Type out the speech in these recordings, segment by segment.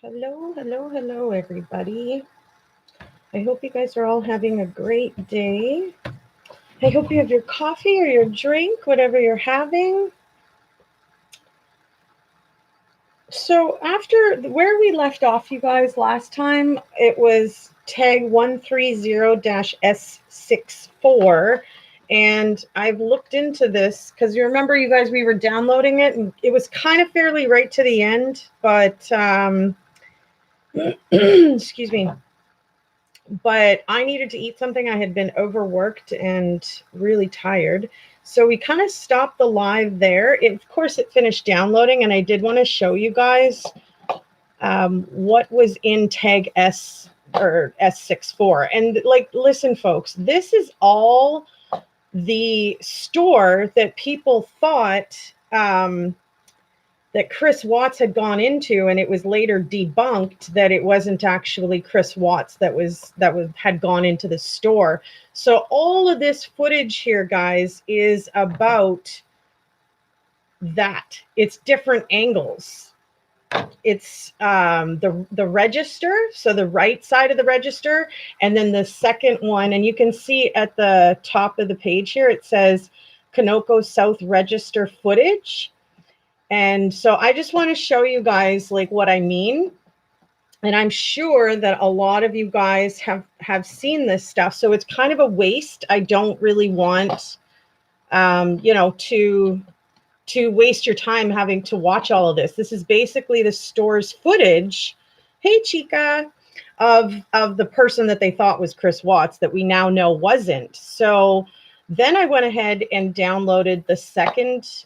Hello, everybody. I hope you guys are all having a great day. I hope you have your coffee or your drink, whatever you're having. So, after where we left off, you guys, last time, it was tag 130-S64. And I've looked into this because you remember, you guys, we were downloading it and it was kind of fairly right to the end, but excuse me. But I needed to eat something. I had been overworked and really tired. So we kind of stopped the live there. Of course, it finished downloading, and I did want to show you guys what was in tag S or S64. And like, listen, folks, this is all the store that people thought that Chris Watts had gone into, and it was later debunked that it wasn't actually Chris Watts that had gone into the store. So all of this footage here, guys, is about that. It's different angles. It's the register, so the right side of the register, and then the second one, and you can see at the top of the page here, it says Conoco South Register footage. And so I just want to show you guys like what I mean. And I'm sure that a lot of you guys have seen this stuff. So it's kind of a waste. I don't really want, to waste your time having to watch all of this. This is basically the store's footage. Hey, Chica, of the person that they thought was Chris Watts that we now know wasn't. So then I went ahead and downloaded the second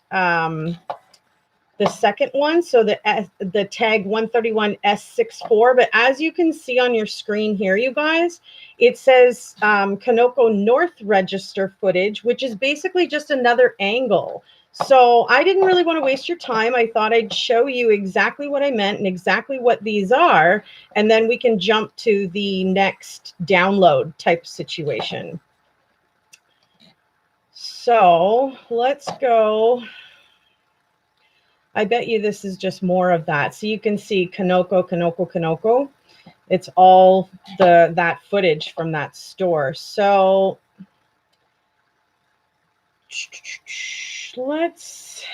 one, so the tag 131S64. But as you can see on your screen here, you guys, it says Conoco North Register footage, which is basically just another angle. So I didn't really want to waste your time. I thought I'd show you exactly what I meant and exactly what these are, and then we can jump to the next download type situation. So let's go. I bet you this is just more of that. So you can see Conoco. It's all that footage from that store. So let's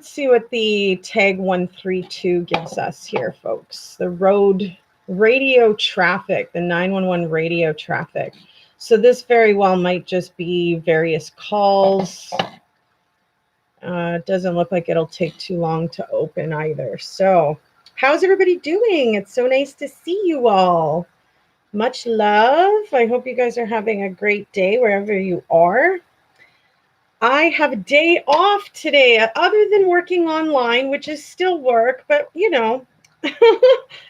see what the tag 132 gives us here, folks. The road radio traffic, the 911 radio traffic. So this very well might just be various calls. It doesn't look like it'll take too long to open either. So how's everybody doing? It's so nice to see you all. Much love. I hope you guys are having a great day wherever you are. I have a day off today, other than working online, which is still work, but you know,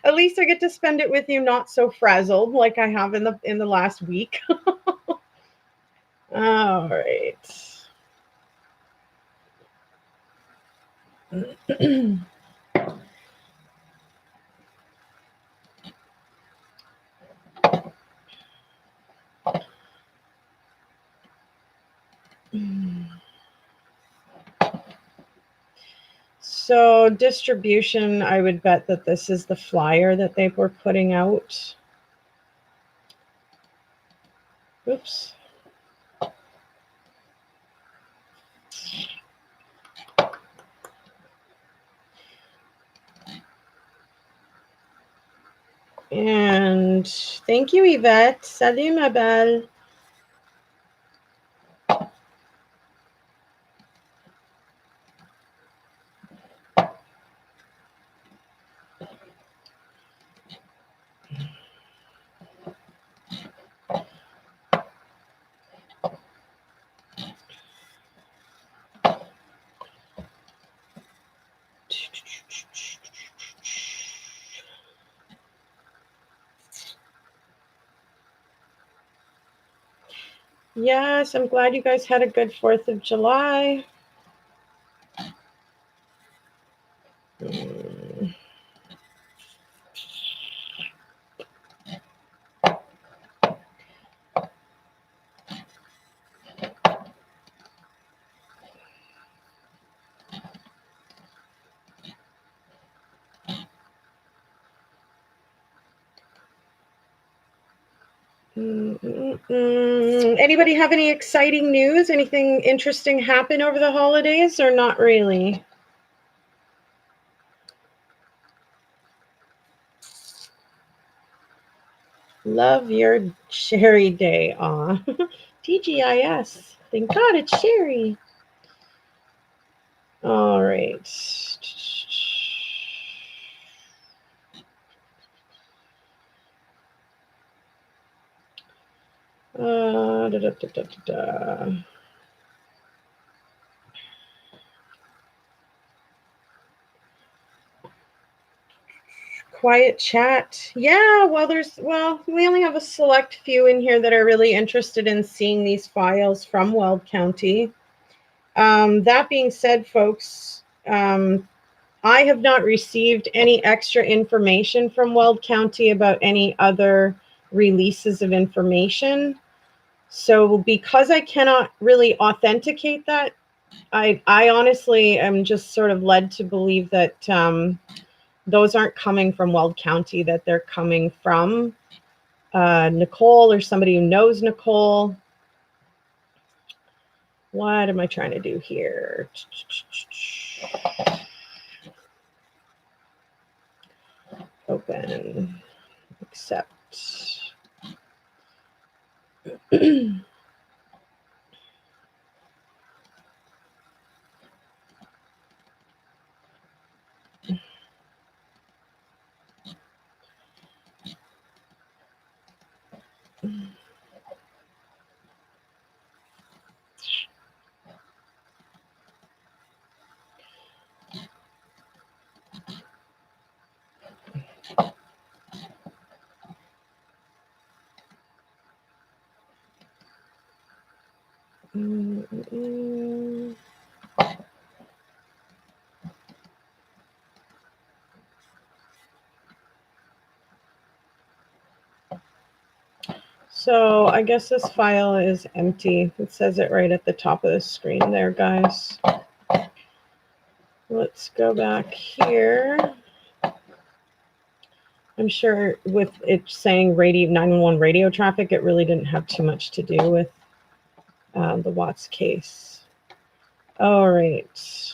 at least I get to spend it with you, not so frazzled like I have in the last week. All right. So distribution, I would bet that this is the flyer that they were putting out. Oops. And thank you, Yvette. Salut, ma belle. Yes, I'm glad you guys had a good 4th of July. Anybody have any exciting news? Anything interesting happen over the holidays or not really? Love your Sherry Day. Aw. TGIS. Thank God it's Sherry. All right. Da, da, da, da, da. Quiet chat. Yeah, well, we only have a select few in here that are really interested in seeing these files from Weld County. That being said, folks, I have not received any extra information from Weld County about any other releases of information. So because I cannot really authenticate that, I honestly am just sort of led to believe that those aren't coming from Weld County, that they're coming from Nicole or somebody who knows Nicole. What am I trying to do here? Open, accept. So I guess this file is empty. It says it right at the top of the screen there, guys. Let's go back here. I'm sure with it saying 911 radio traffic, it really didn't have too much to do with the Watts case. All right.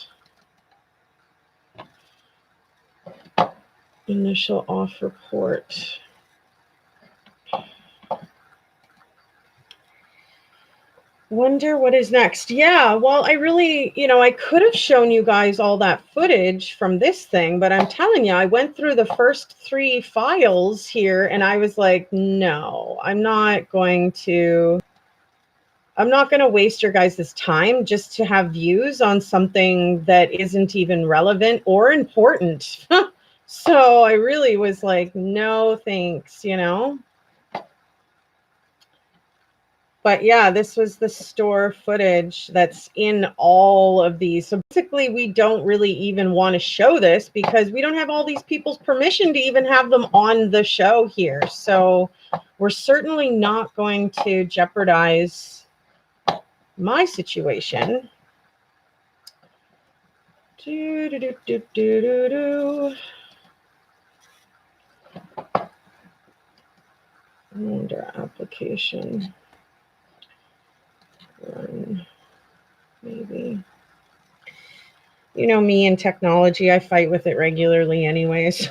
Initial off report. Wonder what is next. Yeah, well, I really, I could have shown you guys all that footage from this thing, but I'm telling you, I went through the first 3 files here and I was like, no, I'm not going to waste your guys' time just to have views on something that isn't even relevant or important. So I really was like, no, thanks, But yeah, this was the store footage that's in all of these. So basically, we don't really even want to show this because we don't have all these people's permission to even have them on the show here. So we're certainly not going to jeopardize my situation. Under application. Maybe. You know me and technology, I fight with it regularly anyways.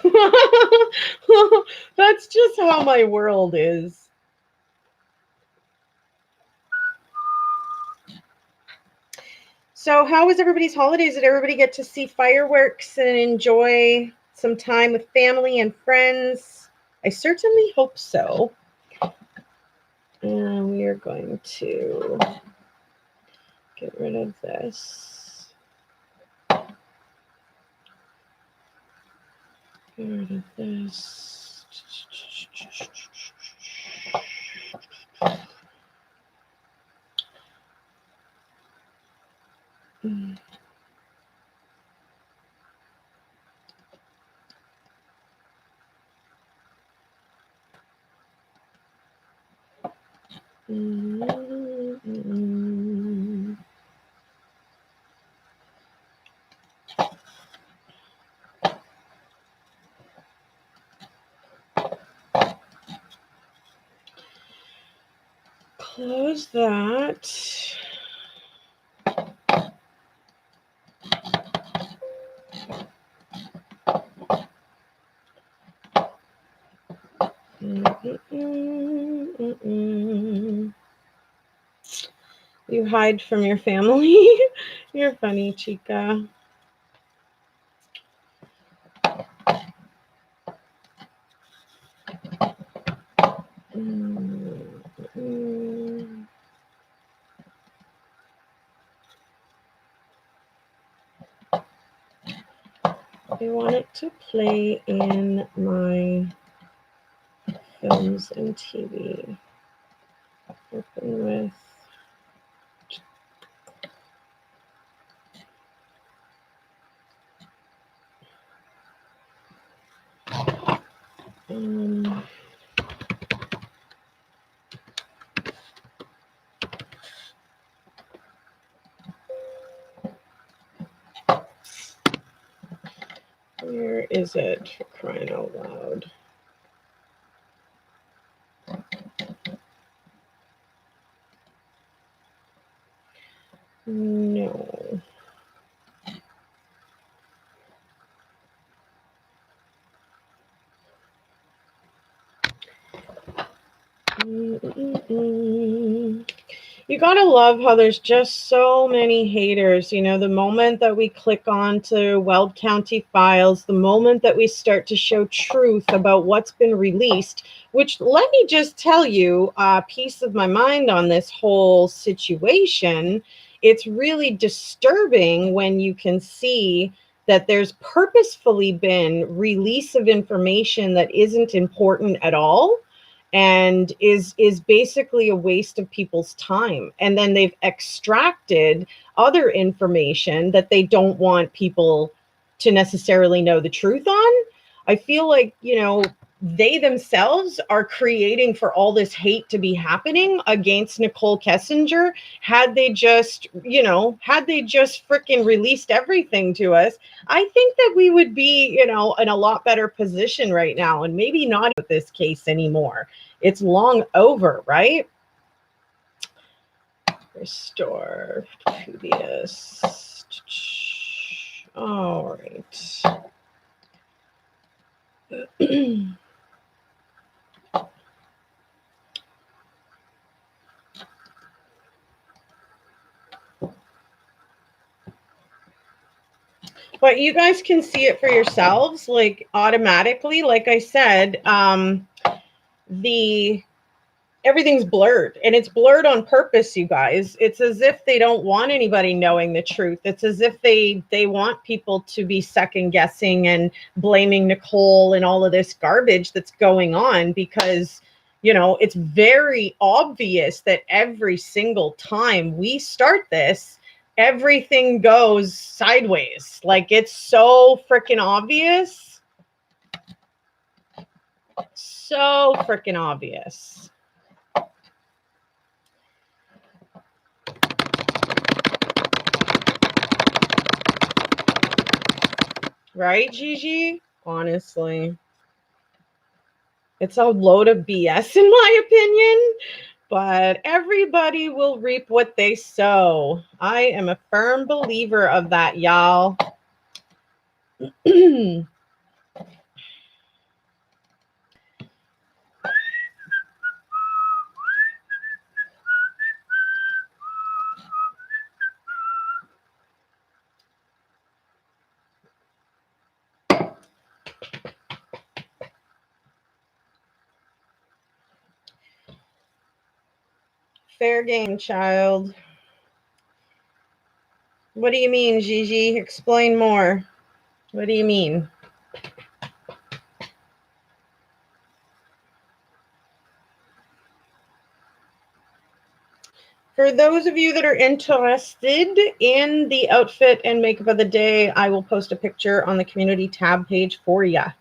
That's just how my world is. So how was everybody's holidays? Did everybody get to see fireworks and enjoy some time with family and friends? I certainly hope so. And we are going to get rid of this. Get rid of this. close that. You hide from your family. You're funny, Chica. I want it to play in my films and TV. Open with where is it, for crying out loud? No. You gotta love how there's just so many haters. You know, the moment that we click on to Weld County files, the moment that we start to show truth about what's been released, which, let me just tell you, piece of my mind on this whole situation, it's really disturbing when you can see that there's purposefully been release of information that isn't important at all, and is basically a waste of people's time. And then they've extracted other information that they don't want people to necessarily know the truth on. I feel like, you know, they themselves are creating for all this hate to be happening against Nicole Kessinger. Had they just, you know, freaking released everything to us, I think that we would be, you know, in a lot better position right now, and maybe not with this case anymore. It's long over, right? Restore previous. All right. But you guys can see it for yourselves, like automatically. Like I said, everything's blurred, and it's blurred on purpose, you guys. It's as if they don't want anybody knowing the truth. It's as if they want people to be second guessing and blaming Nicole and all of this garbage that's going on, because, you know, it's very obvious that every single time we start this, everything goes sideways. Like, it's so freaking obvious. So freaking obvious. Right, Gigi? Honestly. It's a load of BS, in my opinion, but everybody will reap what they sow. I am a firm believer of that, y'all. Fair game, child. What do you mean, Gigi? Explain more. What do you mean? For those of you that are interested in the outfit and makeup of the day, I will post a picture on the community tab page for ya.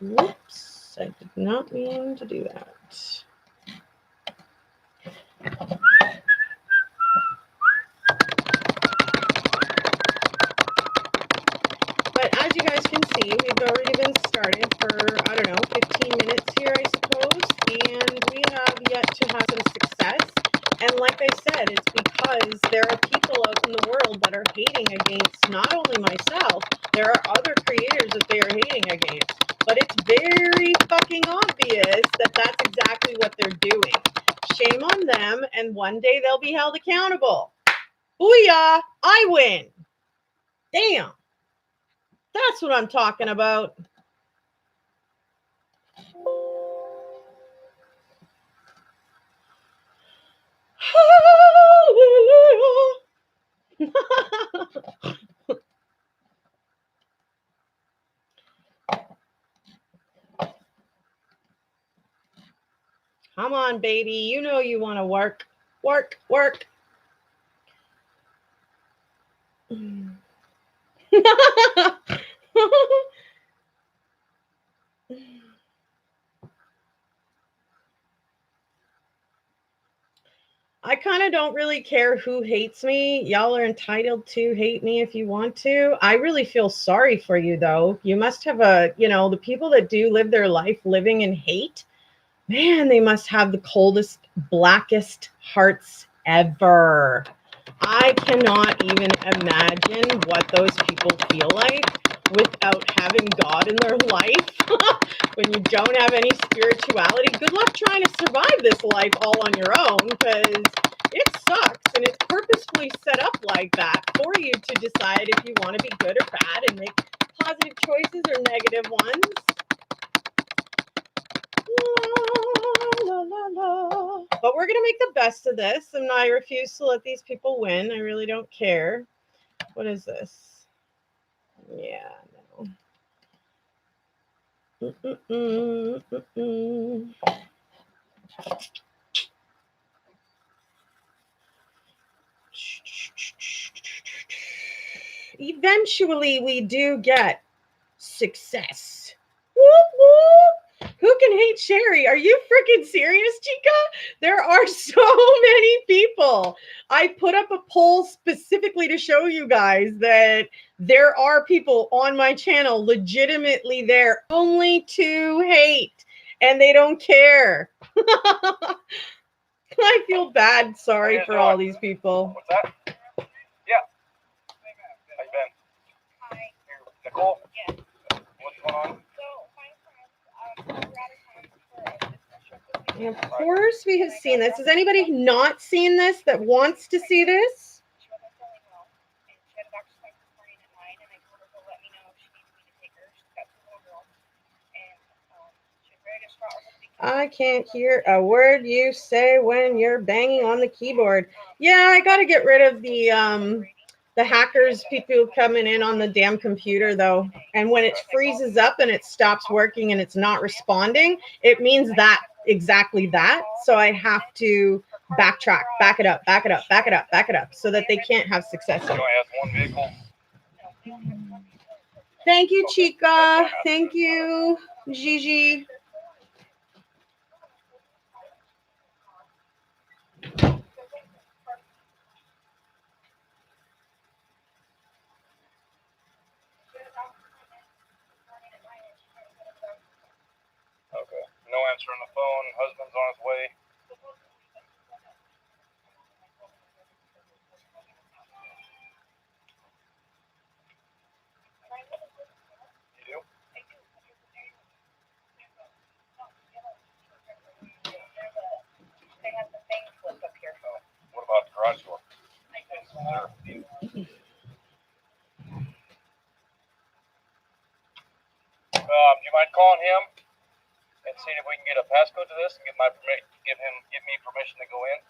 Whoops, I did not mean to do that. But as you guys can see, we've already been started for, I don't know, 15 minutes here, I suppose, and we have yet to have some success. And like I said, it's because there are people out in the world that are hating against not only myself, there are other creators that they are hating against. But it's very fucking obvious that that's exactly what they're doing. Shame on them, and one day they'll be held accountable. Booyah! I win! Damn! That's what I'm talking about. Come on, baby. You know you want to work. Work, work. I kind of don't really care who hates me. Y'all are entitled to hate me if you want to. I really feel sorry for you, though. You must have the people that do live their life living in hate, man, they must have the coldest, blackest hearts ever. I cannot even imagine what those people feel like without having God in their life. When you don't have any spirituality, good luck trying to survive this life all on your own, because it sucks, and it's purposefully set up like that for you to decide if you want to be good or bad and make positive choices or negative ones. La, la, la. But we're going to make the best of this, and I refuse to let these people win. I really don't care. What is this? Yeah, no. Eventually, we do get success. Whoop, whoop. Who can hate Sherry? Are you freaking serious, Chica? There are so many people. I put up a poll specifically to show you guys that there are people on my channel legitimately there only to hate, and they don't care. I feel bad. Sorry for all these people. What's that? Yeah. How you been? Hi. Nicole? Yeah. What's going on? And of course, we have seen this. Has anybody not seen this that wants to see this? She wasn't feeling well, and she had a doctor's appointment this morning at 9, and I told her to let me know if she needs me to take her. She's got 2 little girls, and she's ready to start. I can't hear a word you say when you're banging on the keyboard. Yeah, I got to get rid of the hackers, people coming in on the damn computer, though. And when it freezes up and it stops working and it's not responding, it means that exactly that. So I have to backtrack, back it up, back it up, back it up, back it up, so that they can't have success. You only have 1 vehicle? Thank you, Chica. Thank you, Gigi. Okay. No answer on the phone. Husband's on his way. You do? They have the thing flip up here. Oh. What about the garage door? Do you mind calling him and seeing if we can get a passcode to this and give me permission to go in?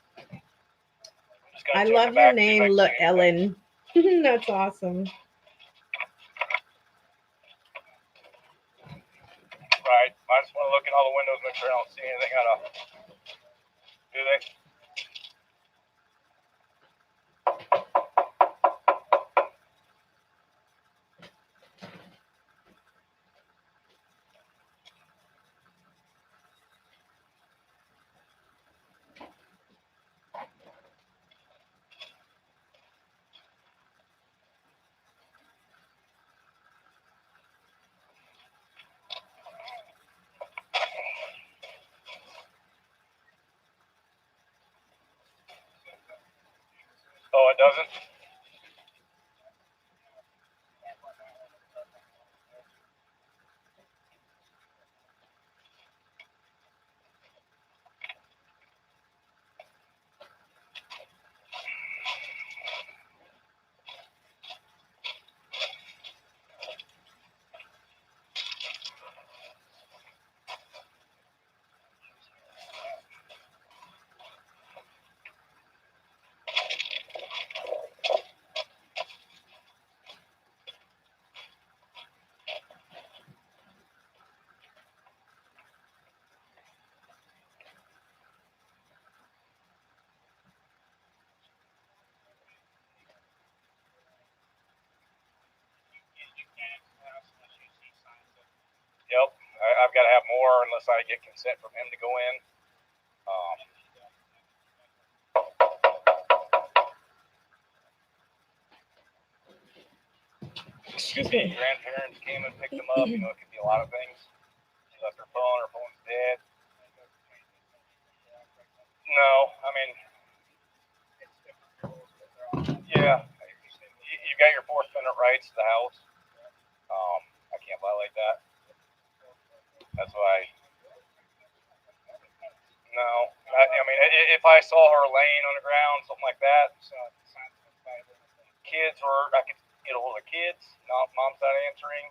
I love your name, Ellen. That's awesome. Right. I just want to look in all the windows, make sure I don't see anything out of. Do they? doesn't? Yep, I've got to have more unless I get consent from him to go in. Excuse me. me. Grandparents came and picked them up. You know, it could be a lot of things. She left her phone's dead. No, I mean, yeah, you got your Fourth Amendment rights to the house. I can't violate that. That's why. No, I mean, if I saw her laying on the ground, something like that, kids, or I could get a hold of kids. Mom's not answering.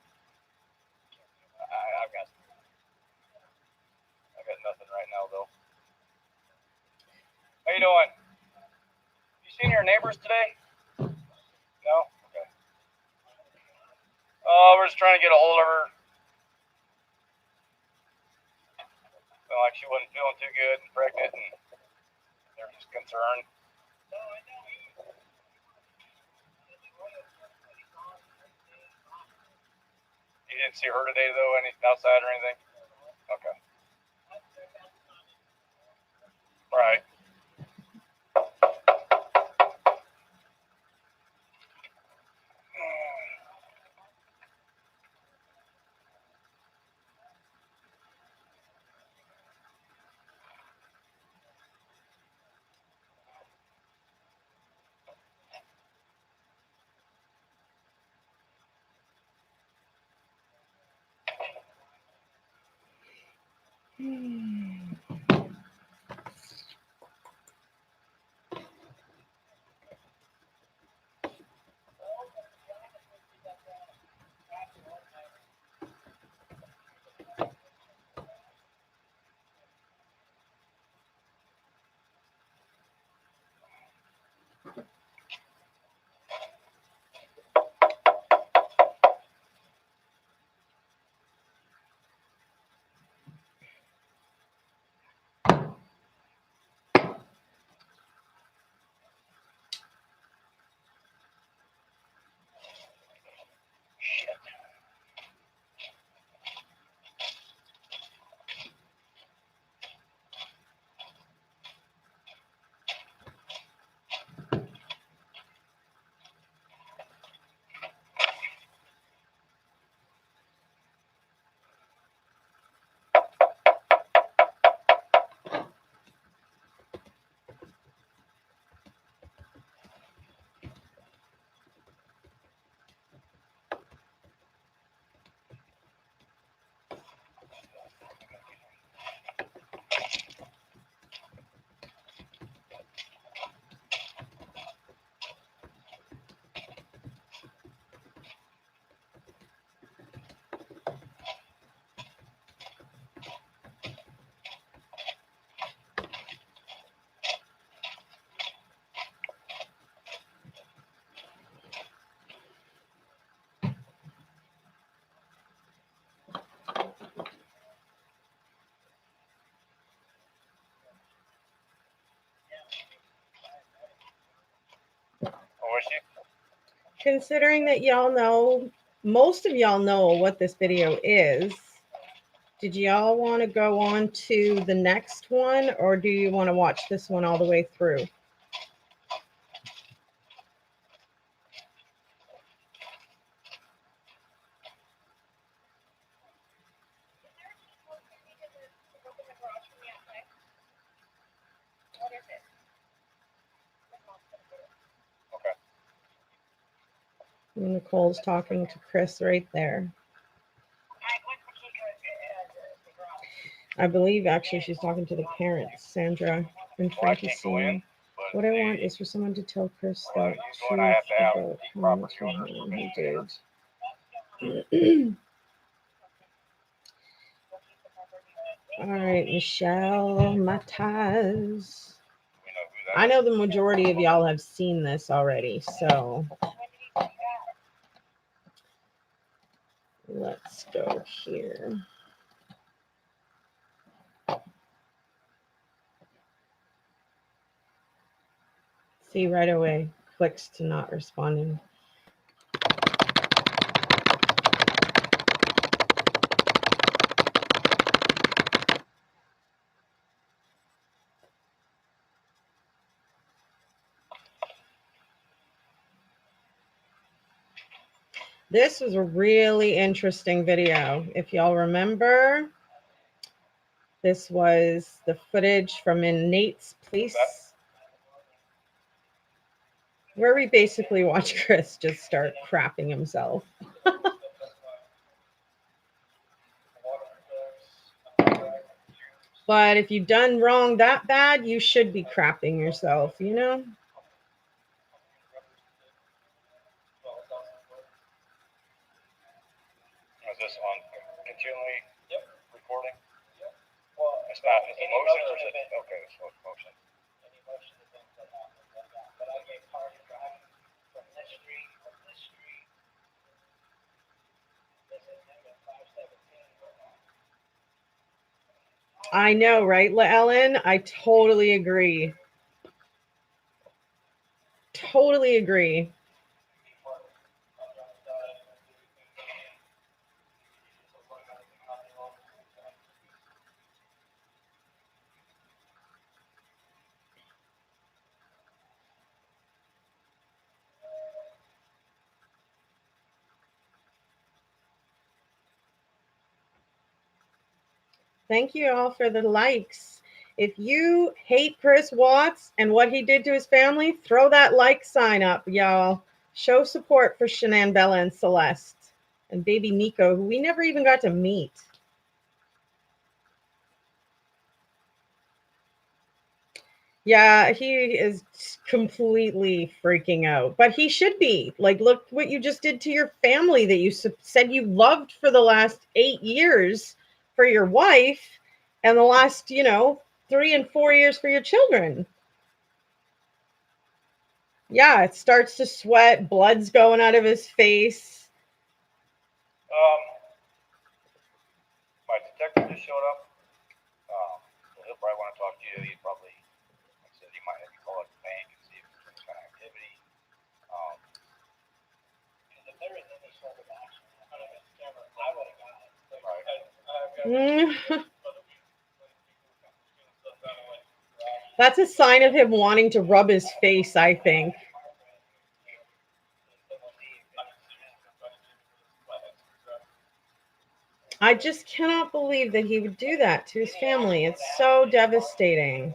I've got nothing right now though. How you doing? You seen your neighbors today? No. Okay. Oh, we're just trying to get a hold of her. Felt like she wasn't feeling too good and pregnant, and they're just concerned. You didn't see her today though, any outside or anything? Okay. Right. Considering that y'all know, most of y'all know what this video is, did y'all want to go on to the next one, or do you want to watch this one all the way through? What is it? Okay. Nicole's talking to Chris right there. I believe actually she's talking to the parents, Sandra and Frankie Senior. What I want is for someone to tell Chris the truth about how much he did. All right, Michelle Mataz. I know the majority of y'all have seen this already, so let's go here. See right away, clicks to not responding. This was a really interesting video. If y'all remember, this was the footage from in Nate's place, where we basically watch Chris just start crapping himself. But if you've done wrong that bad, you should be crapping yourself, you know? Is this on continually recording? Well, it's not. Is it motion or is it? Okay, it's motion. Any motion is then put on that. But I gave cars driving from this street, This is him at 517. I know, right, Ellen? I totally agree. Totally agree. Thank you all for the likes. If you hate Chris Watts and what he did to his family, throw that like sign up, y'all. Show support for Shanann, Bella, and Celeste, and baby Nico, who we never even got to meet. Yeah, he is completely freaking out, but he should be. Like, look what you just did to your family that you said you loved for the last 8 years for your wife, and the last, 3 and 4 years for your children. Yeah, it starts to sweat, blood's going out of his face. My detective just showed up. He'll probably want to talk to you. He probably, like I said, he might have to call up the bank and see if there's any kind of activity. Because if there is any sort of action on his camera, I would have got it. That's a sign of him wanting to rub his face, I think. I just cannot believe that he would do that to his family. It's so devastating.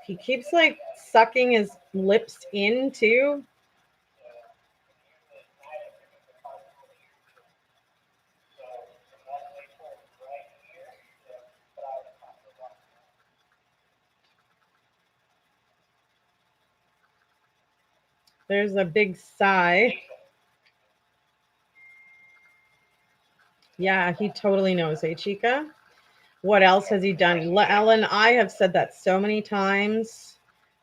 He keeps like sucking his lips in too. There's a big sigh. Yeah, he totally knows, eh, Chica? What else has he done? Ellen, I have said that so many times.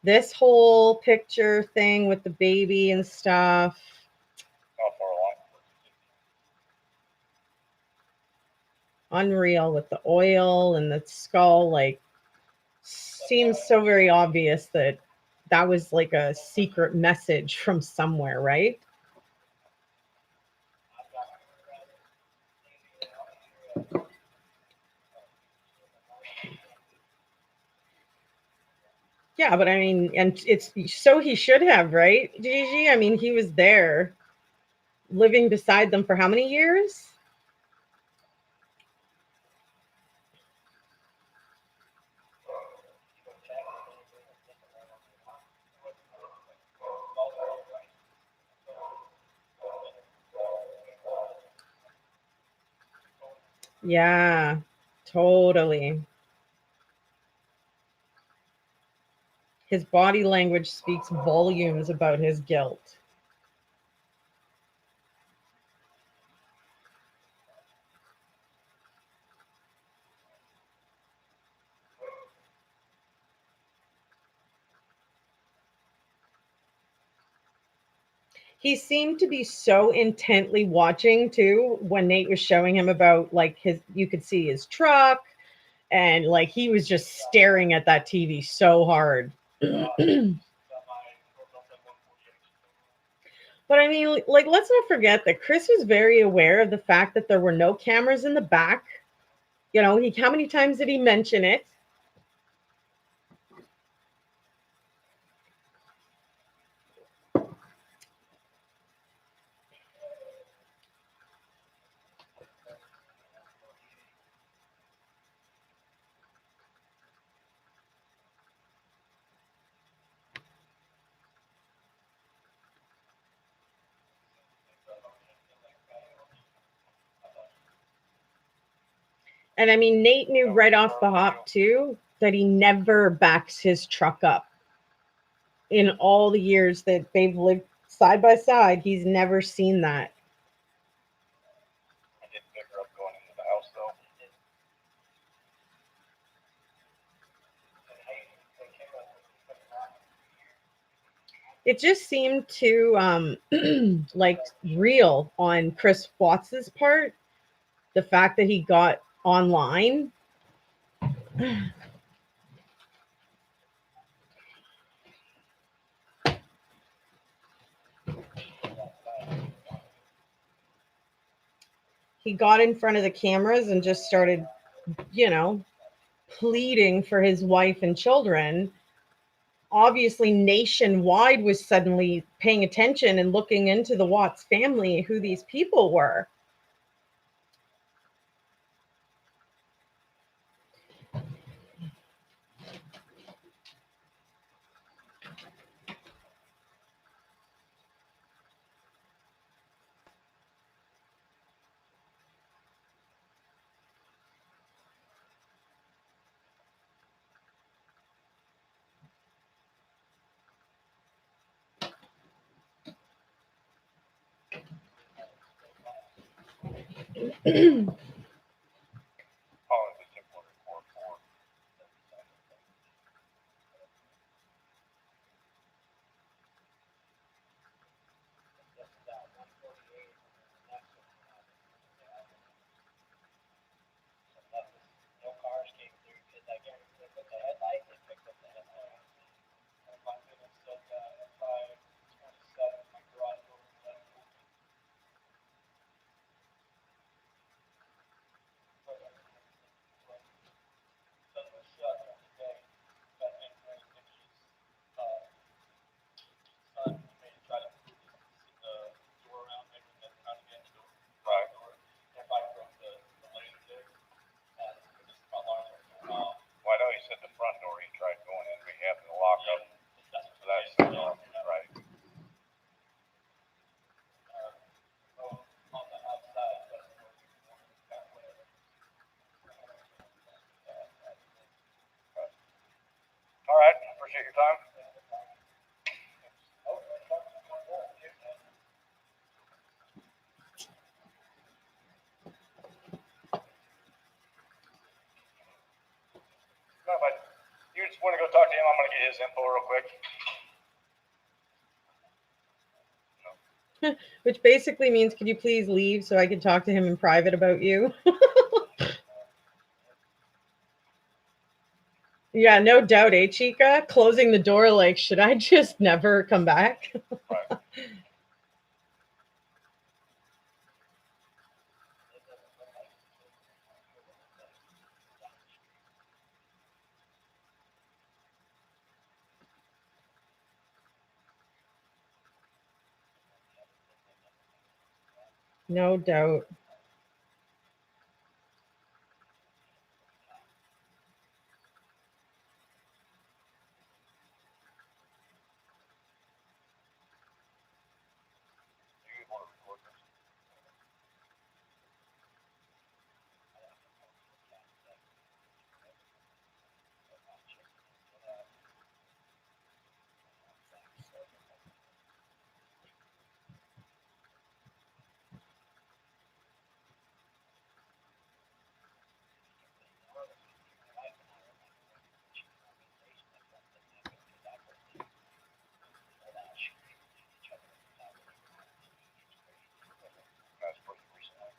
This whole picture thing with the baby and stuff. Unreal with the oil and the skull. Like, seems so very obvious that that was like a secret message from somewhere, right? Yeah, but I mean, and it's so he should have, right, Gigi? I mean, he was there living beside them for how many years? Yeah, totally. His body language speaks volumes about his guilt. He seemed to be so intently watching too when Nate was showing him about like his, you could see his truck, and like he was just staring at that TV so hard. But I mean, like, let's not forget that Chris was very aware of the fact that there were no cameras in the back. You know, how many times did he mention it? And I mean, Nate knew right off the hop too that he never backs his truck up. In all the years that they've lived side by side, he's never seen that. I did pick her up going into the house though. It just seemed too like real on Chris Watts's part. The fact that he got online. He got in front of the cameras and just started, you know, pleading for his wife and children. Obviously, nationwide was suddenly paying attention and looking into the Watts family, who these people were. Oh, it's a simple report for. No cars came through because I guess they put the headlight, they picked up the headlight. And my goodness, said at 5:27, my garage door was left open. Sun was shut during the day, but in very pictures, sun made it try to move the door around, maybe that's trying to get the door. Right. If I broke the laser there, just my alarms are going off. Well, I know he said the front door he tried going in, but he happened to lock up. So that's right. On the outside, but all right, appreciate your time. No, but you just want to go talk to him. I'm going to get his info real quick. Which basically means, could you please leave so I can talk to him in private about you? Yeah, no doubt, eh, Chica? Closing the door like, should I just never come back? Right. No doubt. Do you want to record this? That's pretty recent.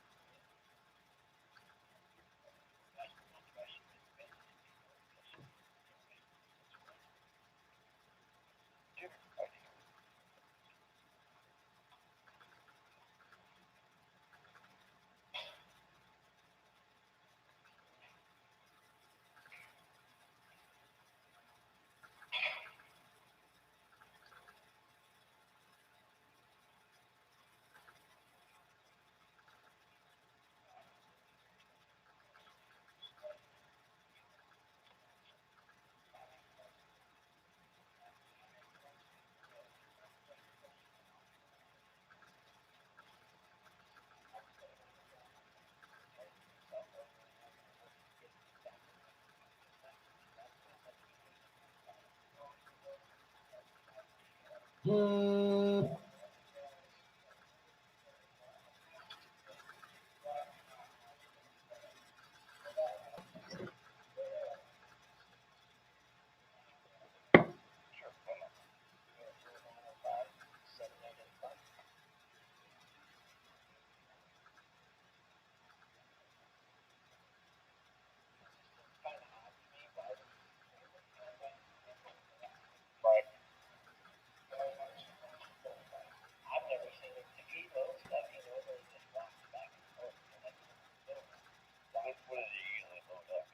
Sure. Why not? Right. What does he usually load up?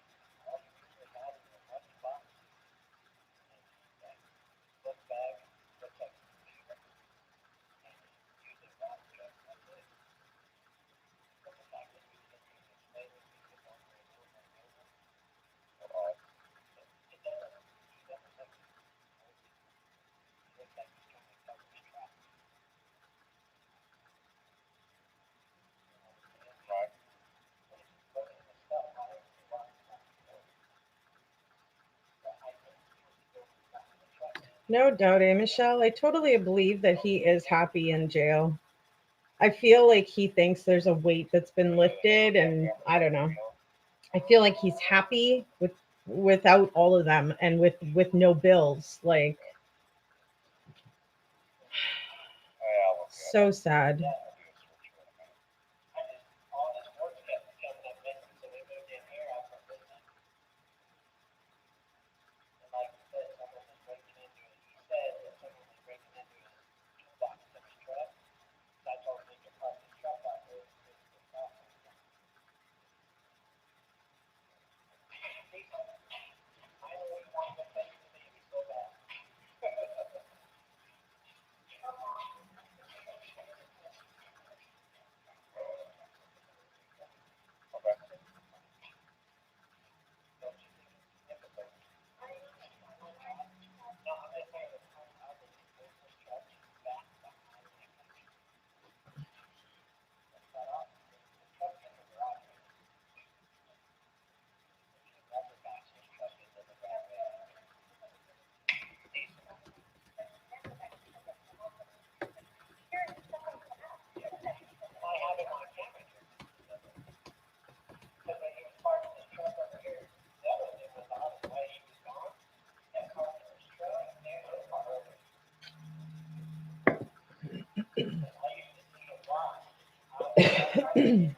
Right. No doubt, eh, Michelle? I totally believe that he is happy in jail. I feel like he thinks there's a weight that's been lifted, and I don't know. I feel like he's happy without all of them and with no bills. Like, Yeah, I'll look at it. so sad. I'll do a search for it in a minute. Okay.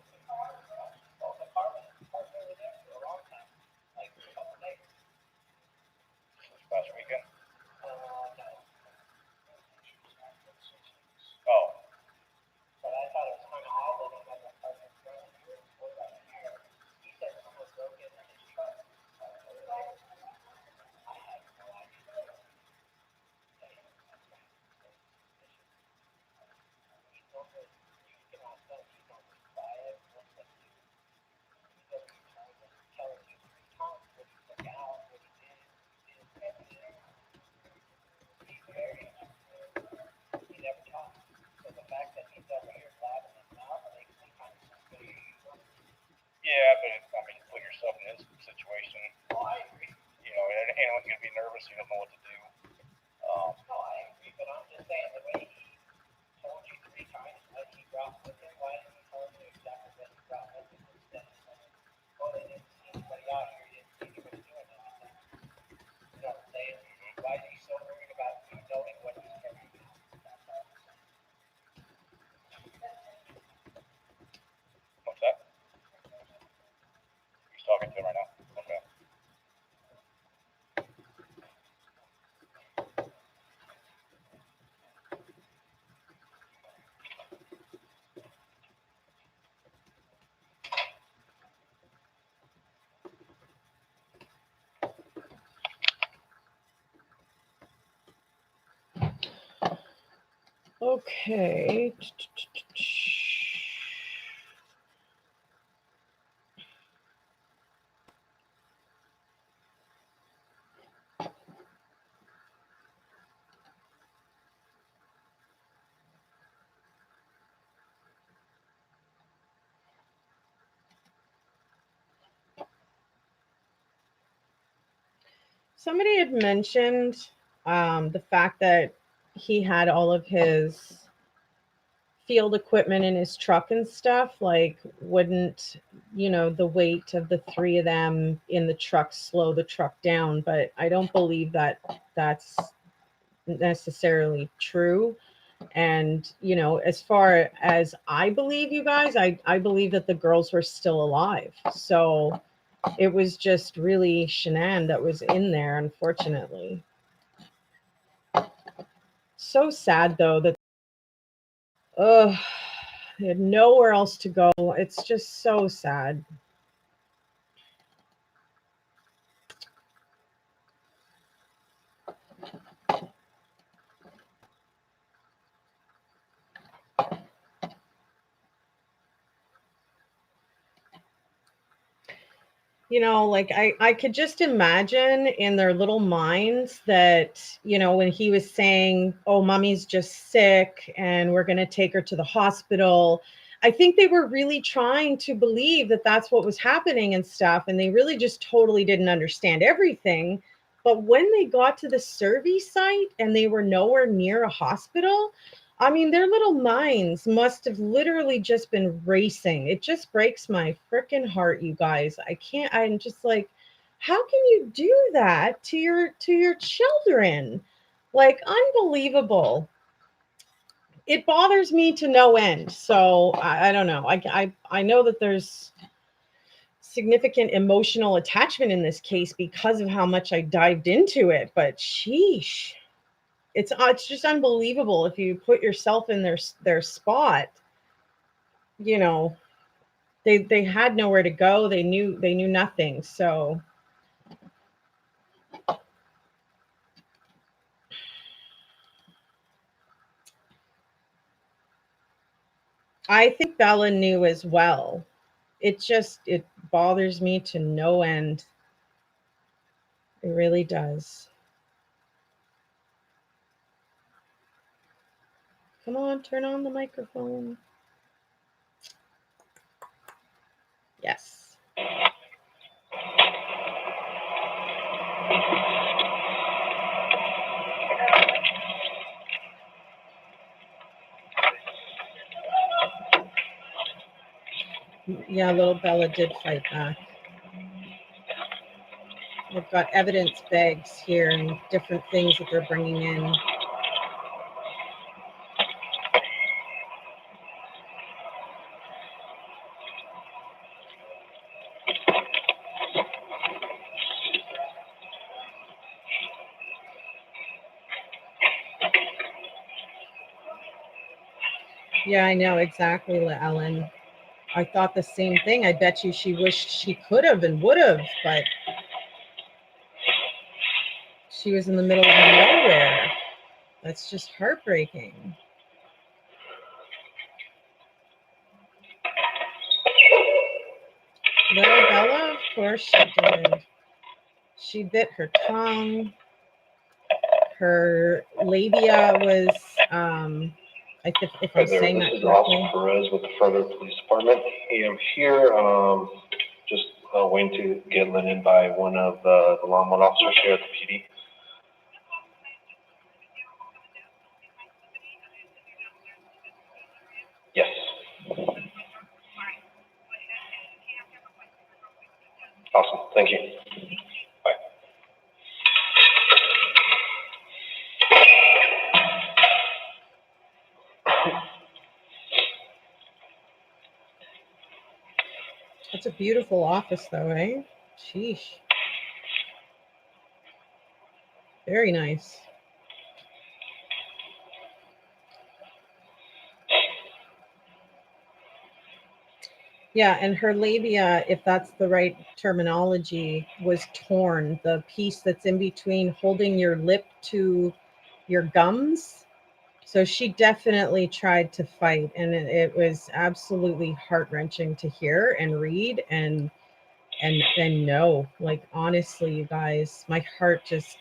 talking to him right now. Okay. Okay. Somebody had mentioned the fact that he had all of his field equipment in his truck and stuff. Like, wouldn't, the weight of the three of them in the truck slow the truck down? But I don't believe that that's necessarily true. And, as far as I believe, you guys, I believe that the girls were still alive. So it was just really Shanann that was in there, unfortunately. So sad, though, that they had nowhere else to go. It's just so sad. Like I could just imagine in their little minds that, when he was saying, oh, mommy's just sick and we're going to take her to the hospital, I think they were really trying to believe that that's what was happening and stuff. And they really just totally didn't understand everything. But when they got to the survey site and they were nowhere near a hospital, I mean, their little minds must have literally just been racing. It just breaks my freaking heart, you guys. I'm just like, how can you do that to your children? Like, unbelievable. It bothers me to no end. So I don't know. I know that there's significant emotional attachment in this case because of how much I dived into it, but sheesh. It's just unbelievable if you put yourself in their spot. They had nowhere to go. They knew nothing. So I think Bella knew as well. It bothers me to no end. It really does. Come on, turn on the microphone. Yes. Yeah, little Bella did fight back. They've got evidence bags here and different things that they're bringing in. Yeah, I know exactly, Ellen. I thought the same thing. I bet you she wished she could have and would have, but she was in the middle of nowhere. That's just heartbreaking. Little Bella, of course she did. She bit her tongue. Her labia was, if I'm saying that correctly. This is Officer Perez with the Further Police Department. I am here, just waiting to get let in by one of the lawnmower officers here at the PD. Yes. Awesome. Thank you. Bye. It's a beautiful office, though, eh? Sheesh. Very nice. Yeah, and her labia, if that's the right terminology, was torn. The piece that's in between holding your lip to your gums. So she definitely tried to fight, and it was absolutely heart-wrenching to hear and read and know. Like, honestly, you guys, my heart just...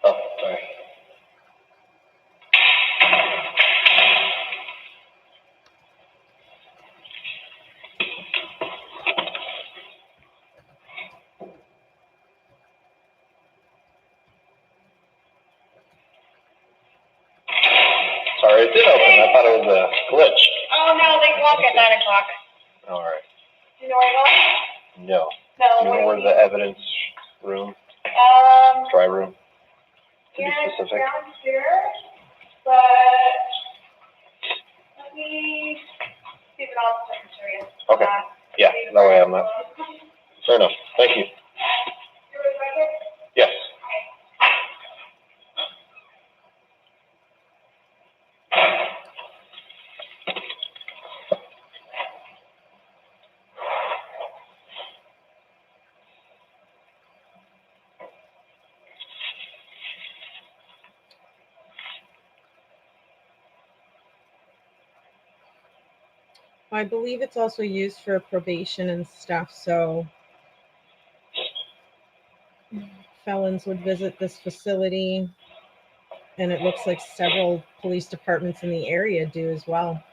Oh, sorry. Sorry, it did open. I thought it was a glitch. Oh, no, they walk at 9 o'clock. All right. Do you know where you're going? No. No. Do you know where the evidence room, dry room? To Yeah, be it's specific. downstairs, but let me see if I'll show you. Okay. Yeah, that way I'm not. Fair enough. Thank you. Yes. I believe it's also used for probation and stuff, so felons would visit this facility, and it looks like several police departments in the area do as well.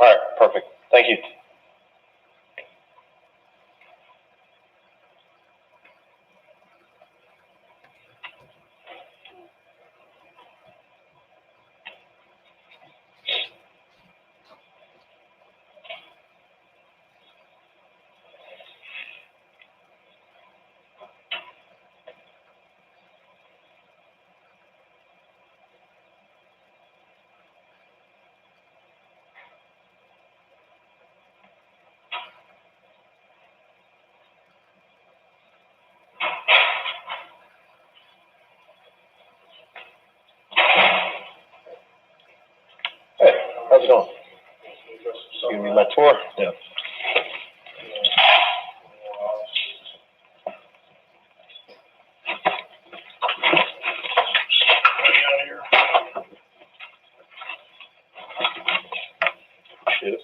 All right, perfect. Thank you. Hey, how's it going? Give me my tour? Yeah. Shit.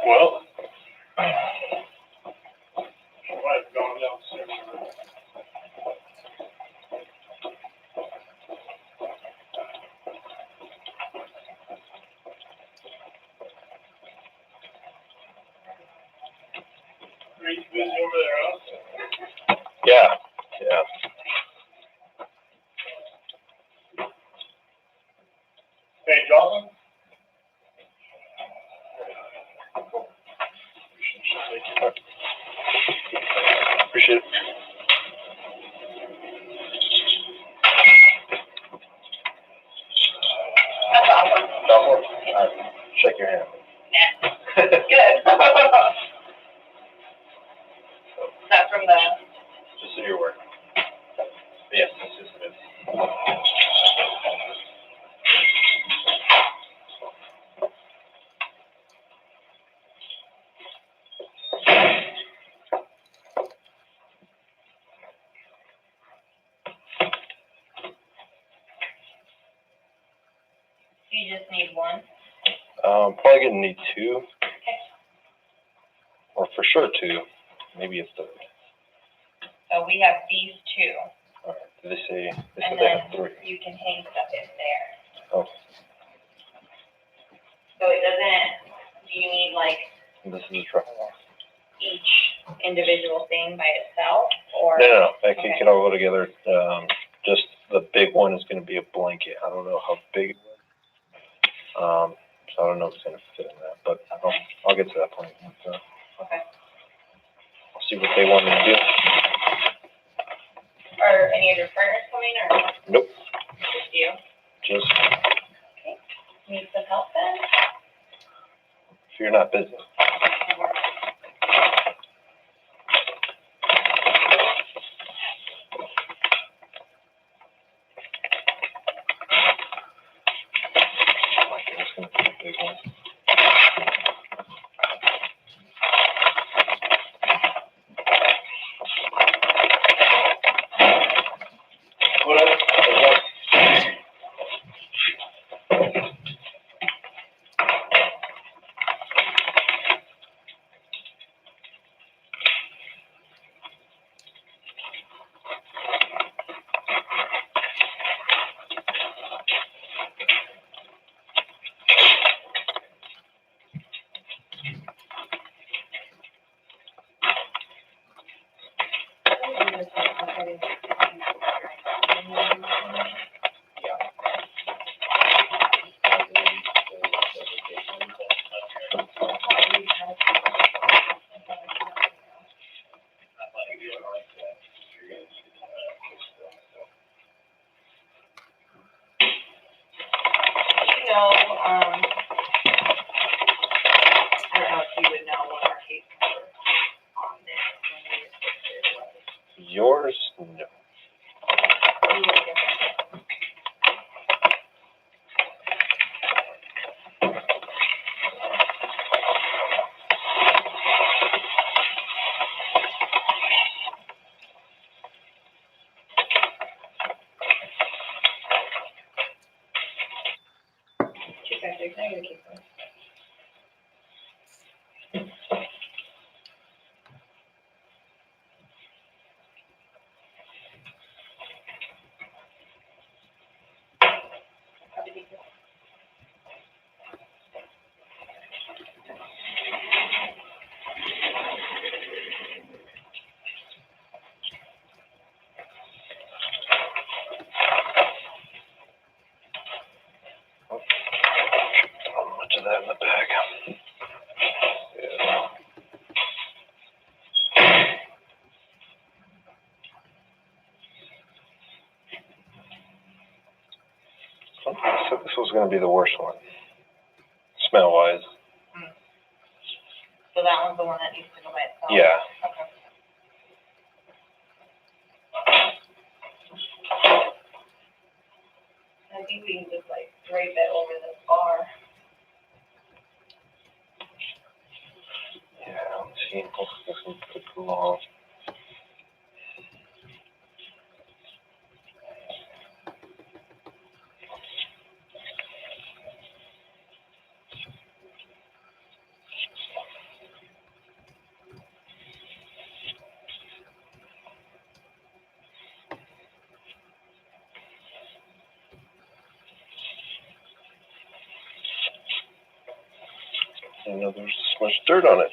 Well, yeah, yeah. Johnson? Appreciate it. That's awesome. All right. Shake your hand. Yeah. Good. That's from the. Just do your work. Yes, that's just it. You just need one. Probably gonna need two. Or for sure two. Maybe a third. So we have these two. All right. Did they say they And said they then have three? you can hang stuff in there. Oh. So it doesn't, do you need like This is a truck. each individual thing by itself or? No. That Okay. can all go together. Just the big one is gonna be a blanket. I don't know how big it is. So I don't know if it's gonna fit in that, but I'll get to that point. Okay. I'll see what they want me to do. Are any of your partners coming or? Nope. Just you? Just Okay. Need some help then? if you're not busy. It's gonna be a big one. What up? You know, I don't know if you would know what our case number on this. Yours? No. You would get it. Check that, check that, your case number. How did you do? How much of that in the bag? Yeah. So this was gonna be the worst one. Smell wise. So that one's the one that needs to go by itself? Yeah. Okay. I think we can just like drape it over this bar. Yeah, let's see. Hopefully this one could go off. I know there's this much dirt on it.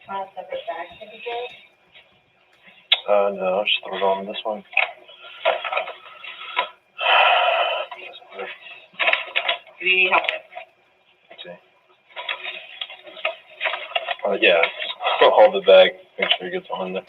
Want a separate bag for the dirt? No, just throw it on this one. Yeah, hold the bag, make sure it gets on there.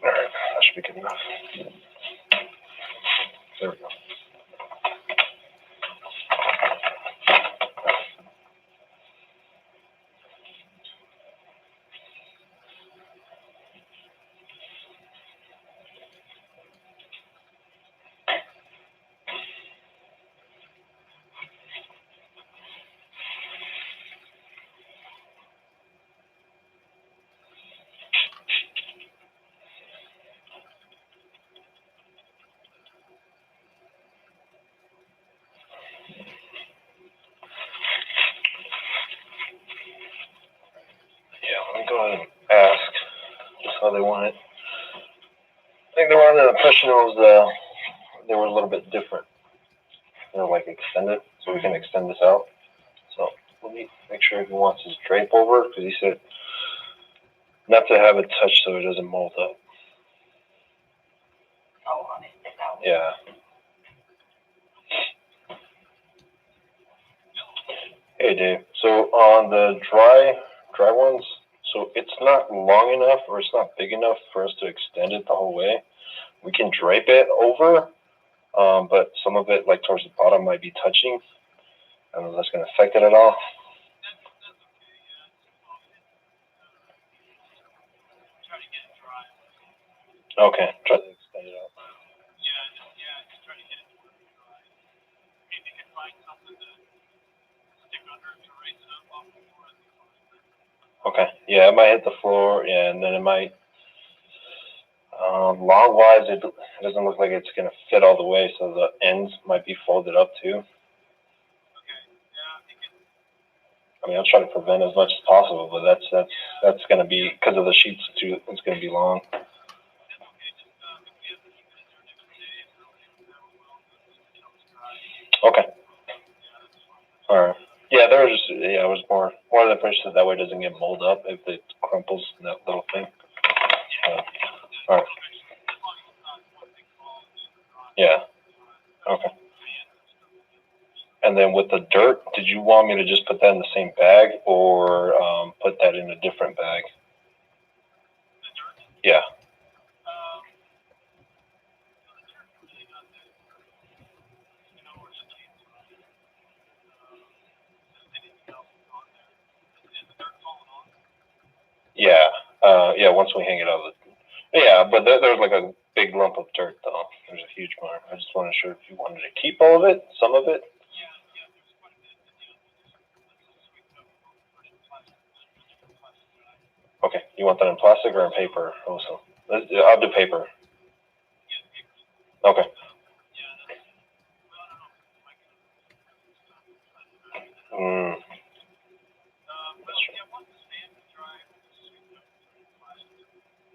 All right, that should be good enough. There we go. Yeah, let me go ahead and ask just how they want it. I think they were under the impression it was, they were a little bit different. You know, like extended, so we can extend this out. So let me make sure he wants his drape over, because he said not to have it touched so it doesn't mold up. Oh, on it. Yeah. Hey Dave, so on the dry ones, so it's not long enough or it's not big enough for us to extend it the whole way. We can drape it over, but some of it, like towards the bottom, might be touching. I don't know if that's going to affect it at all. Okay, try to extend it out. Just try to get it dry. Maybe you can find something to stick under to raise it up off the floor. Okay, yeah, it might hit the floor, yeah, and then it might. Long wise, it doesn't look like it's going to fit all the way, so the ends might be folded up too. I mean, I'll try to prevent as much as possible, but that's going to be, because of the sheets too, it's going to be long. Okay. All right. Yeah, there was just, yeah, it was more of the impression that way it doesn't get mold up if it crumples in that little thing. All right. Yeah. Okay. And then with the dirt, did you want me to just put that in the same bag or put that in a different bag? Yeah. Yeah. Yeah, once we hang it out. Yeah, but there's like a big lump of dirt though. There's a huge mark. I just wasn't sure if you wanted to keep all of it, some of it. Okay, you want that in plastic or in paper also? I'll do paper. Okay.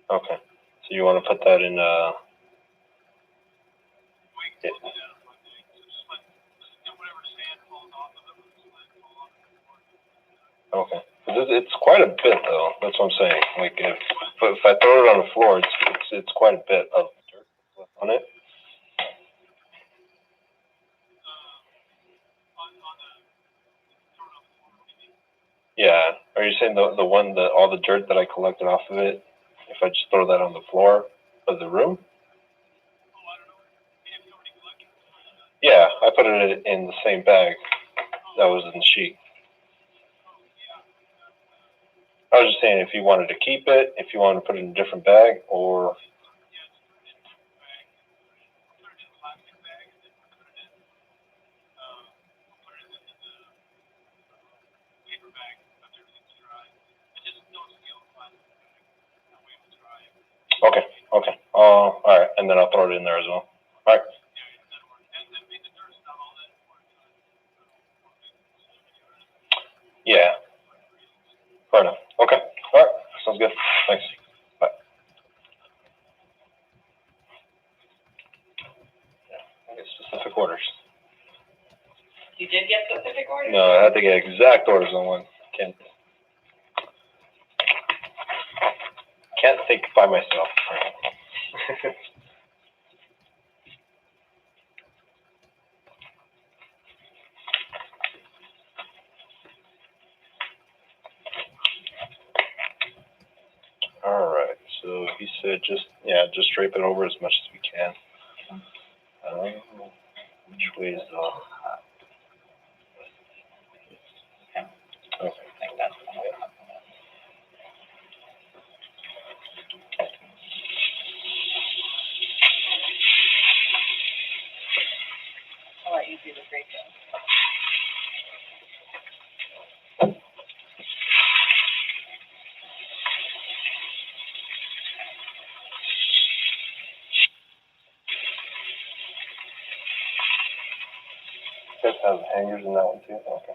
Okay, so you want to put that in okay. It's quite a bit though. That's what I'm saying. Like if I throw it on the floor, it's quite a bit of dirt left on it. Yeah. Are you saying the one that all the dirt that I collected off of it? If I just throw that on the floor of the room? Yeah, I put it in the same bag that was in the sheet. I was just saying if you wanted to keep it, if you wanted to put it in a different bag, or okay, okay. All right, and then I'll throw it in there as well. All right. Fair enough. Okay. All right. Sounds good. Thanks. Bye. Yeah, I get specific orders. You did get specific orders? No, I had to get exact orders on one. Can't think by myself. All right. So he said just drape it over as much as we can. Which way is the? Okay. Like that's I'll let you do the draping. You guys have hangers in that one too? Okay.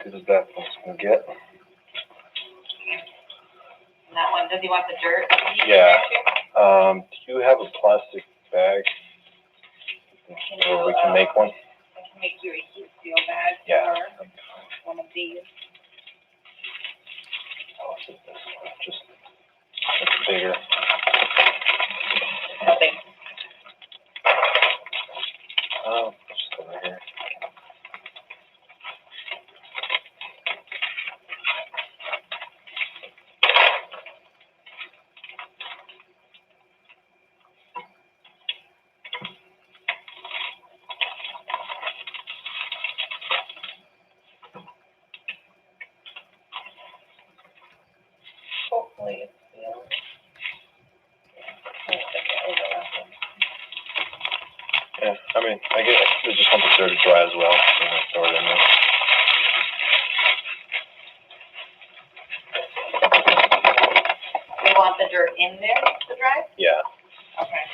Good as that one's gonna get. And that one, does he want the dirt? Yeah. Do you have a plastic bag? Or we can make one? I can make you a heat seal bag. Yeah. Or one of these. Oh, it's this one. Just it's bigger. Nothing. Just over here. Hopefully it's sealed. Yeah, I mean, I just want the dirt to dry as well. So I'm gonna throw it in there. You want the dirt in there to dry? Yeah. Okay.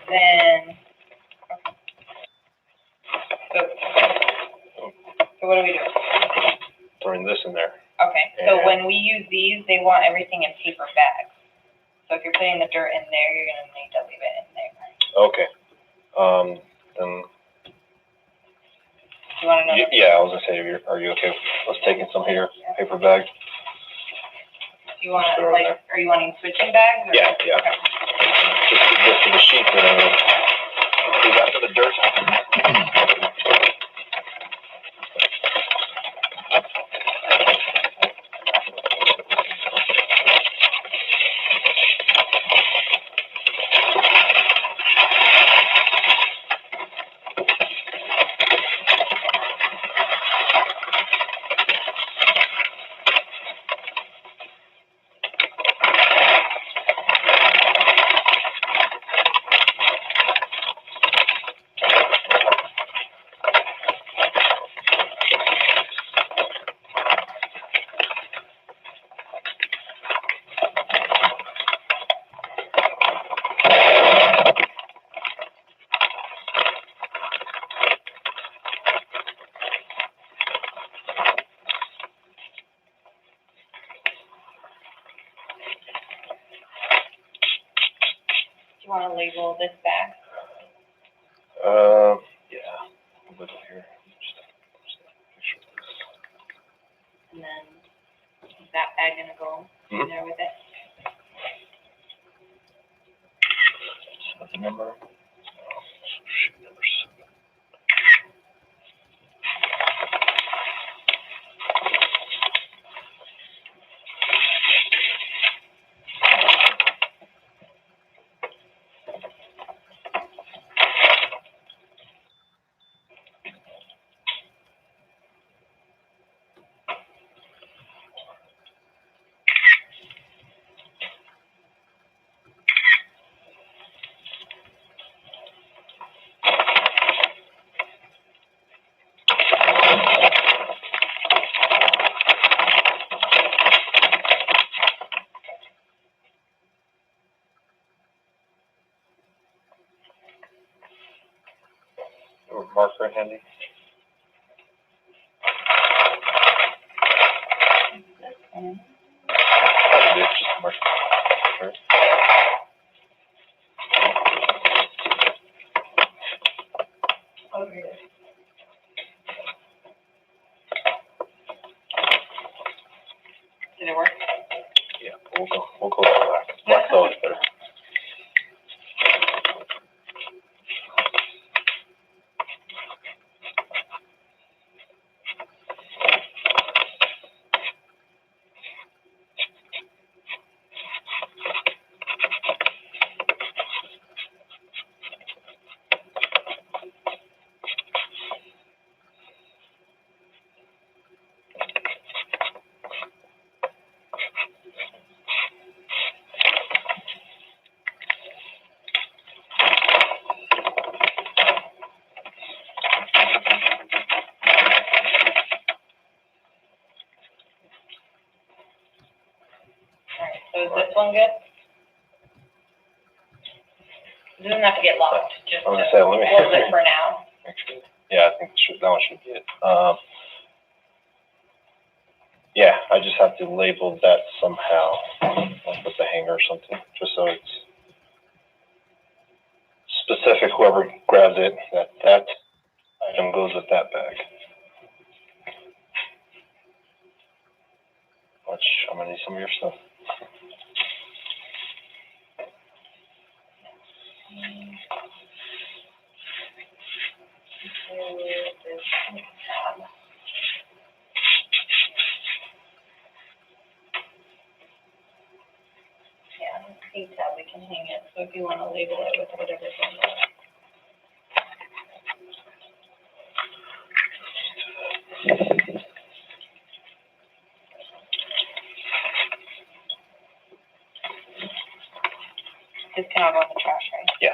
Then, so what do we do? Throwing this in there. Okay, so when we use these, they want everything in paper bags. So if you're putting the dirt in there, you're gonna need to leave it in there. Okay. Then. Do you wanna know? Yeah, I was gonna say, are you okay with us taking some here, paper bag? Do you wanna, like, are you wanting switching bags? Or? Yeah. Okay. Just for the sheets and then do that for the dirt. Do you wanna label this bag? Yeah. A little here. And then, is that bag gonna go in there with it? What's the number? Number 7. marker handy? Probably just a marker. Sure. Did it work? Yeah, we'll go with black. Black's always better. So is this one good? It doesn't have to get locked, just I was to gonna say, let me close it for now. Yeah, I think that one should be it. Yeah, I just have to label that somehow, like with a hanger or something, just so it's specific. Whoever grabs it, that item goes with that bag. Which I'm gonna need some of your stuff. Yeah, this tab, we can hang it, so if you want to label it with whatever's on it. It's kind of on the trash, right? Yeah.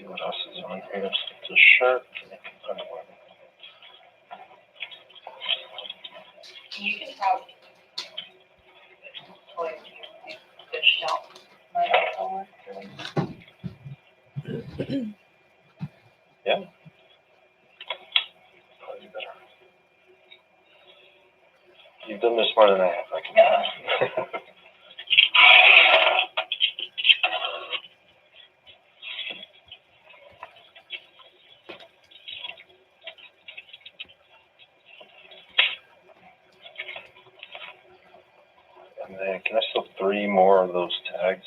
see what else is on here. It's a shirt. Underwear. You can probably fish out my Yeah. Probably better. You've done this more than I have. I can. Yeah. And then, can I still 3 more of those tags?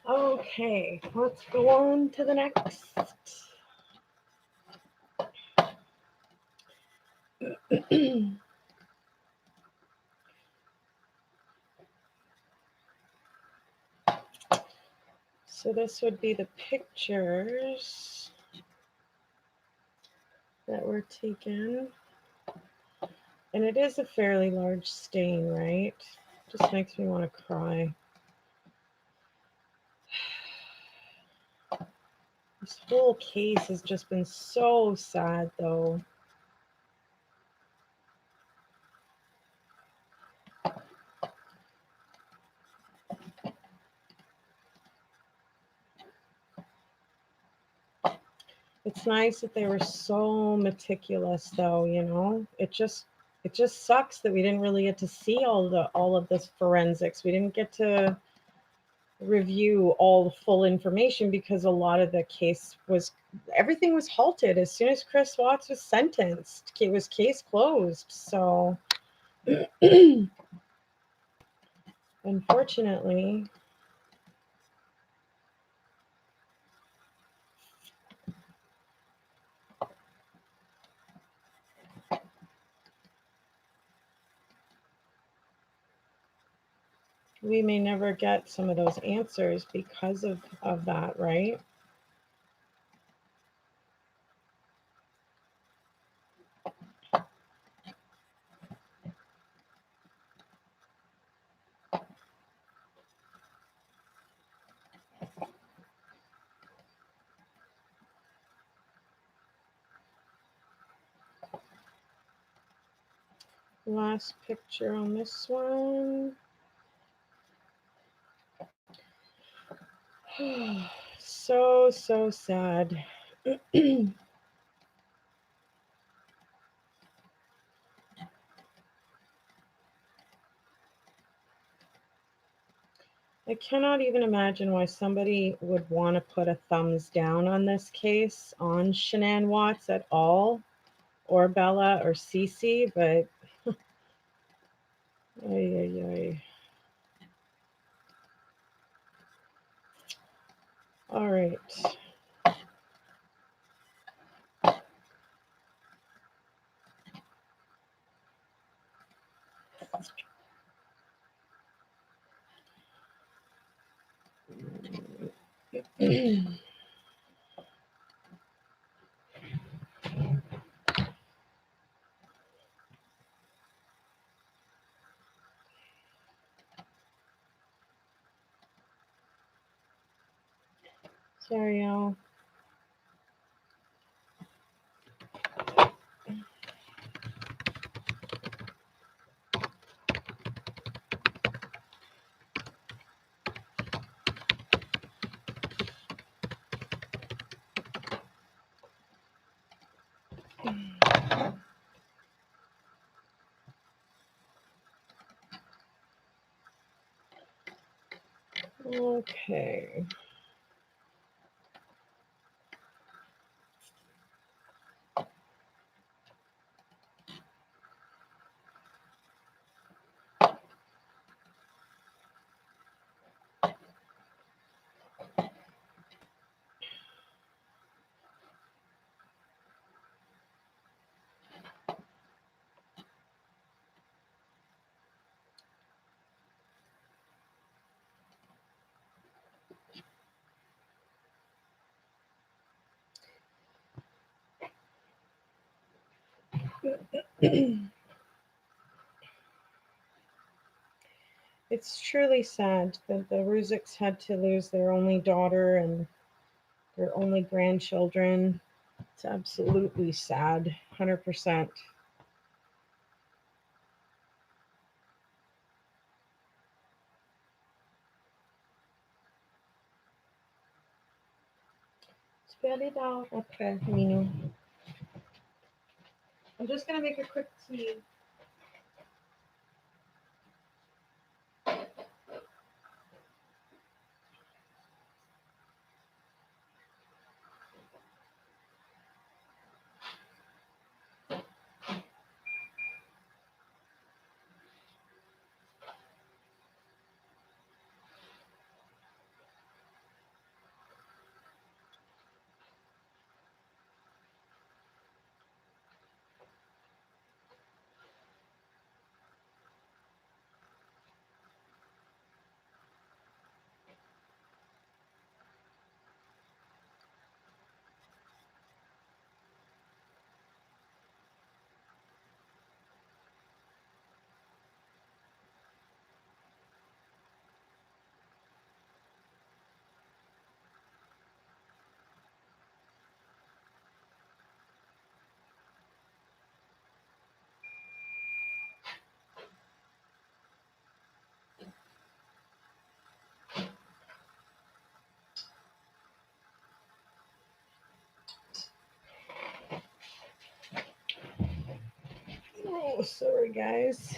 Okay, let's go on to the next. So this would be the pictures that were taken. And it is a fairly large stain, right? Just makes me want to cry. This whole case has just been so sad, though. It's nice that they were so meticulous, though, you know. It just sucks that we didn't really get to see all of this forensics. We didn't get to review all the full information because a lot of the case was, everything was halted as soon as Chris Watts was sentenced. It was case closed. So unfortunately, we may never get some of those answers because of that, right? Last picture on this one. So sad. I cannot even imagine why somebody would want to put a thumbs down on this case on Shanann Watts at all, or Bella or Cece, but ay. All right. Sorry, y'all. Okay. It's truly sad that the Ruzicks had to lose their only daughter and their only grandchildren. It's absolutely sad, 100%. Spell it out après, Nino. I'm just gonna make a quick tea. Oh, sorry, guys.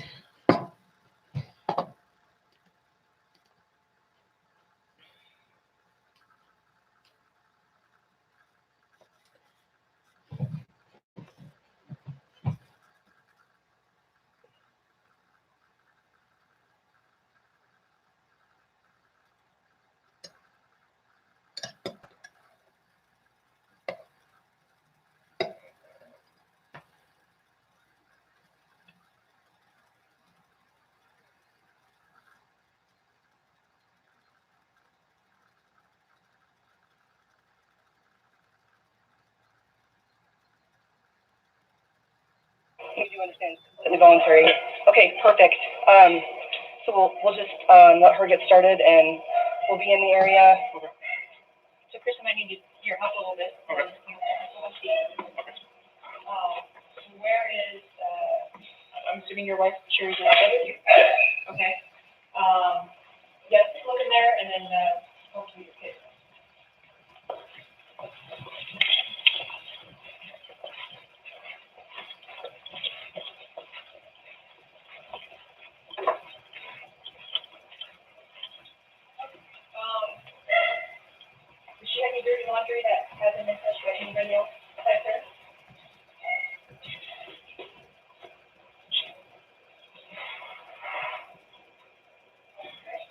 You do understand completely voluntary. Okay, perfect. So we'll just let her get started, and we'll be in the area. So Chris, I might need your help a little bit. Okay. Where is? I'm assuming your wife shares your office. Okay. Yes, look in there, and then talk to your kids. Does she have any dirty laundry that hasn't been touched by anybody else back there?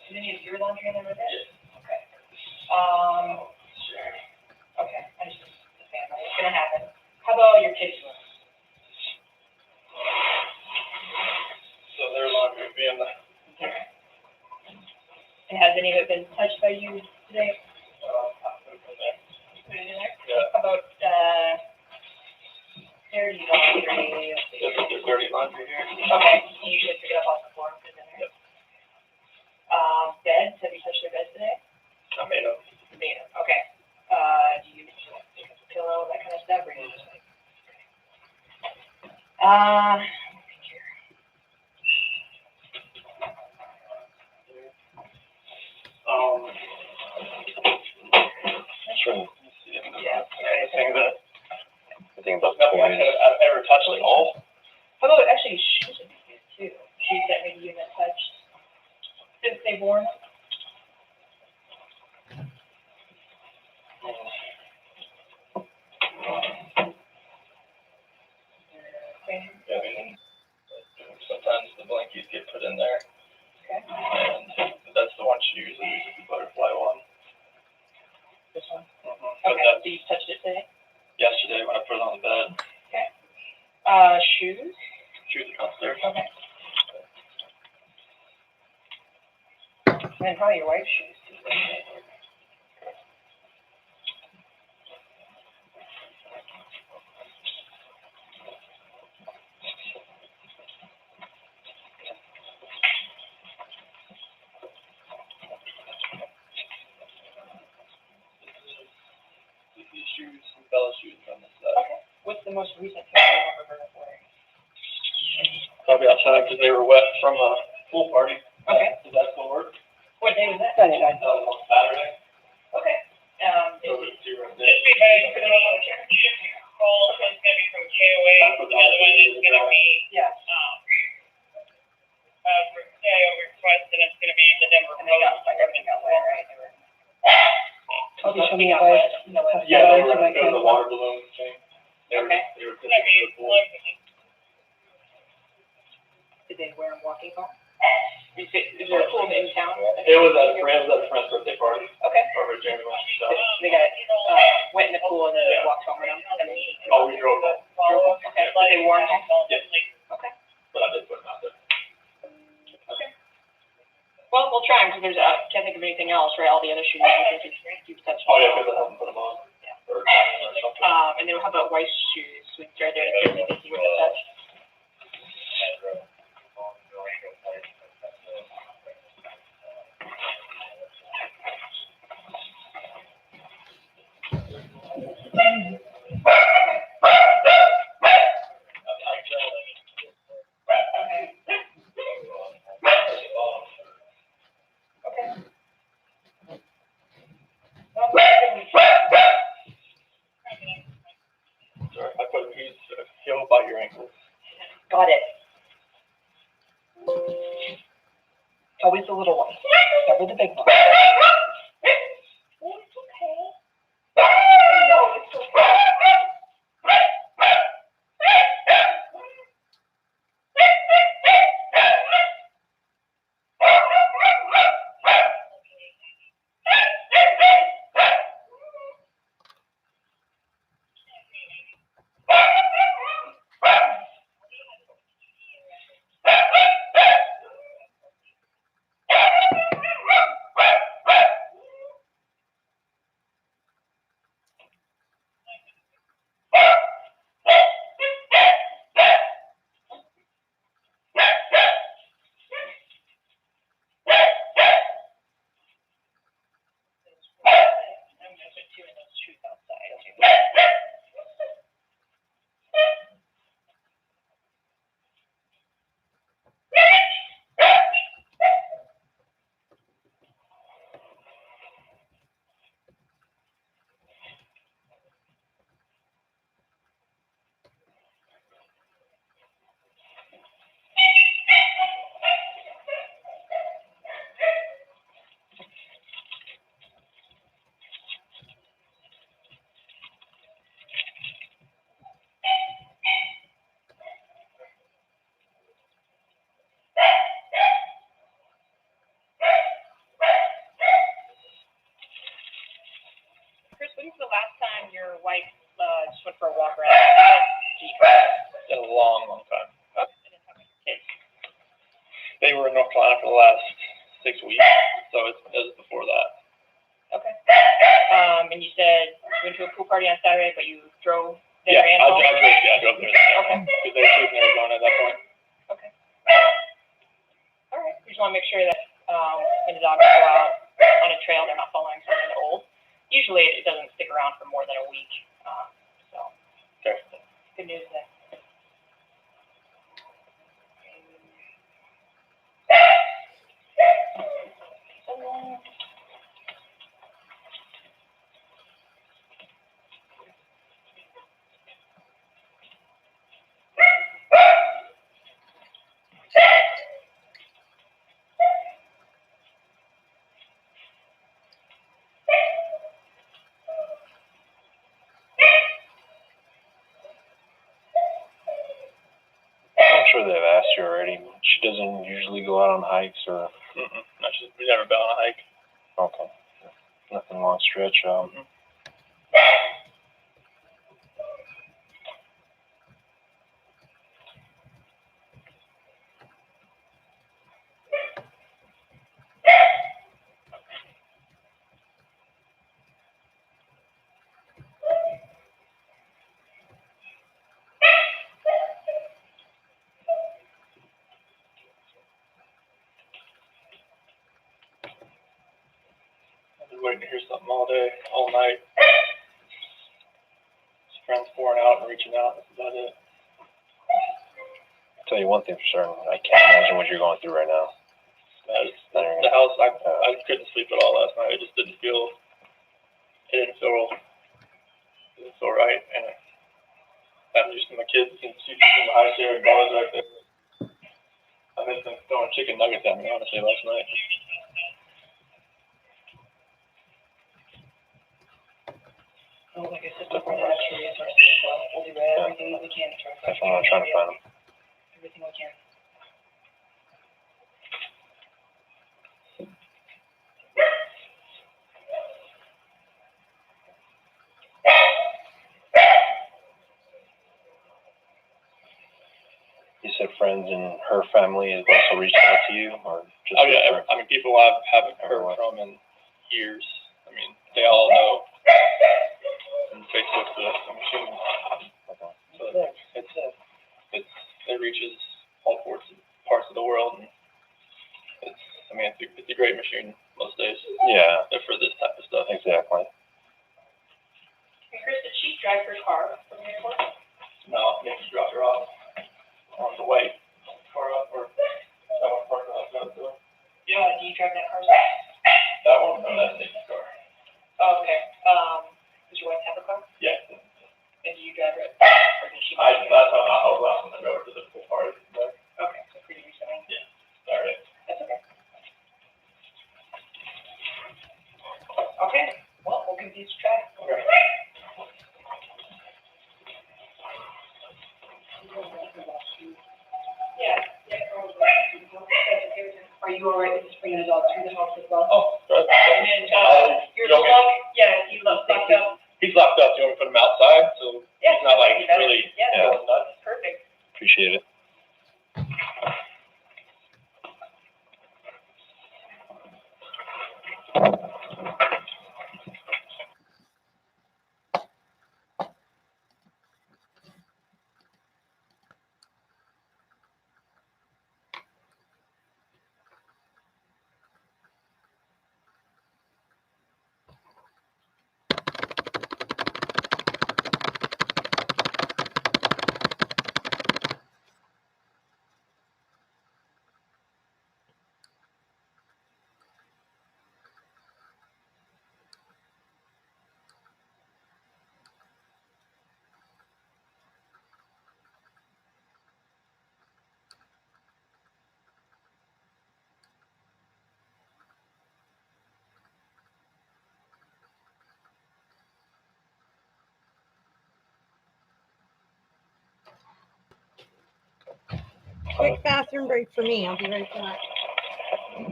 Is any of your laundry in there with it? Okay. Sure. Okay, I just, the family, it's gonna happen. How about your kids' room? So their laundry would be in the. Okay. And has any of it been touched by you today? Put it in there? Yeah. How about, dirty laundry? There's dirty laundry here. Okay, you should pick it up off the floor and put it in there. Yep. Beds, have you touched your beds today? I may know. Made them, okay. Do you use a pillow, that kind of stuff, or you just like? Sure. Yeah. The thing about I've never touched like all. How about actually shoes would be good too? Shoes that maybe you haven't touched since they've worn them. Okay. Yeah, I mean, sometimes the blankies get put in there. Okay. And that's the one she usually uses the butterfly one. This one. But Okay. that's So you touched it today? yesterday when I put it on the bed. Okay. Shoes. Shoes are downstairs. Okay. And probably your wife's shoes too. These shoes, some Bella shoes on this side. Okay. What's the most recent pair you remember her wearing? Probably outside because they were wet from a pool party. Okay. Did that still work? What day was that? Sunday night. On Saturday. Okay. So the two were Just because for the most part, Call is going to be from KOA. The other one is going to be yeah. CIO request, and it's going to be the Denver And they got Post. like everything got wet, right? They were. I'll be showing you Got guys. wet. Yeah, they were the water balloon thing. Okay. They were It's going to be the pool. Did they wear them walking home? Is there a pool in town? It was at a friend's birthday party. Okay. Over at Jeremy. So. They got wet in the pool and then they walked home with them. Oh, we drove home. Okay. But they wore them home? Yes. Okay. But I did put them out there. Okay. Well, we'll try them because can't think of anything else, right? All the other shoes you've touched. Oh, yeah, because I haven't put them on. Yeah. Or something. And then how about white shoes? Are there any that you would have touched? Sorry, I put he'll bite your ankles. Got it. Always the little ones, never the big ones. Oh, it's okay. No, it's okay. I'm going to put two of those shoes outside. Chris, when was the last time your wife just went for a walk around the Jeep? In a long, long time. And then how about your kids? They were in North Carolina for the last 6 weeks, so it was before that. Okay. And you said you went to a pool party on Saturday, but you drove there Yeah, and I home? drove there. Okay. Because they were shooting in Arizona at that point. Okay. All right. We just want to make sure that when the dogs go out on a trail, they're not following something old. Usually it doesn't stick around week. So, Okay. good news there. I'm sure they've asked you already. She doesn't usually go out on hikes or. We've never been on a hike. Okay. Nothing long stretch. I've been waiting to hear something all day, all night. Just friends pouring out and reaching out. That's about it. I'll tell you one thing for certain. I can't imagine what you're going through right now. The house, I couldn't sleep at all last night. It just didn't feel right. And I'm used to my kids and she's in the high chair and dogs right there. I've been throwing chicken nuggets at me, honestly, last night. Oh, like I said before, the extra resources as well. We'll do everything that we can to try to That's what I'm trying to find them. everything we can. You said friends and her family has also reached out to you, or just? Oh yeah, I mean people I haven't heard from in years. I mean they all know. And Facebook's a machine. So it reaches all parts of the world, and it's a great machine most days. Yeah. For this type of stuff. Exactly. Hey, Chris, did she drive her car from the airport? No, Nikki dropped her off on the way. Car up or someone parked outside the door. Yeah, do you drive that car? That one, no, that's Nikki's car. Oh, okay. Does your wife have a car? Yeah. And do you drive it? Or did she? That's how I was last one to go to the pool party. Okay, so pretty recently. Yeah. Sorry. That's okay. Okay, well, we'll give these a try. Okay. Yeah. Are you all right with just bringing a dog through the house as well? Oh, good. And, your dog, yeah, he's locked up. He's locked up. Do you want me to put him outside? So Yeah, he's not like really yeah, going nuts. perfect. Appreciate it. Quick bathroom break for me. I'll be right back.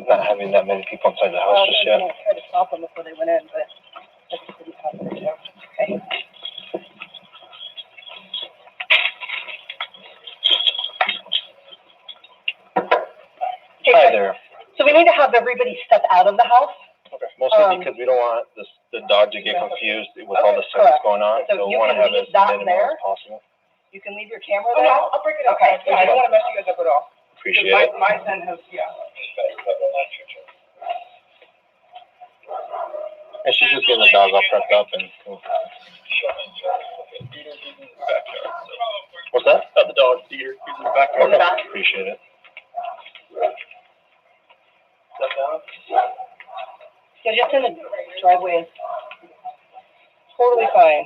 Not having that many people inside the house just yet. I tried to stop them before they went in, but that just didn't happen. Okay. Hi there. So we need to have everybody step out of the house. Okay. Mostly because we don't want the dog to get confused with all the stuff that's going on. So we you want to can have leave as that minimal there. as possible. You can leave your camera there. I'll break it up. Okay. Yeah, I don't want to mess you guys up at all. Appreciate it. My son has, And she's just getting the dog all prepped up and cool. What's that? The dog, Peter. He's in the backyard. In the back. Appreciate it. Step down. Yeah, just in the driveway is totally fine.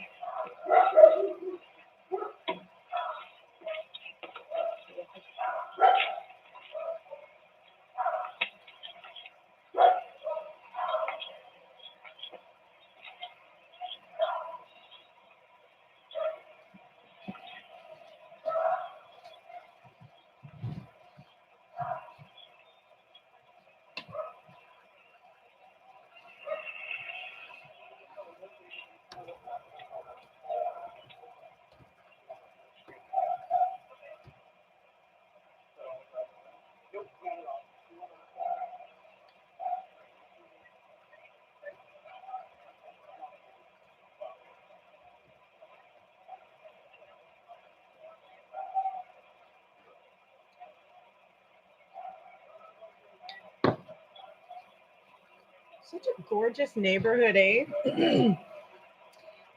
Such a gorgeous neighborhood, eh?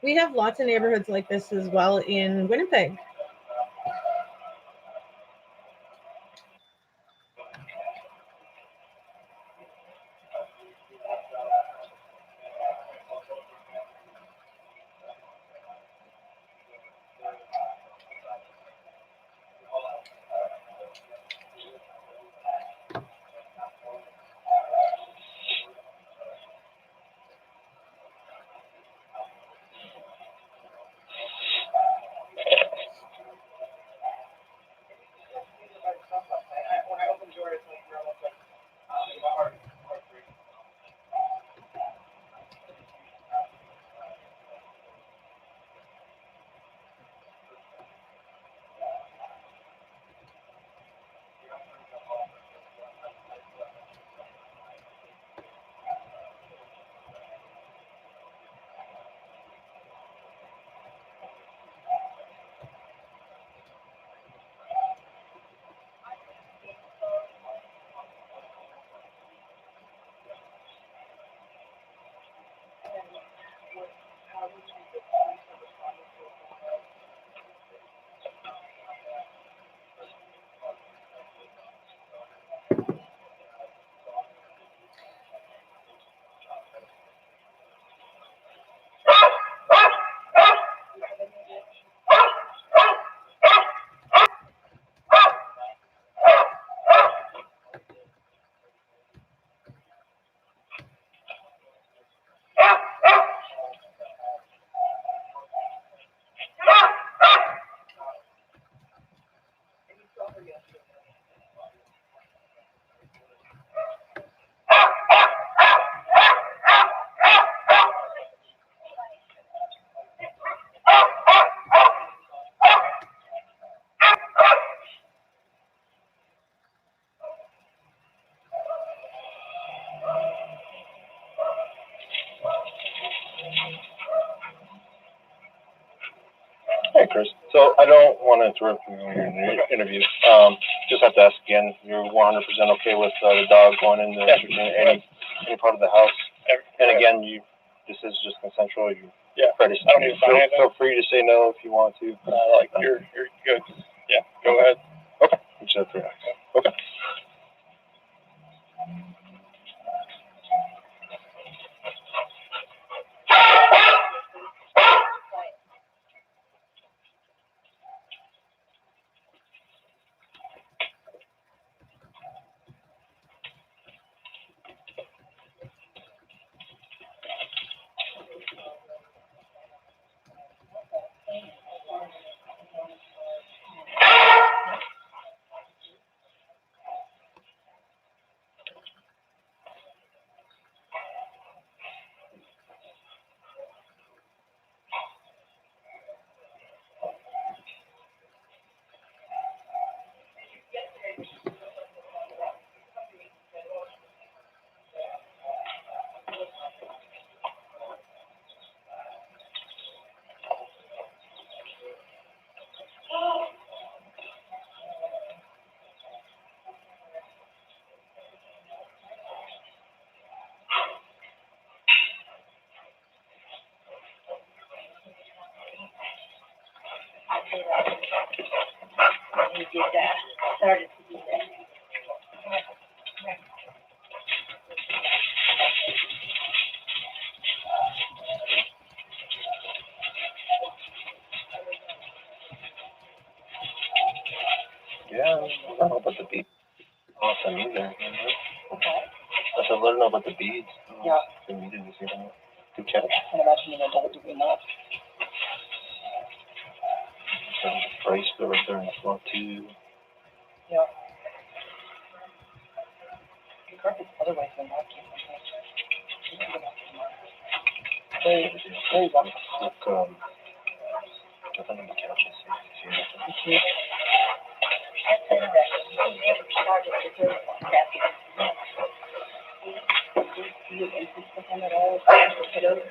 We have lots of neighborhoods like this as well in Winnipeg. Hey, Chris. So I don't want to interrupt you in your interview. Just have to ask again. You're 100% okay with the dog going into any part of the house? And again, this is just consensual. I don't need to sign anything. Feel free to say no if you want to. You're good. Yeah, go ahead. Okay. You said 3 nights. Okay. we did that, started to do that. Yeah, I don't know about the beads. Awesome either. Okay. I said, let her know about the beads. Yeah. The beads, you know, to catch. I can imagine an adult doing that. There's a bracelet right there in the front too. Yeah. The carpet's otherwise been marking. Very, very well. Look, nothing on the couches. See nothing. That's interesting. We never started to do that. You insist with him at all? Kiddos?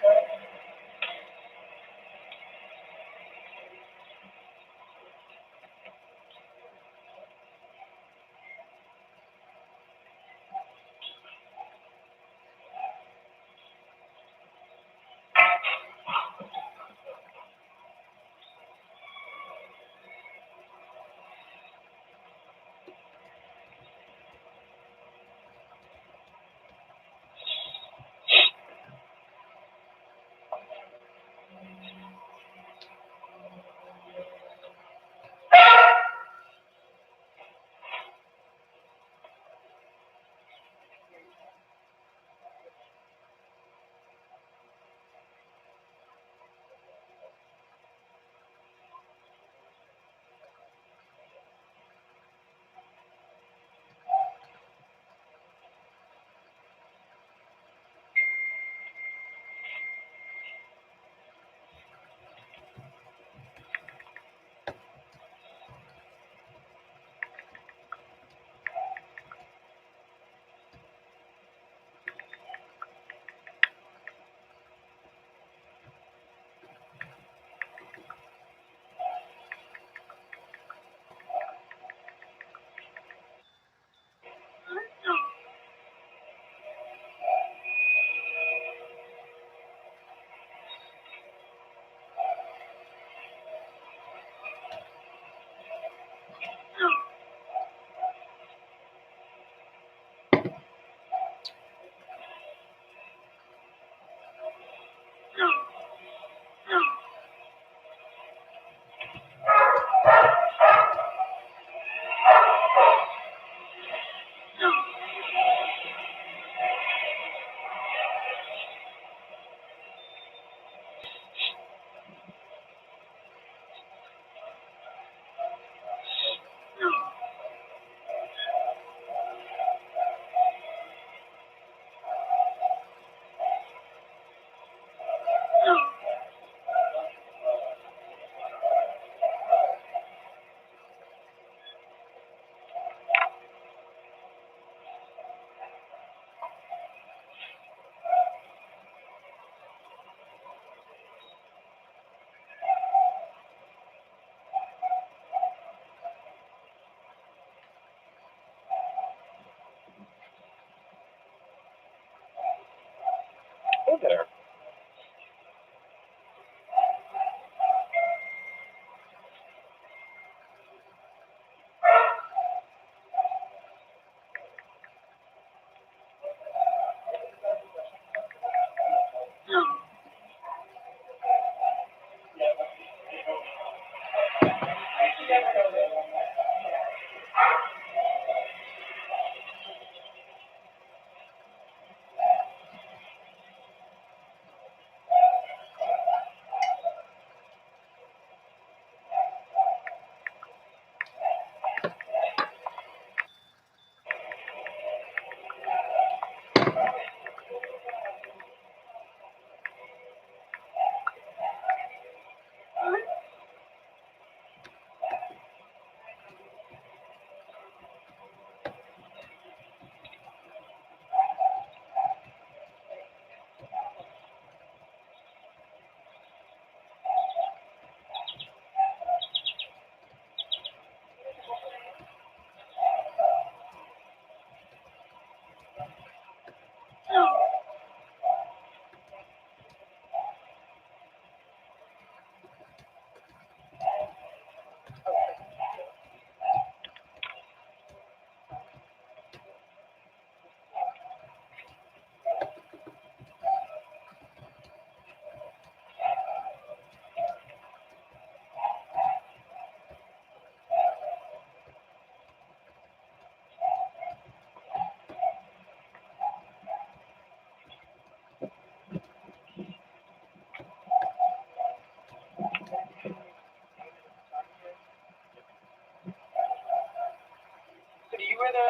where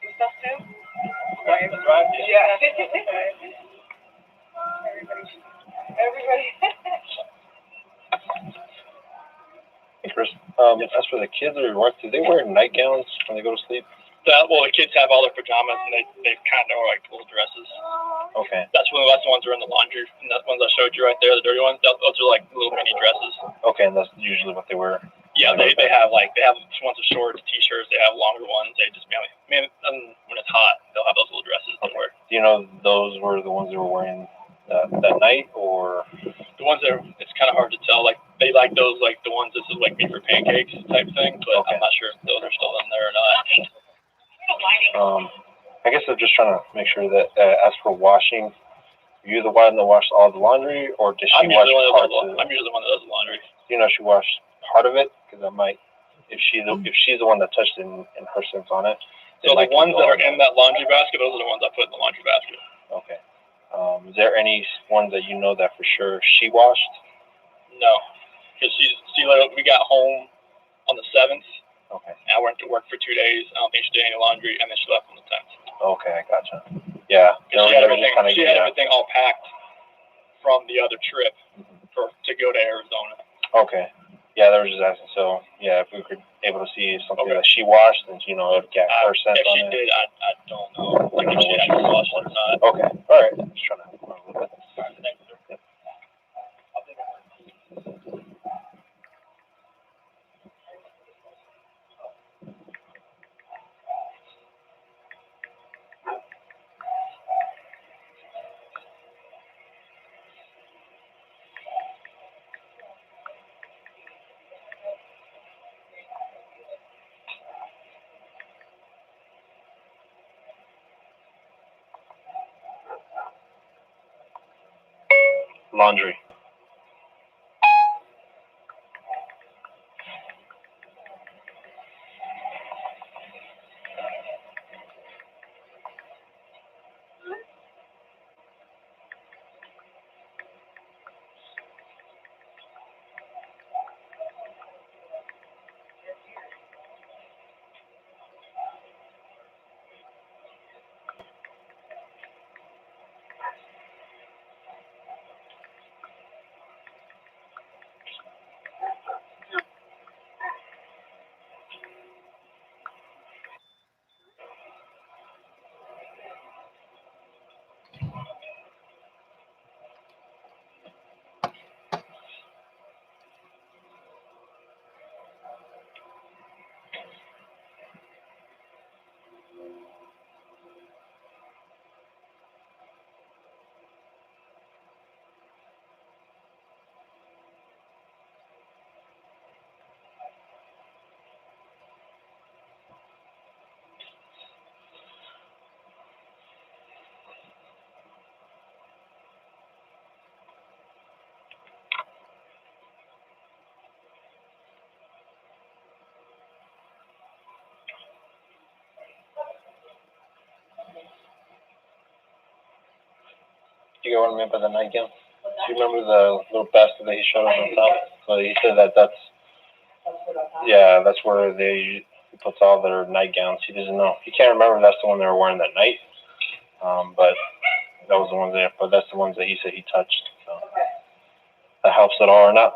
the stuff too? Right, the drive, Yeah. Everybody. Hey, Chris, as for the kids that are work, do they wear nightgowns when they go to sleep? Well, the kids have all their pajamas and they kind of are like little dresses. Okay. That's the ones that are in the laundry. And the ones I showed you right there, the dirty ones. Those are like little mini dresses. Okay, and that's usually what they wear. Yeah, they have ones with shorts, t-shirts. They have longer ones. They just when it's hot, they'll have those little dresses to wear. Do you know those were the ones they were wearing that night, or The ones that it's kind of hard to tell. Like they like those, like the ones that is like made for pancakes type thing. But Okay. I'm not sure if those are still in there or not. I guess I'm just trying to make sure that as for washing, are you the one that washed all the laundry, or does she wash parts of it? I'm usually the one that does the laundry. Do you know if she washed part of it? Because I might, if she's the one that touched it and her scent's on it. So the ones that are in that laundry basket, those are the ones I put in the laundry basket. Okay. Is there any ones that you know that for sure she washed? No, because we got home on the 7th. Okay. And I went to work for 2 days. I don't think she did any laundry, and then she left on the 10th. Okay, I gotcha. Yeah. She had everything all packed from the other trip to go to Arizona. Okay. Yeah, they were just asking. So yeah, if we were able to see something that she washed, then it would get her scent if on she it. did, I don't know. Like if she actually washed it or not. Okay. All right. Just trying to help her a little bit. Thanks, sir. Yep. I'll take it. Laundry. Do you get what I meant by the nightgown? Do you remember the little basket that he showed us on top? So he said that's where he puts all their nightgowns. He doesn't know. He can't remember if that's the one they were wearing that night. But that was the ones there. But that's the ones that he said he touched. So that helps at all or not.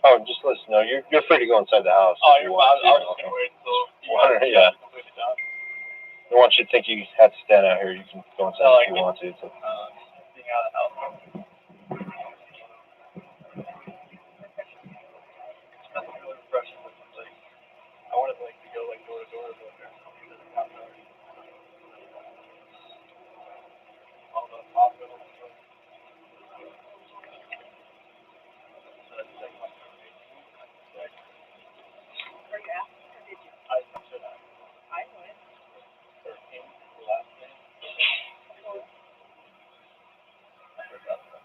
Oh, just listen. No, you're free to go inside the house. Oh, if you're you fine. want I was to. just gonna wait until you Well, guys yeah. completed that. I don't want you to think you have to stand out here. You can go inside No, if you want to. So. Being out of the house. That's really refreshing. Like, I wanted like to go like door to door, but there's something that I got there. All the hospitals. So that's like my Were you asked or did you? I should have. I would. 13, the last name. I forgot that.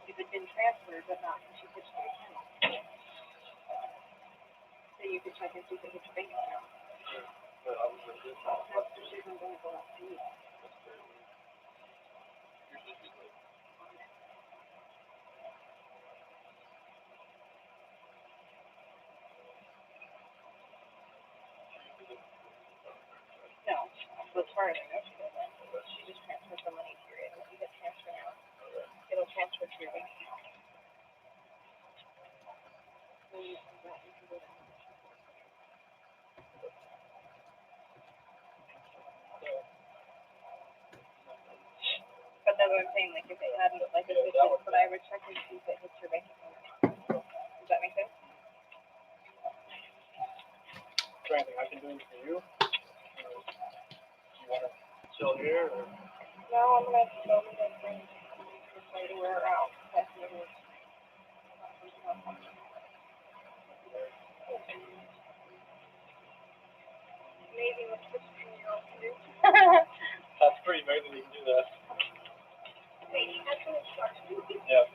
If it's been transferred, but not, she puts it in. So you could check and see if it hits your bank account. That's the shit I'm going to go up to you. No, as far as I know, she doesn't. She just transfers the money to your, if you hit transfer now, it'll transfer to your bank account. When you do that, you can go down. But that's what I'm saying, like if it hadn't, like if it didn't, but I would check and see if it hits your bank account. Does that make sense? Is there anything I can do for you? Do you want to chill here? Or? No, I'm gonna go to the thing. Just like we're out. That's what it is. Amazing what 16-year-olds can do. That's pretty amazing you can do that. Wait, you have some instructions? Yeah.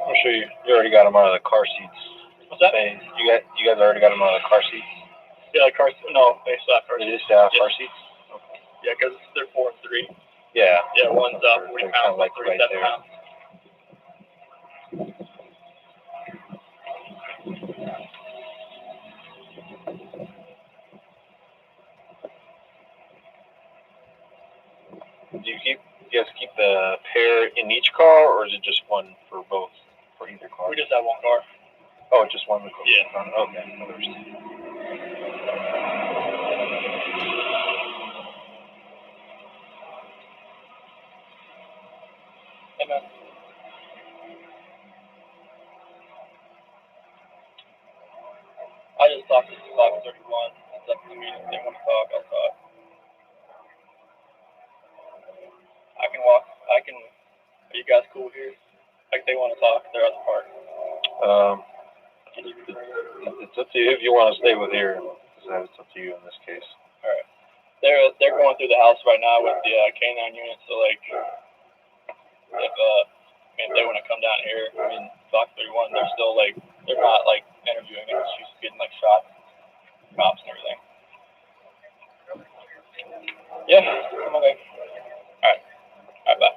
I'm sure you already got them out of the car seats. What's that? You guys already got them out of the car seats? Yeah, car. No, they still have car They seats. just have car seats? Okay. Yeah, because they're 4 and 3. Yeah. Yeah, one's 40 They're pounds, like 37 right there. pounds. Do you guys keep the pair in each car, or is it just one for both, for either car? We just have one car. Oh, just one car. Yeah. Okay. Understood. Hey, man. I just talked to 531. That's up to me. If they want to talk, I'll talk. I can walk. Are you guys cool here? Like, they want to talk. They're at the park. It's up to you if you want to stay with here. It's up to you in this case. All right. They're going through the house right now with the K9 unit. So like, if they want to come down here, I mean, Fox 31, they're still like, they're not like interviewing her. She's getting like shot, cops and everything. Yeah, come on, babe. All right, bye.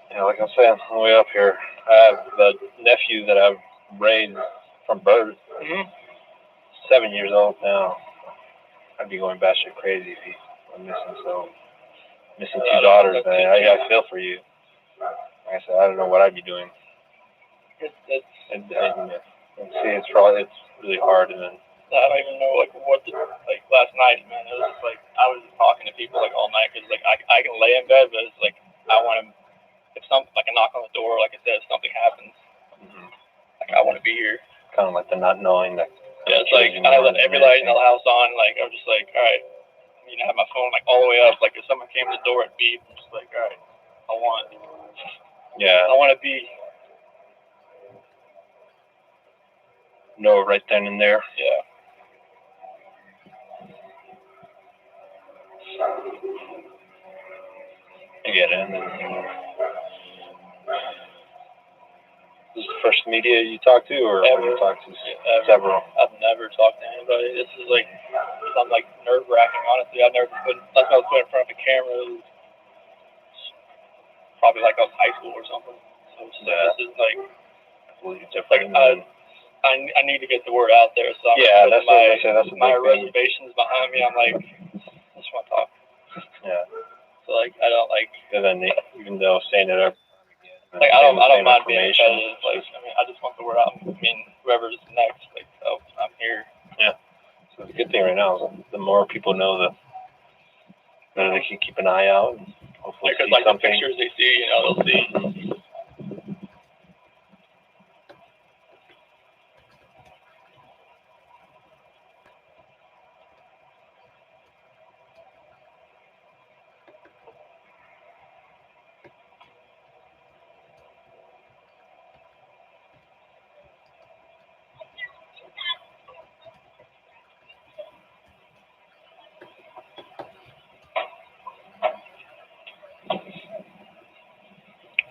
Yeah, like I'm saying, on the way up here, I have the nephew that I've raised from birth. 7 years old now. I'd be going batshit crazy if he was missing 2 daughters, man. I feel for you. Like I said, I don't know what I'd be doing. And see, it's really hard, and then I don't even know like last night, man. It was just like I was just talking to people like all night because like I can lay in bed, but it's like I want to. If something like a knock on the door, like I said, if something happens, like I want to be here. Kind of like the not knowing that. Yeah, it's like I let every light in the house on. Like I'm just like, all right, I have my phone like all the way up. Like if someone came to the door, it'd beep. I'm just like, all right, I want to be. No, right then and there. Yeah. I get it. This is the first media you talked to, or have you talked to several? I've never talked to anybody. This is like, I'm like nerve wracking. Honestly, I've never put. That's why I was put in front of a camera. It was probably like I was high school or something. So this is like, different. I need to get the word out there. So that's my reservations behind me. I'm like, I just want to talk. Yeah. So like I don't like. And then even though saying it up. Like I don't mind being competitive. Like I just want the word out. I mean, whoever's next, like I'm here. Yeah. So the good thing right now is the more people know, the better they can keep an eye out and hopefully see like something. The pictures they see, they'll see.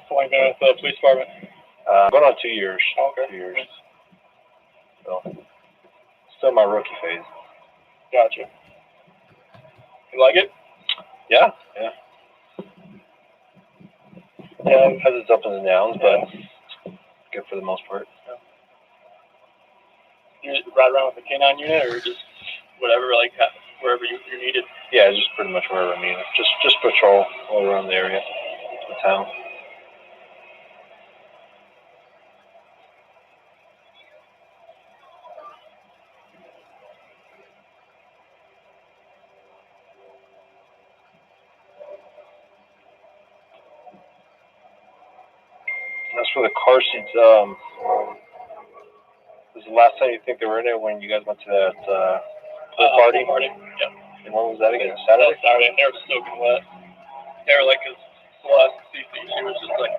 How long have you been with the police department? Going on 2 years. Okay. 2 years. So, still my rookie phase. Gotcha. You like it? Yeah. Yeah, it has its ups and downs, but good for the most part. You just ride around with a canine unit, or just whatever, like wherever you're needed? Yeah, just pretty much wherever I mean. Just patrol all around the area, the town. As for the car seats, was the last time you think they were in it when you guys went to that party? Yeah. And when was that again? Saturday? Saturday. They were soaking wet. They were like, cause Celeste, she was just like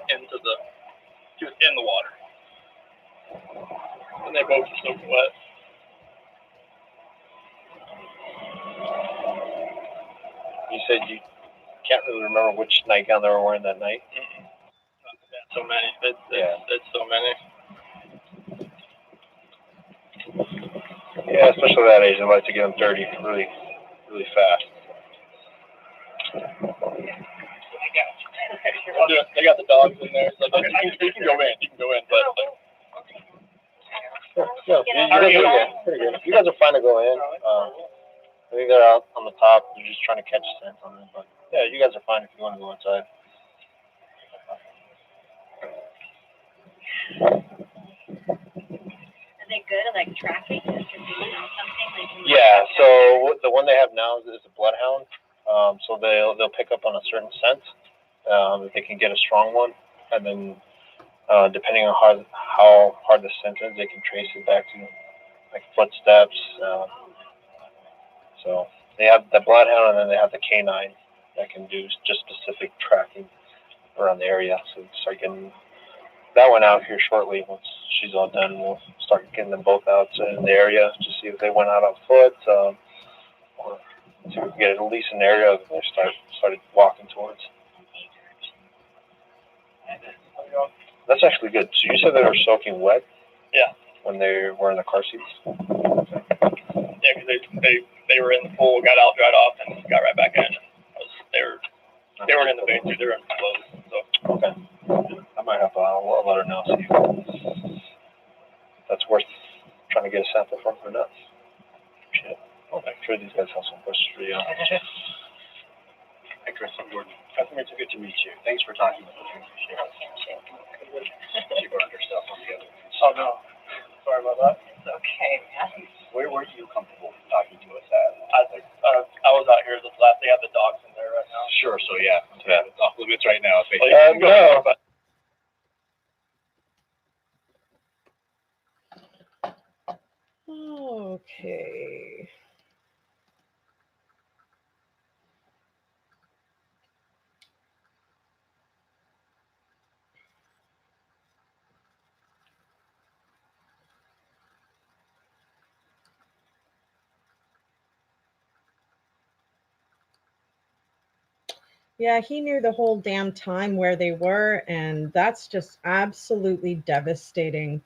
she was in the water. And they both were soaking wet. You said you can't really remember which nightgown they were wearing that night? So many. It's so many. Yeah, especially that age, they like to get them dirty really, really fast. They got the dogs in there, so you can go in. You can go in, but like. Yeah, pretty good. You guys are fine to go in. I think they're out on the top. They're just trying to catch a scent on them. But yeah, you guys are fine if you want to go inside. Are they good at like tracking? If you know something, they can. Yeah. So the one they have now is a bloodhound. So they'll pick up on a certain scent. If they can get a strong one, and then depending on how hard the scent is, they can trace it back to like footsteps. So they have the bloodhound, and then they have the canine that can do just specific tracking around the area. So start getting that one out here shortly. Once she's all done, we'll start getting them both out in the area to see if they went out on foot, or to get at least an area that they started walking towards. That's actually good. So you said they were soaking wet? Yeah. When they were in the car seats? Yeah, because they were in the pool, got out, dried off, and got right back in. They were in the vein too. They were in clothes. So. Okay. I might have to let her know. See if that's worth trying to get a sample from or not. Appreciate it. Oh, I'm sure these guys have some questions for you. Hi, Chris. I'm Jordan. It's good to meet you. Thanks for talking with us. Appreciate it. She burned her stuff on the other. Oh no. Sorry about that. It's okay, man. Where were you comfortable talking to us at? I was out here. They have the dogs in there right now. Sure. So yeah. It's off limits right now. No. Okay. Yeah, he knew the whole damn time where they were, and that's just absolutely devastating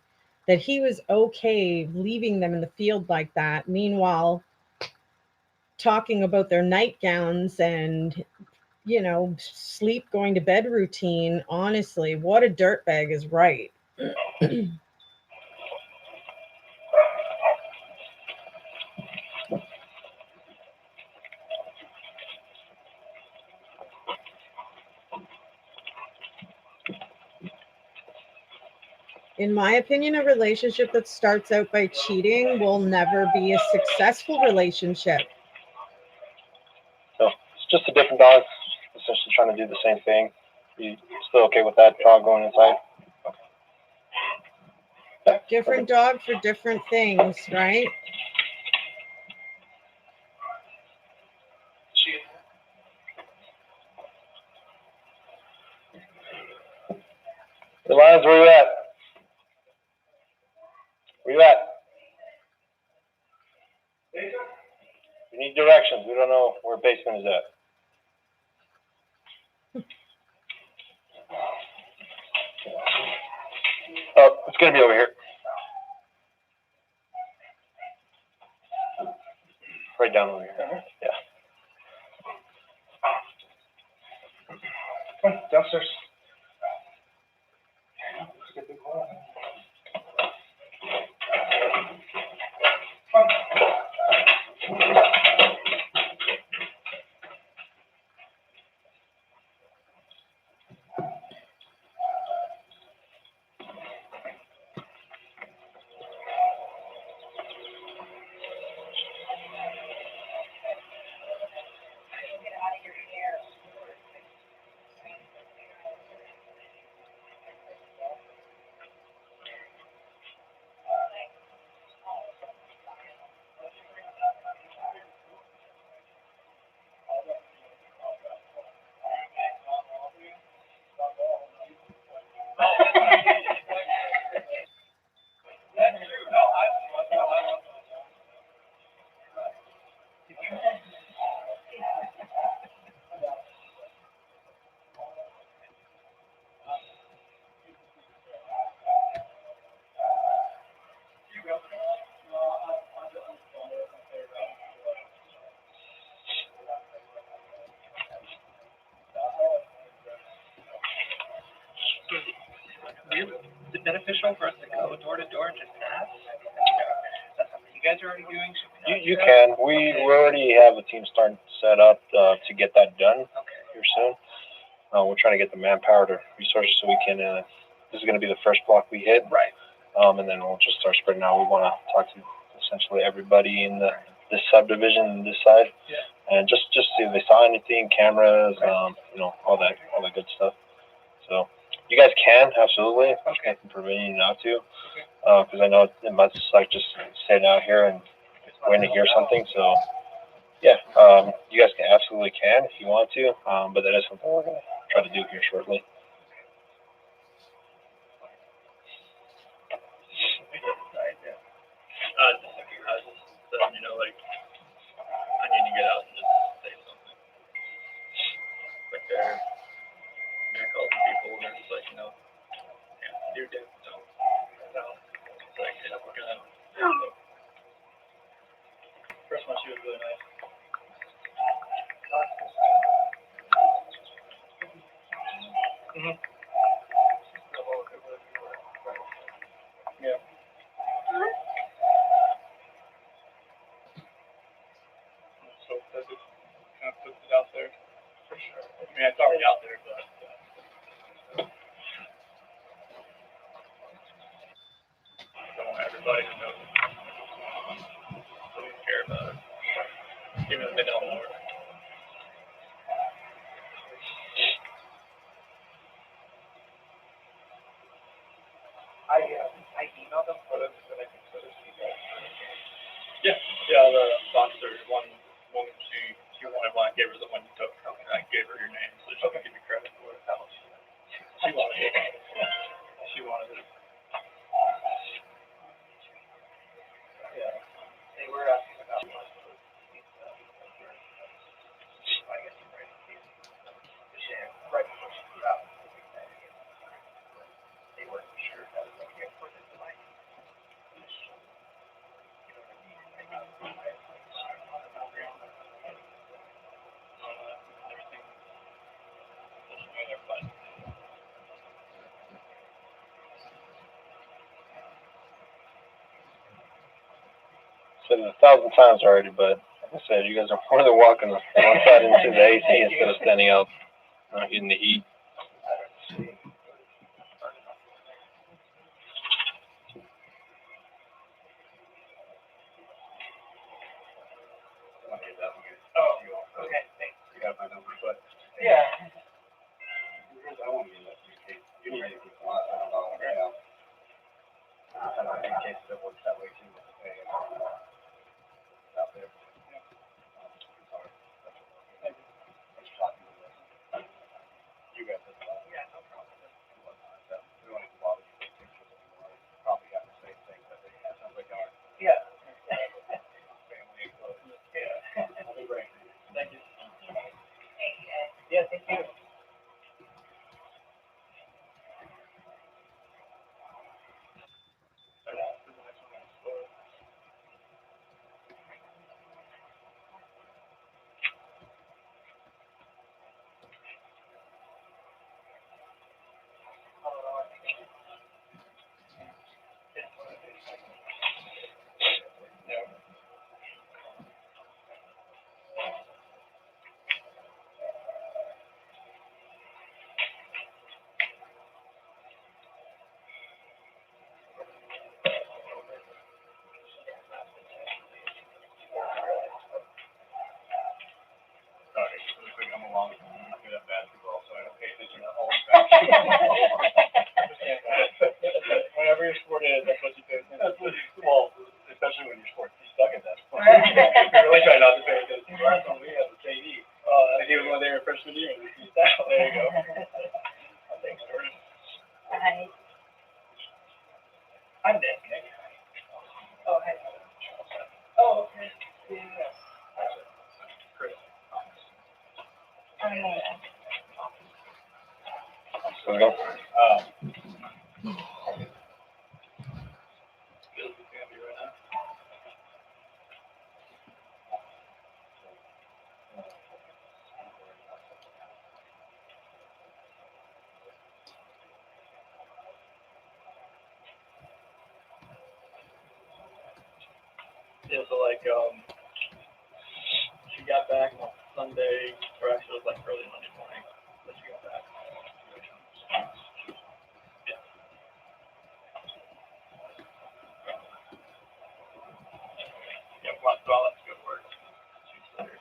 that he was okay leaving them in the field like that. Meanwhile, talking about their nightgowns and, sleep, going to bed routine. Honestly, what a dirtbag is right. In my opinion, a relationship that starts out by cheating will never be a successful relationship. So it's just a different dog, essentially trying to do the same thing. You still okay with that dog going inside? Okay. Different dog for different things, right? The Lions, where you at? Where you at? We need directions. We don't know where basement is at. Oh, it's gonna be over here. Right down over here. Yeah. Come on, downstairs. Is it beneficial for us to go door to door and just ask? That's something you guys are already doing. You can. We already have a team starting set up to get that done here soon. We're trying to get the manpower to resources so we can. This is going to be the first block we hit, Right. And then we'll just start spreading out. We want to talk to essentially everybody in this subdivision and this side, and just see if they saw anything, cameras, all that good stuff. So you guys can absolutely. I can prevent you not to, because I know it must like just sitting out here and waiting to hear something. So yeah, you guys can absolutely if you want to, but that is something we're gonna try to do here shortly. I was just letting you know, like, I need to get out and just say something. Like, they're calling people, and they're just like, you did, so, it's like, we're gonna, first one, she was really nice. Mm-hmm. Yeah. So that just kind of puts it out there. For sure. I mean, it's already out there, but I don't want everybody to know that we care about it, even if they don't know it. I emailed them photos so that I can photos to you guys. Yeah, the boxer one woman, she wanted one. I gave her the one you took. I gave her your name so she could give you credit for it. She wanted it. She wanted it. Yeah. They were asking about I guess you're right. Right before she put out. They weren't sure if that was okay for this device. Said it 1,000 times already, but like I said, you guys are more than welcome to one side into the AC instead of standing out in the heat. Oh, okay, thanks. You got my number, but Yeah. here's I want to be like you need anything from us, I don't know. Yeah. I don't think cases that works that way too. Out there. Sorry. Thank you. Thanks for talking to us. You guys have a lot. Yeah, no problem. We don't need to bother you with pictures anymore. Probably got the same thing that they have. Sounds like our Yeah. family and close. Yeah. That'll be great. Thank you. Yeah, thank you. Let's go. Yeah, so like, she got back on Sunday, or actually it was like early Monday morning that she got back. Yeah, well, that's good work. She's there.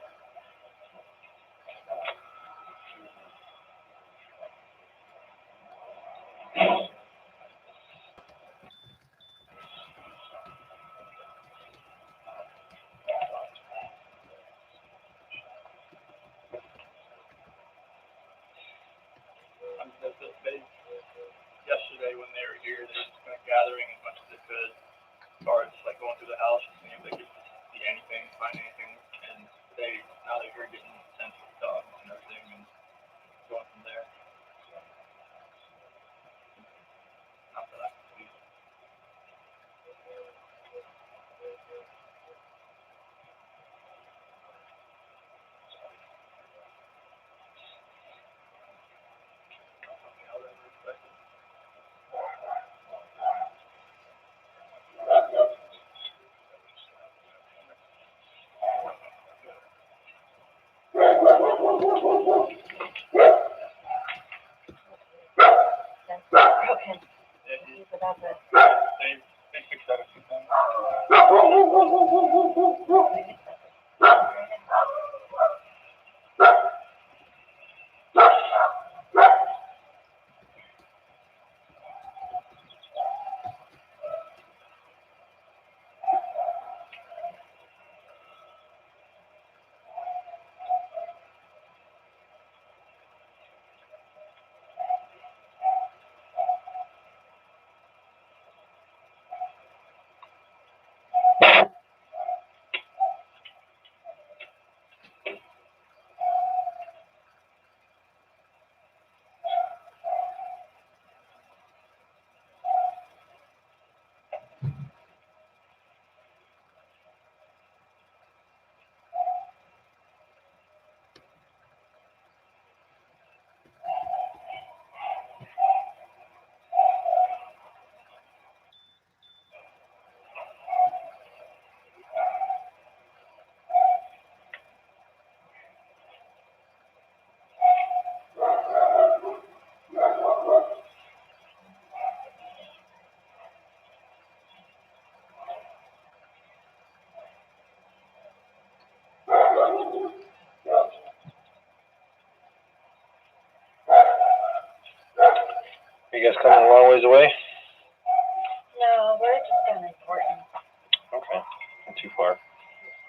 Yesterday when they were here, they were just kind of gathering as much as they could, as far as like going through the house, just seeing if they could see anything, find anything, and now they're here getting sent to the dogs and everything, and going from there. Not that I can see. Broken. Without the. They fixed that a few times. You guys coming a long ways away? No, we're just going to Portland. Okay, not too far.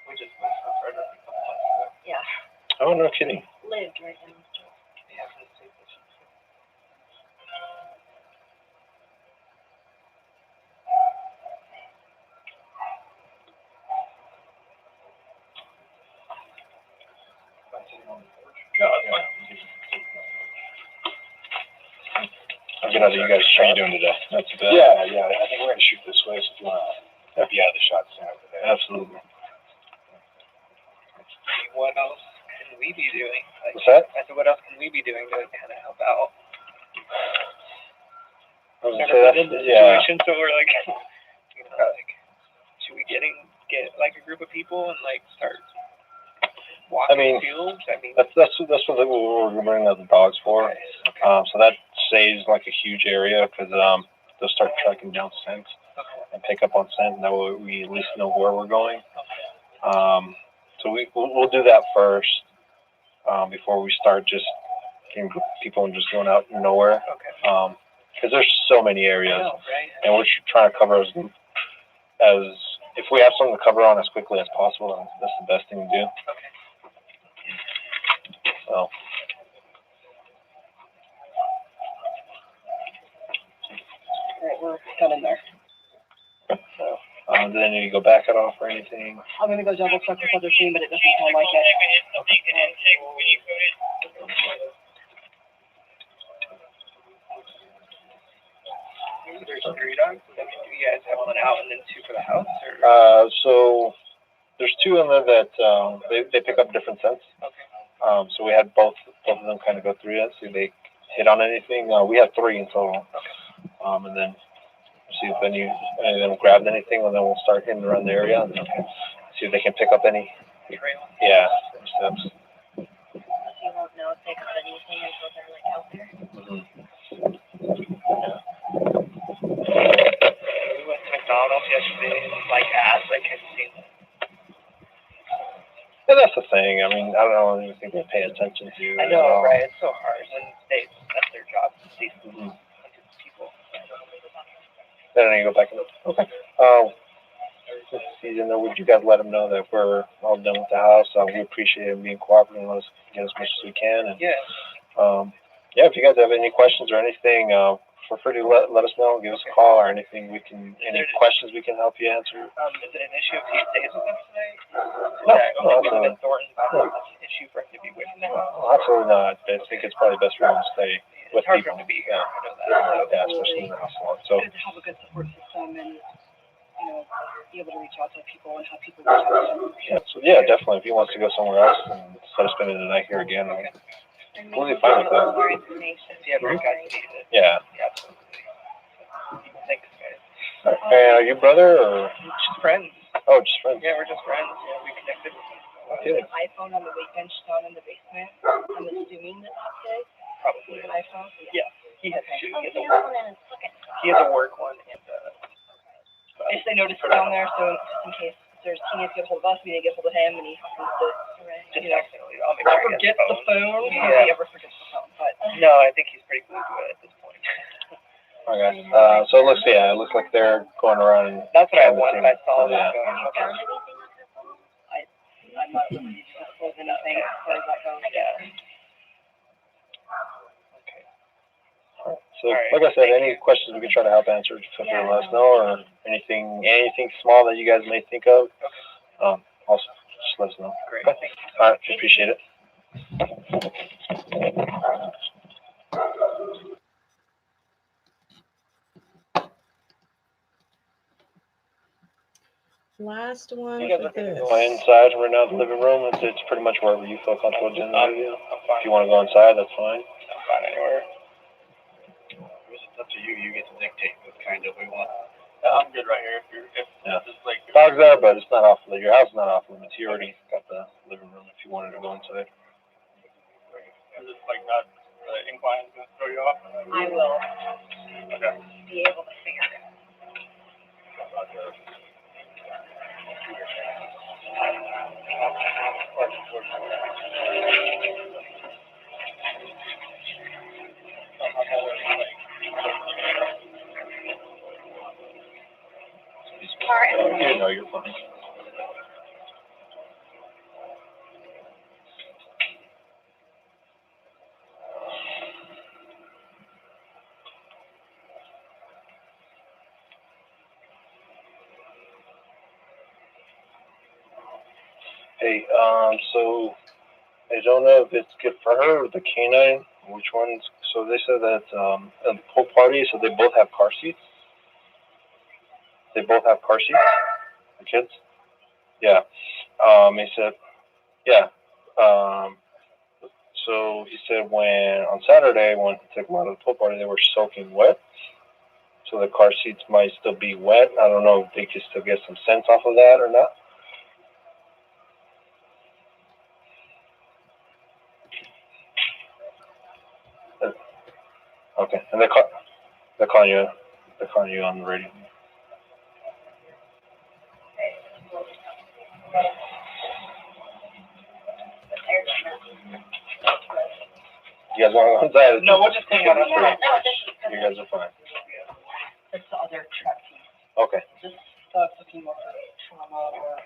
We just went to Frederick a couple months ago. Yeah. Oh, no kidding. Lived right down the street. Yeah, let's see if it's- Yeah, that's fine. I'll get out of you guys. How are you doing today? Not too bad. Yeah, I think we're gonna shoot this way, so if you wanna be out of the shot soon after that. Absolutely. What else can we be doing? Like, What's that? I said, what else can we be doing to kind of help out? I was Never gonna say been in that's, this yeah. situation, so we're like, you know, like, should we get like a group of people and like start walking fields? I mean, That's what we're bringing out the dogs for. Okay. So that saves like a huge area because they'll start tracking down scent and pick up on scent, and that way we at least know where we're going. So we'll do that first before we start just getting people and just going out nowhere. Okay. Because there's so many areas, I know, right? and we're trying to cover as if we have something to cover on as quickly as possible. That's the best thing to do. Okay. So. Alright, we're done in there. So, Do they need to go back it off or anything? I'm gonna go double check this other team, but it doesn't sound like it. guys agreed on? So do you guys have one out and then two for the house, or? So there's two in there that they pick up different scents. Okay. So we had both of them kind of go through it, see if they hit on anything. We had 3 in total. Okay. And then see if any of them grabbed anything, and then we'll start hitting around the area and see if they can pick up any. Trail. Yeah. Steps. You won't know if they got anything until they're like out there. Mm-hmm. We went to McDonald's yesterday and like asked, like, have you seen? Yeah, that's the thing. I mean, I don't even think they pay attention to. I know, right? It's so hard when that's their job to see hundreds of people. Then I go back and okay. This season, though, would you guys let them know that we're all done with the house? We appreciate them being cooperative and let us get as much as we can. And yeah, if you guys have any questions or anything, feel free to let us know. Give us a call or anything. Any questions we can help you answer. Is it an issue if he stays with us tonight? No, With Thornton, that's an issue for him to be with them. No, absolutely not. I think it's probably best for him to stay with It's hard people. for him to be here. I know that. Yeah, especially in the house alone. So. Good to have a good support system and, be able to reach out to people and have people reach out to them. Yeah, definitely. If he wants to go somewhere else and instead of spending the night here again, we'll be fine with that. More information. Yeah, guys need it. Yeah. Absolutely. Thanks, guys. And are you brother or? Just friends. Oh, just friends. Yeah, we're just friends. Yeah, we connected. Okay. An iPhone on the weight bench down in the basement. I'm assuming that day. Probably An iPhone. Yeah. He has Oh, a he has work. one in his pocket. He has a work one and I guess they noticed it down there, so just in case there's he needs to get hold of us, we need to get hold of him, and he happens to just accidentally. I'll make sure he forget has the phone. Yeah. If he ever forgets the phone, but No, I think he's pretty glued to it at this point. Okay. So it looks like they're going around. And That's what I wanted. I saw yeah. that. Have you found anything on her phone? I'm not at liberty to disclose anything as far as that goes. Yeah. So, like I said, any questions we can try to help answer, feel free to let us know, or anything small that you guys may think of. Also, just let us know. Great. Okay. All right, appreciate it. Last one You guys for are going to this. go inside right now, the living room. It's pretty much wherever you feel comfortable doing the interview. I'm fine. If you want to go inside, that's fine. I'm fine anywhere. It's up to you. You get to dictate what kind of we want. I'm good right here. If Yeah. just like Dog's there, but it's not off. Your house is not off limits. You already got the living room if you wanted to go inside. is it like not inclined to throw you off? I will Okay. be able to figure it out. No, you're fine. Hey, so I don't know if it's good for her or the canine. Which ones? So they said that at the pool party, so they both have car seats. They both have car seats. The kids. Yeah. He said, yeah. So he said on Saturday when he took them out of the pool party, they were soaking wet. So the car seats might still be wet. I don't know if they can still get some sense off of that or not. Okay, and they're calling you on the radio. You guys want to go inside? No, we'll just hang out on the street. You guys are fine. It's the other track team. Okay. Just looking more for trauma or.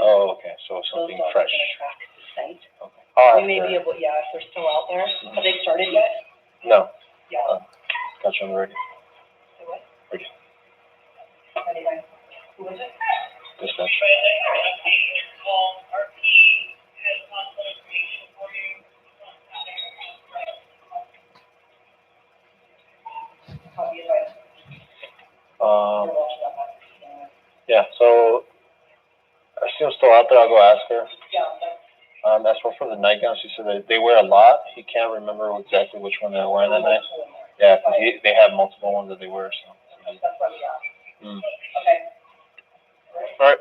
Oh, okay. So something Those dogs fresh. are gonna track the scent. Okay. We may be able, if they're still out there. Have they started yet? No. Yeah. Got you on the radio. Say what? Radio. Anyway, who was it? Dispatch. Copy advice. still out there, I'll go ask her. Yeah. As for the nightgowns, she said that they wear a lot. He can't remember exactly which one they were wearing that night. Yeah, because they have multiple ones that they wear. So. That's what we got. Mm. Okay. All right.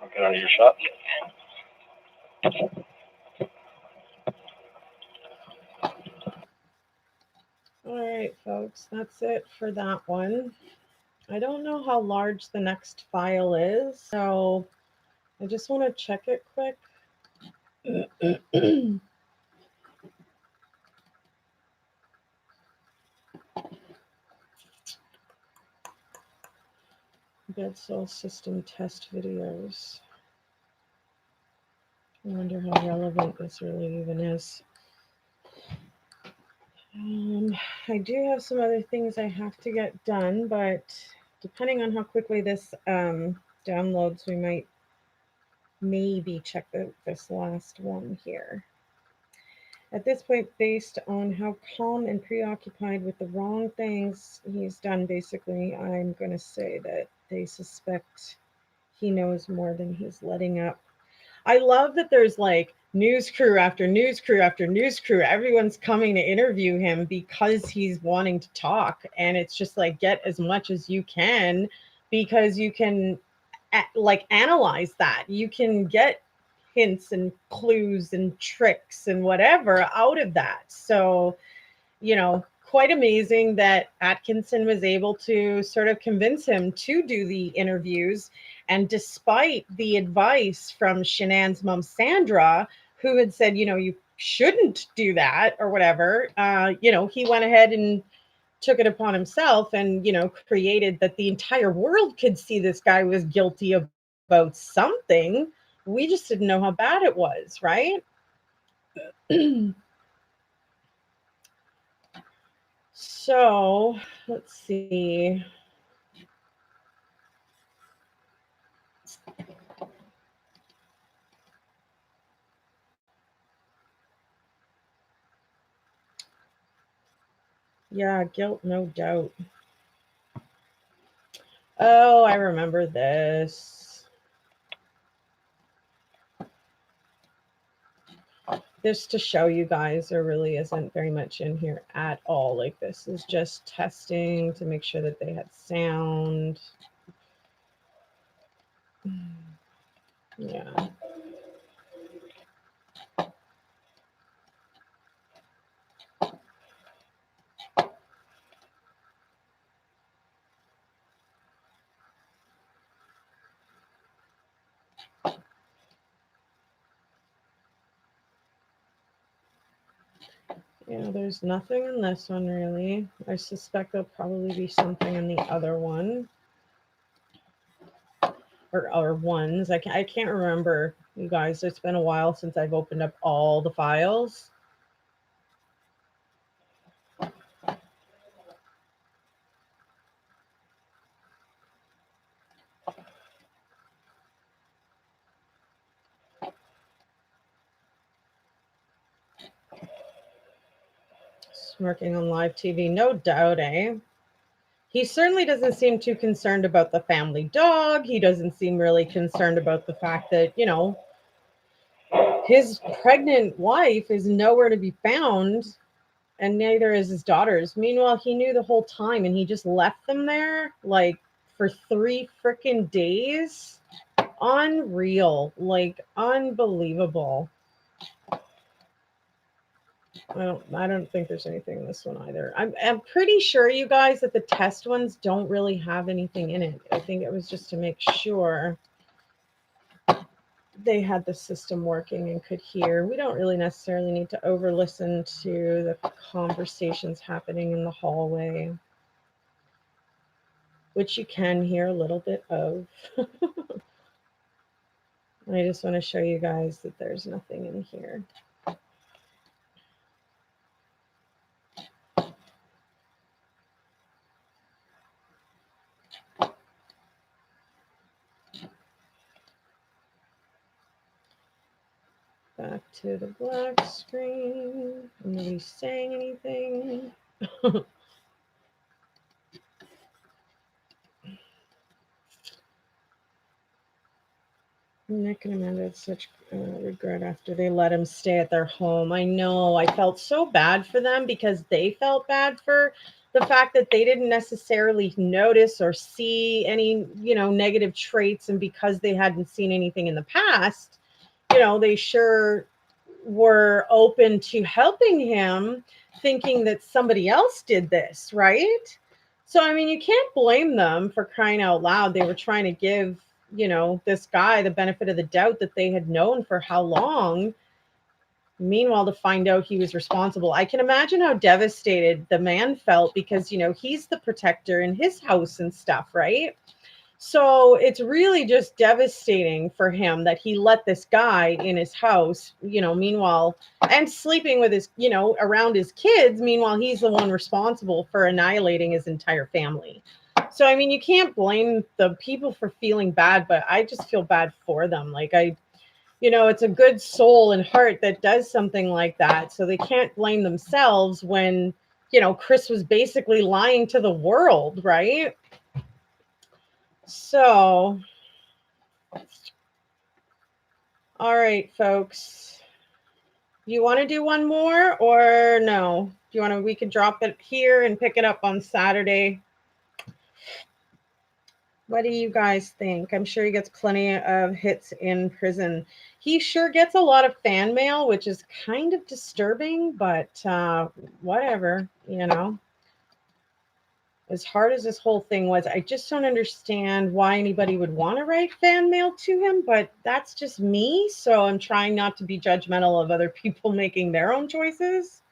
I'll get out of your shot. All right, folks, that's it for that one. I don't know how large the next file is, so I just want to check it quick. Bed Soul System test videos. I wonder how relevant this really even is. I do have some other things I have to get done, but depending on how quickly this downloads, we might maybe check this last one here. At this point, based on how calm and preoccupied with the wrong things he's done, basically, I'm going to say that they suspect he knows more than he's letting up. I love that there's like news crew after news crew after news crew. Everyone's coming to interview him because he's wanting to talk. And it's just like, get as much as you can, because you can like analyze that. You can get hints and clues and tricks and whatever out of that. So, you know, quite amazing that Atkinson was able to sort of convince him to do the interviews. And despite the advice from Shanann's mom, Sandra, who had said, you know, you shouldn't do that or whatever, you know, he went ahead and took it upon himself and, you know, created that the entire world could see this guy was guilty about something. We just didn't know how bad it was, right? So let's see. Yeah, guilt, no doubt. Oh, I remember this. Just to show you guys, there really isn't very much in here at all. Like, this is just testing to make sure that they had sound. Yeah. Yeah, there's nothing in this one really. I suspect there'll probably be something in the other one. Or ones. I can't remember, you guys. It's been a while since I've opened up all the files. Smirking on live TV, no doubt, eh? He certainly doesn't seem too concerned about the family dog. He doesn't seem really concerned about the fact that, you know, his pregnant wife is nowhere to be found, and neither is his daughters. Meanwhile, he knew the whole time, and he just left them there, like, for 3 freaking days. Unreal. Like, unbelievable. I don't think there's anything in this one either. I'm pretty sure, you guys, that the test ones don't really have anything in it. I think it was just to make sure they had the system working and could hear. We don't really necessarily need to over listen to the conversations happening in the hallway, which you can hear a little bit of. I just want to show you guys that there's nothing in here. Back to the black screen. Nobody's saying anything. Nick and Amanda had such regret after they let him stay at their home. I know. I felt so bad for them because they felt bad for the fact that they didn't necessarily notice or see any, negative traits. And because they hadn't seen anything in the past, they sure were open to helping him, thinking that somebody else did this, right? So, I mean, you can't blame them for crying out loud. They were trying to give, this guy the benefit of the doubt that they had known for how long. Meanwhile, to find out he was responsible, I can imagine how devastated the man felt because, he's the protector in his house and stuff, right? So it's really just devastating for him that he let this guy in his house, meanwhile, and sleeping with his, around his kids. Meanwhile, he's the one responsible for annihilating his entire family. So, I mean, you can't blame the people for feeling bad, but I just feel bad for them. Like, it's a good soul and heart that does something like that. So they can't blame themselves when, Chris was basically lying to the world, right? So, all right, folks. You want to do one more or no? Do you want to, we could drop it here and pick it up on Saturday. What do you guys think? I'm sure he gets plenty of hits in prison. He sure gets a lot of fan mail, which is kind of disturbing, but whatever, As hard as this whole thing was, I just don't understand why anybody would want to write fan mail to him, but that's just me. So I'm trying not to be judgmental of other people making their own choices.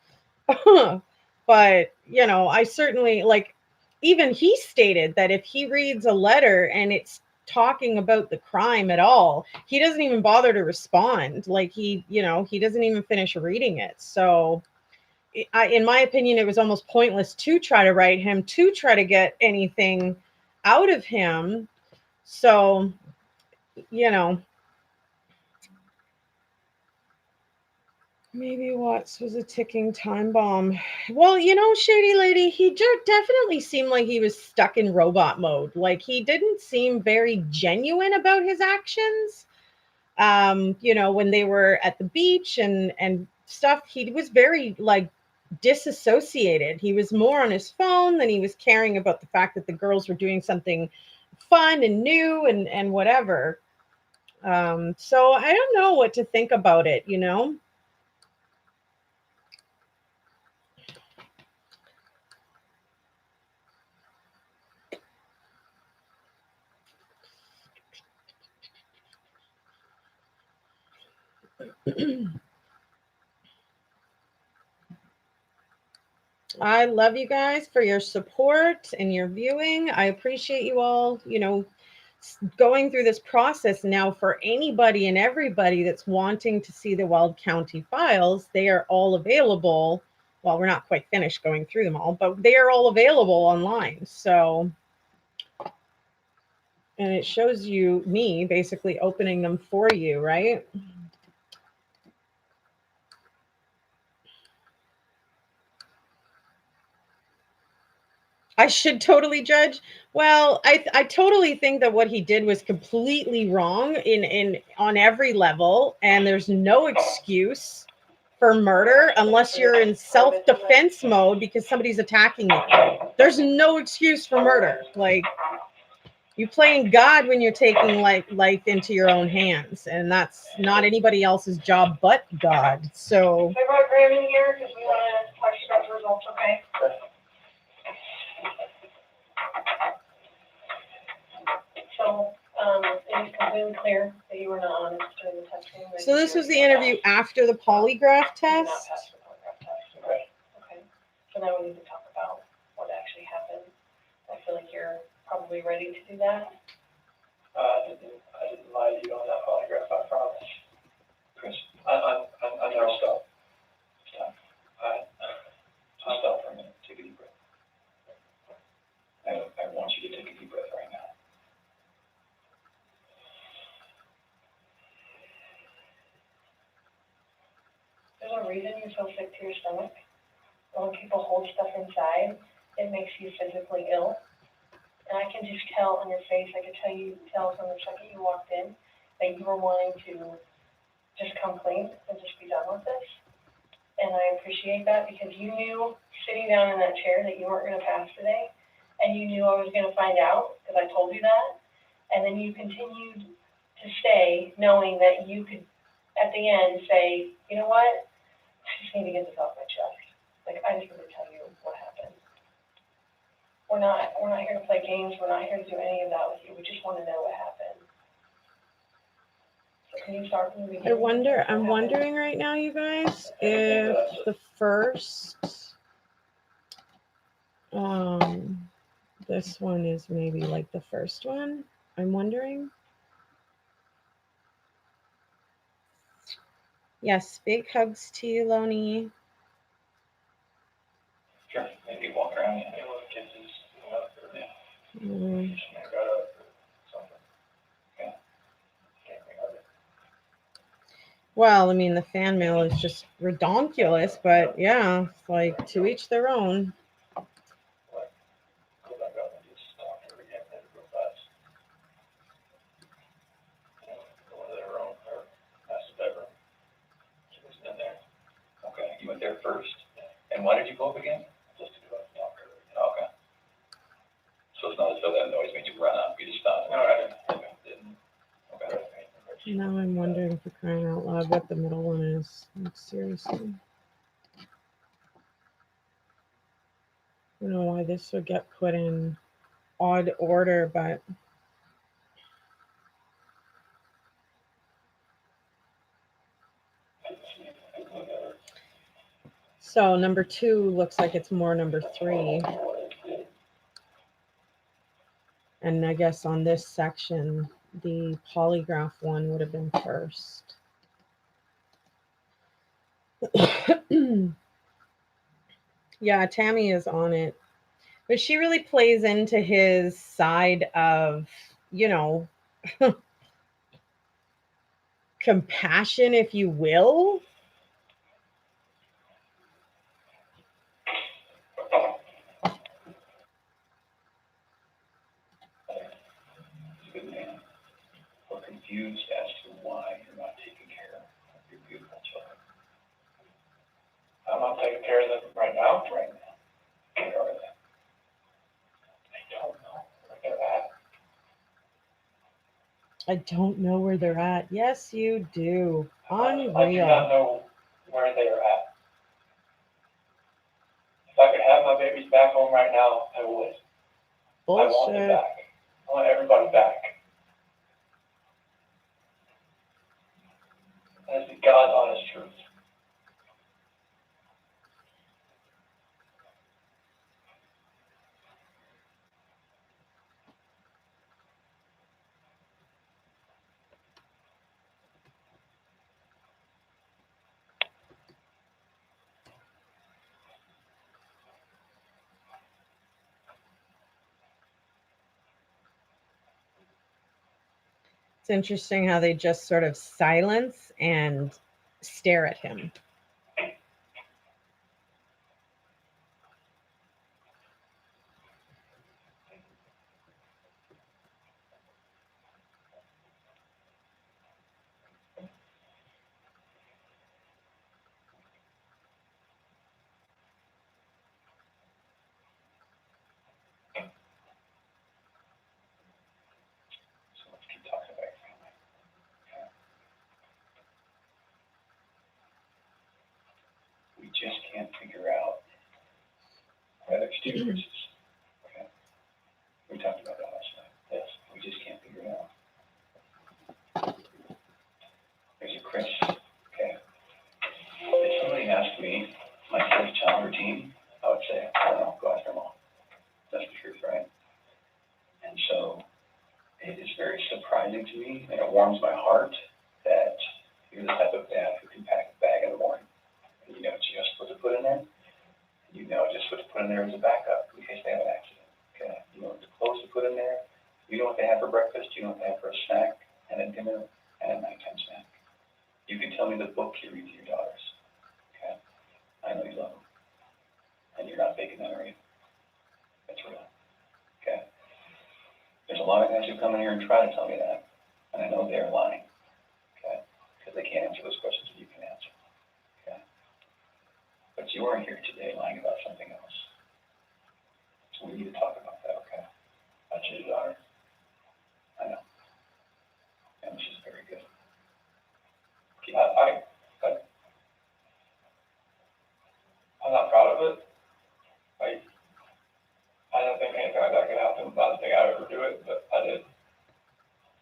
But, I certainly, like, even he stated that if he reads a letter and it's talking about the crime at all, he doesn't even bother to respond. Like, he doesn't even finish reading it. So, in my opinion, it was almost pointless to try to write him, to try to get anything out of him. So, maybe Watts was a ticking time bomb. Well, Shady Lady, he definitely seemed like he was stuck in robot mode. Like, he didn't seem very genuine about his actions. When they were at the beach and stuff, he was very, like, disassociated. He was more on his phone than he was caring about the fact that the girls were doing something fun and new and whatever. So I don't know what to think about it, I love you guys for your support and your viewing. I appreciate you all, going through this process. Now, for anybody and everybody that's wanting to see the Weld County files, they are all available. Well, we're not quite finished going through them all, but they are all available online. So, and it shows you me basically opening them for you, right? I should totally judge. Well, I totally think that what he did was completely wrong in on every level, and there's no excuse for murder unless you're in self-defense mode because somebody's attacking you. There's no excuse for murder. Like, you're playing God when you're taking life into your own hands, and that's not anybody else's job but God. So I brought Graham in here because we want to talk about the results, okay? So, it is completely clear that you were not honest during the testing. So this was the interview after the polygraph You did not test. pass the polygraph test. Okay. So now we need to talk about what actually happened. I feel like you're probably ready to do that. I didn't lie to you on that polygraph, I promise. Chris, I know. Stop. Stop for a minute, take a deep breath. I want you to take a deep breath right now. There's a reason you feel sick to your stomach. When people hold stuff inside, it makes you physically ill. And I can just tell on your face, I can tell from the second you walked in, that you were wanting to just come clean and just be done with this. And I appreciate that because you knew sitting down in that chair that you weren't going to pass today. And you knew I was going to find out because I told you that. And then you continued to stay knowing that you could, at the end, say, you know what? I just need to get this off my chest. Like, I just need to tell you what happened. We're not here to play games. We're not here to do any of that with you. We just want to know what happened. So can you start from the beginning? I'm wondering right now, you guys, if the first, this one is maybe like the first one. I'm wondering. Yes, big hugs to you, Lonnie. Sure, maybe walk around, yeah. Kisses, Mm. Well, I mean, the fan mail is just redonkulous, but yeah, it's like to each their own. Go back up and just talk to her again, let her go fast. Go into their room, or master bedroom. She was in there. Okay, you went there first. And why did you go up again? Just to go up and talk to her. Okay. So it's not as though that noise made you run up, you just stopped. All right. Okay, didn't. Okay. Now I'm wondering, for crying out loud, what the middle one is. Like, seriously. I don't know why this would get put in odd order, but so number 2 looks like it's more number 3. And I guess on this section, the polygraph one would have been first. Yeah, Tammy is on it. But she really plays into his side of, you know, compassion, if you will. Good man. We're confused as to why you're not taking care of your beautiful children. I'm not taking care of them right now. Right now. Where are they? I don't know where they're at. I don't know where they're at. Yes, you do. Unreal. I do not know where they are at. If I could have my babies back home right now, I would. Bullshit. I want them back. I want everybody back. That is the God's honest truth. It's interesting how they just sort of silence and stare at him. So let's keep talking about your family. Okay. We just can't figure out where there's differences. Okay. We talked about that last night. Yes. We just can't figure it out. There's a Chris. Okay. If somebody asked me my first child routine, I would say, I don't know, go ask their mom. That's the truth, right? And so it is very surprising to me, and it warms my heart that you're the type of dad who can pack a bag in the morning, and you know just what to put in there. You know just what to put in there as a backup in case they have an accident. Okay, you know what the clothes to put in there. You know what they have for breakfast. You know what they have for a snack and a dinner and a nighttime snack. You can tell me the book you read to your daughters. Okay, I know you love them, and you're not faking that, are you? That's real. Okay. There's a lot of guys who come in here and try to tell me that, and I know they're lying. can't answer those questions that you can answer. Okay? But you are here today lying about something else. So we need to talk about that, okay? I cheated on her. I know. And she's very good. I'm not proud of it. Like, I didn't think anything like that could happen. I didn't think I would ever do it, but I did.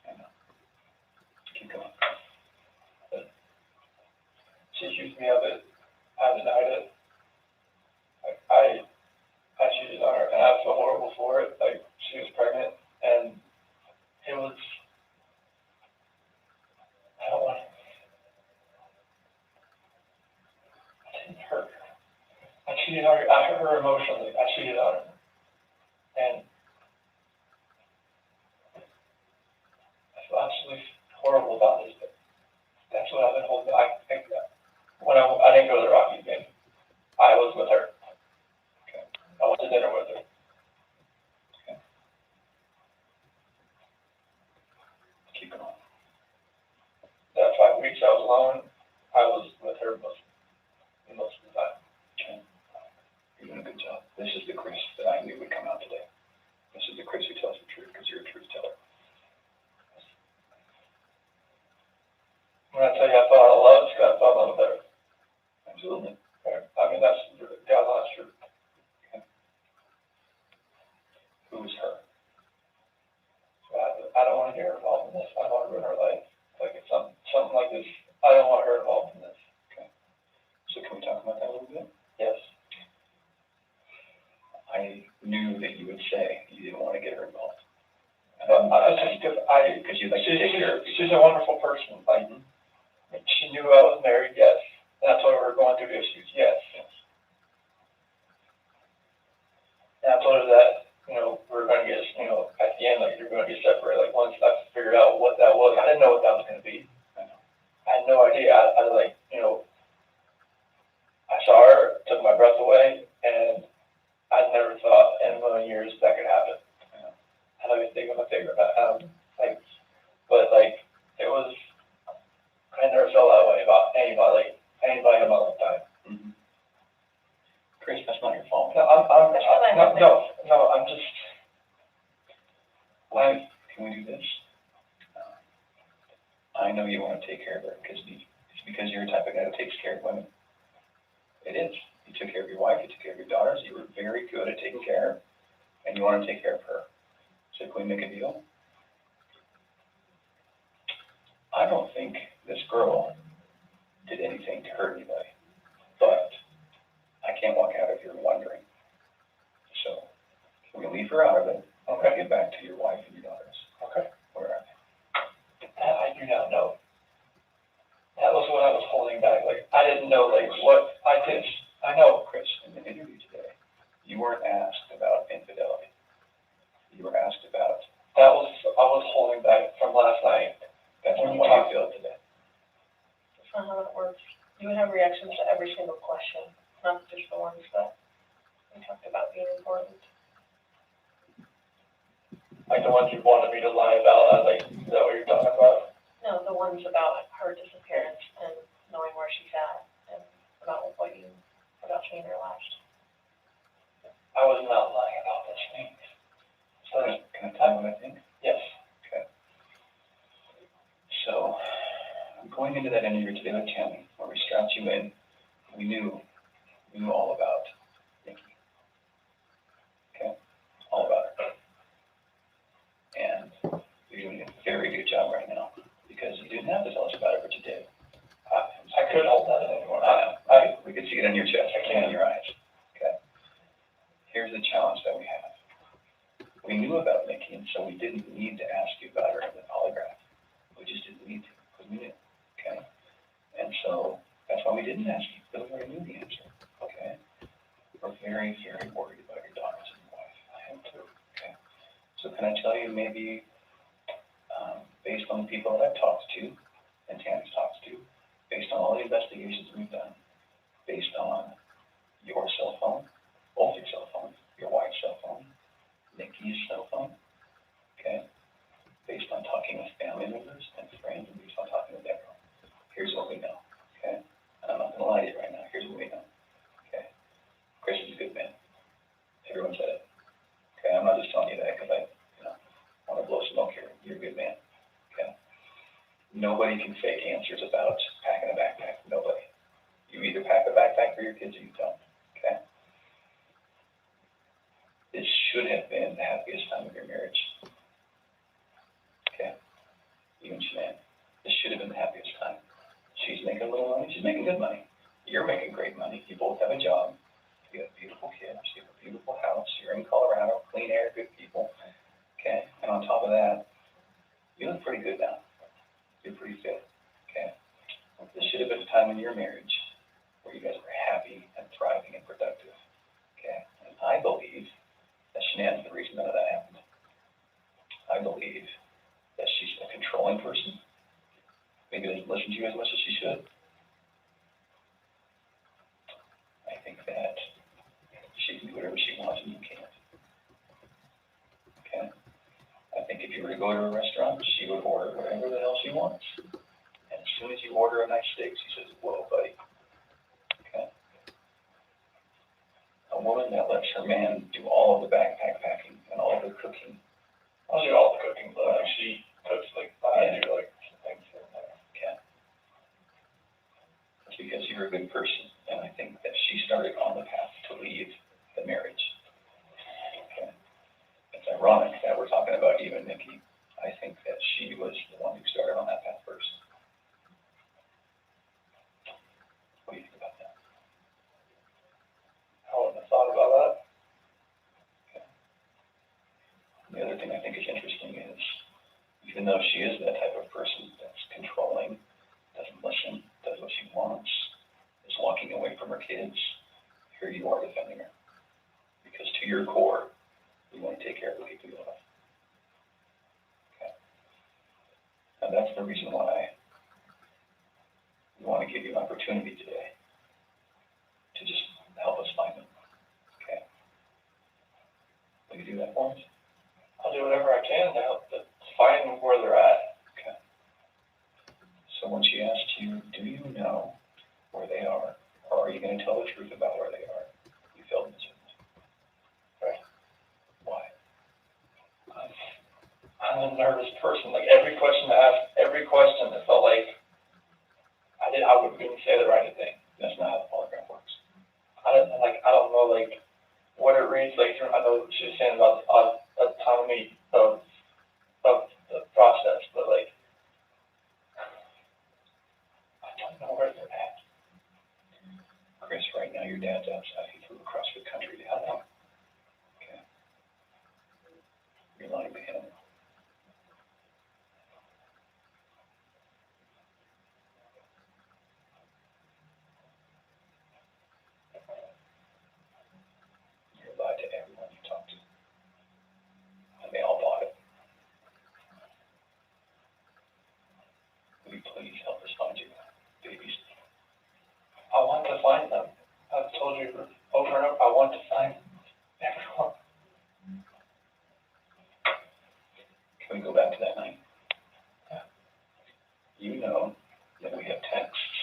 I know. Keep going. But she accused me of it. I denied it. Like, I cheated on her, and I feel horrible for it. Like, she was pregnant, and it was, I don't want to, it didn't hurt her. I cheated on her. I hurt her emotionally. I cheated on her. And I feel absolutely horrible about this, but that's what I've been holding back. When I didn't go to the Rockies game, I was with her. Okay. I went to dinner with her. Okay. Keep going. That 5 weeks I was alone, I was with her most of the time. Okay. You're doing a good job. This is the Chris that I knew would come out today. This is the Chris who tells the truth because you're a truth teller. When I tell you I fell out of love, it's because I fell in love with her. Absolutely. I mean, that's God's honest truth. Okay. Who is her? So I don't want to get her involved in this. I don't want to ruin her life. Like, it's something like this, I don't want her involved in this. Okay. So can we talk about that a little bit? Yes. I knew that you would say you didn't want to get her involved. Because you'd like to take care of people. She's a wonderful person. Like, she knew I was married, yes. And I told her we were going through issues, yes. And I told her that, we're going to get, at the end, like, you're going to get separated. Like, once I figured out what that was, I didn't know what that was going to be. I had no idea. I saw her, took my breath away, and I never thought in a million years that could happen. I don't even think of my favorite, it was, I never felt that way about anybody in my lifetime. Mm-hmm. Chris, that's not your fault. No, I'm just. Why can we do this? I know you want to take care of her it's because you're the type of guy that takes care of women. It is. You took care of your wife, you took care of your daughters, you were very good at taking care of, and you want to take care of her. So can we make a deal? I don't think this girl did anything to hurt anybody, but I can't walk out of here wondering. So can we leave her out of it? Okay. Get back to your wife and your daughters. Okay. Where are they? I do not know. That was what I was holding back. Like, I didn't know, what I did. I know, Chris, in the interview today, you weren't asked about infidelity. You were asked about. I was holding back from last night. That's when what you feel today. That's not how that works. You would have reactions to every single question, not just the ones that we talked about being important. Like the ones you wanted me to lie about, is that what you're talking about? No, the ones about her disappearance and knowing where she's at and about changing her lives. I was not lying about those things. So Can I tell you what I think? yes. Okay. So, going into that interview today with Tammy, where we strapped you in, we knew all about Nikki. Okay? All about her. And you're doing a very good job right now, because you didn't have to tell us about it for today. I couldn't hold that in anymore. We could see it in your chest, I can't in your eyes. Okay? Here's the challenge that we have. We knew about Nikki, and so we didn't need to ask you about her in the polygraph. We just didn't need to, because we knew. Okay? And so that's why we didn't ask you, because we already knew the answer. Okay? We're very, very worried about your daughters and your wife. I am too. Okay? So can I tell you, maybe based on the people that I've talked to, and Tammy's talked to, based on all the investigations we've done, based on your cell phone, both your cell phones, your wife's cell phone, Nikki's cell phone, okay, based on talking with family members and friends, and based on talking with everyone, here's what nobody can fake answers about packing a backpack. Nobody. You either pack a backpack for your kids or you don't. Okay? This should have been the happiest time of your marriage. Okay? Even Shanann. This should have been the happiest time. She's making a little money. She's making good money. You're making great money. You both have a job. You have beautiful kids. You have a beautiful house. You're in Colorado. Clean air, good people. Okay? And on top of that, you look pretty good now. You're pretty fit. Okay? This should have been a time in your marriage where you guys were happy and thriving and productive. Okay? And I believe that Shanann's the reason none of that happened. I believe that she's a controlling person. Maybe doesn't listen to you as much as she should. I think that she can do whatever she wants and you can't. Okay? I think if you were to go to a restaurant, she would order whatever the hell she wants. And as soon as you order a nice steak, she says, whoa, buddy. Okay? A woman that lets her man do all of the backpack packing and all of the cooking. I'll do all the cooking, but like she cooks like I do like some things here and there. Okay. It's because you're a good person, and I think that she started on the path to leave the marriage. Okay. It's ironic that we're talking about you and Nikki. I think that she was the one who started on that path first. What do you think about that? I wouldn't have thought about that. The other thing I think is interesting is, even though she is that type of person that's controlling, doesn't listen, does what she wants, is walking away from her kids, here you are defending her. Because to your core, you want to take care of the people you love. Okay. And that's the reason why we want to give you an opportunity today to just help us find them. Okay. Will you do that for us? I'll do whatever I can to help to find where they're at. Okay. So when she asked you, do you know where they are, or are you going to tell the truth about where they are? You felt miserable. Right. Why? I'm a nervous person. Like every question I asked, every question, it felt like I wouldn't even say the right thing. That's not how the polygraph works. I don't know like what it reads like. I know she was saying about autonomy of the process, but like I don't know where they're at. Chris, right now your dad's outside. He flew across the country to help you. Okay. You're lying to him. You lied to everyone you talked to. And they all bought it. Will you please help us find you babies? I want to find them. I've told you over and over, I want to find everyone. Can we go back to that night? Yeah. You know that we have texts.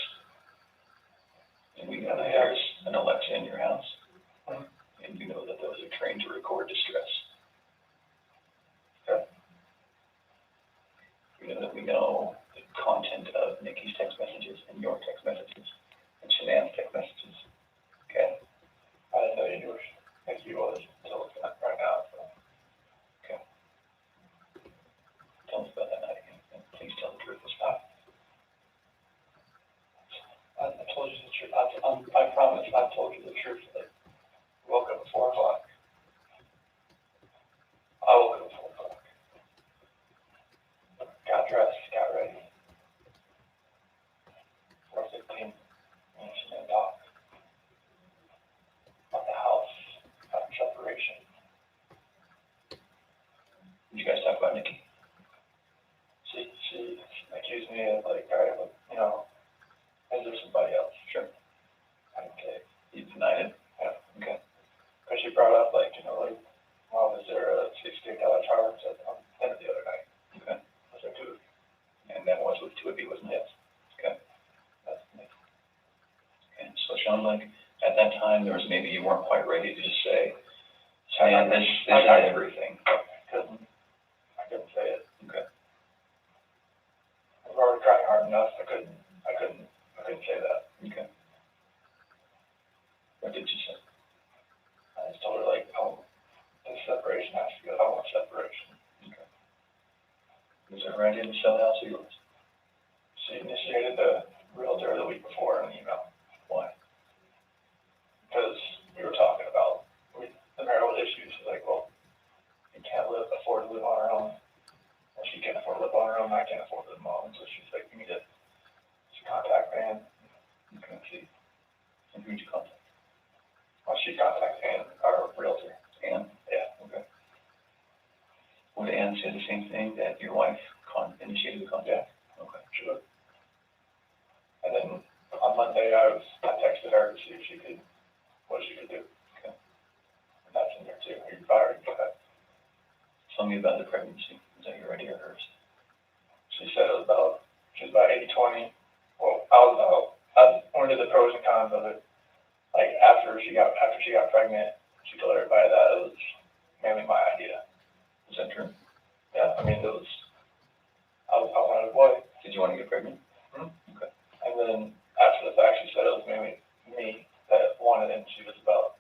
And we know that there's an Alexa in your house. And you know that those are trained to record distress. Okay. You know that we know the content of Nikki's text messages and your text messages and Shanann's text messages. Okay. I didn't know you were like you was until right now. So. Okay. Tell us about that night again. And please tell the truth this time. I told you the truth. I promise I told you the truth. Like, woke up at 4 o'clock. I woke up at 4 o'clock. Got dressed, got ready. 4:15. And she went off. At the house, after separation. Did you guys talk about Nikki? She accused me of like, all right, well, you know, is there somebody else? Sure. Okay. You denied it? Yeah. Okay. Because she brought up like, you know, like, well, is there a $68 charge at dinner the other night? Okay. I was like, dude, And that was with 2 of you, wasn't it? yes. Okay. That's me. And so it sounds like at that time there was maybe you weren't quite ready to just say, Shanann, this is everything. I couldn't say it. Okay. I was already crying idea to sell the house or yours? She initiated the realtor the week before in an email. Why? Because we were talking about the marital issues. She's like, well, we can't afford to live on our own. And she can't afford to live on her own. I can't afford to live on my own. So she's like, you need to contact Van. You can see. And who'd you contact? Well, she contacted Van, our realtor. Ann? Yeah. Okay. Would Ann say the same thing, that your wife initiated the contact? Okay. Sure. And then on Monday, I texted her to see if she could, what she could do. Okay. And that's in there too. You're fired. Okay. Tell me about the pregnancy. Was that your idea or hers? She said it was about, she was about 80-20. Well, I wanted the pros and cons of it. Like after she got pregnant, she told everybody that it was mainly my idea. Is that true? Yeah, I mean, I wanted a boy. Did you want to get pregnant? Hmm? Okay. And then after the fact, she said it was mainly me that wanted it. And she was about,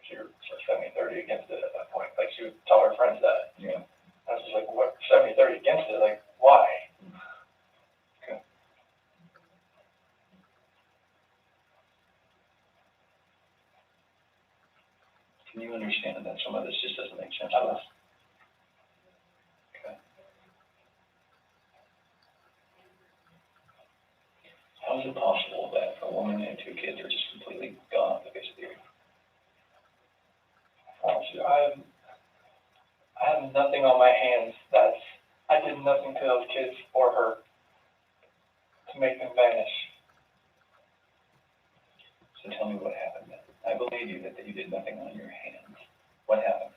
she was 70-30 against it at that point. Like she would tell her friends that. Yeah. I was just like, what, 70-30 against it? Like, why? Okay. Can you understand that some of this just doesn't make sense to us? Okay. How is it possible that a woman and 2 kids are just completely gone off the face of the earth? Honestly, I have nothing on my hands I did nothing to those kids or her to make them vanish. So tell me what happened then. I believe you that you did nothing on your hands. What happened?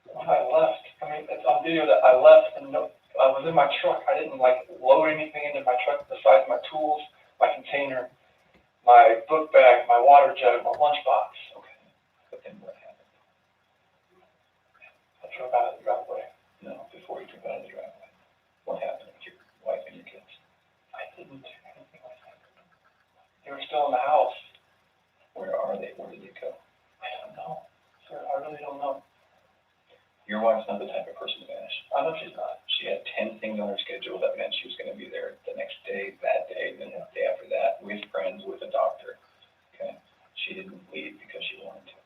When I left, I mean, it's on video that I left and I was in my truck. I didn't load anything into my truck besides my tools, my container, my book bag, my water jug, my lunchbox. Okay. But then what happened? I drove out of the driveway. No, before you took out of the driveway. What happened with your wife and your kids? I didn't do anything with them. They were still in the house. Where are they? Where did they go? I don't know, sir. I really don't know. Your wife's not the type of person to vanish. I know she's not. She had 10 things on her schedule that meant she was going to be there the next day, that day, then the day after that, with friends, with a doctor. Okay? She didn't leave because she wanted to.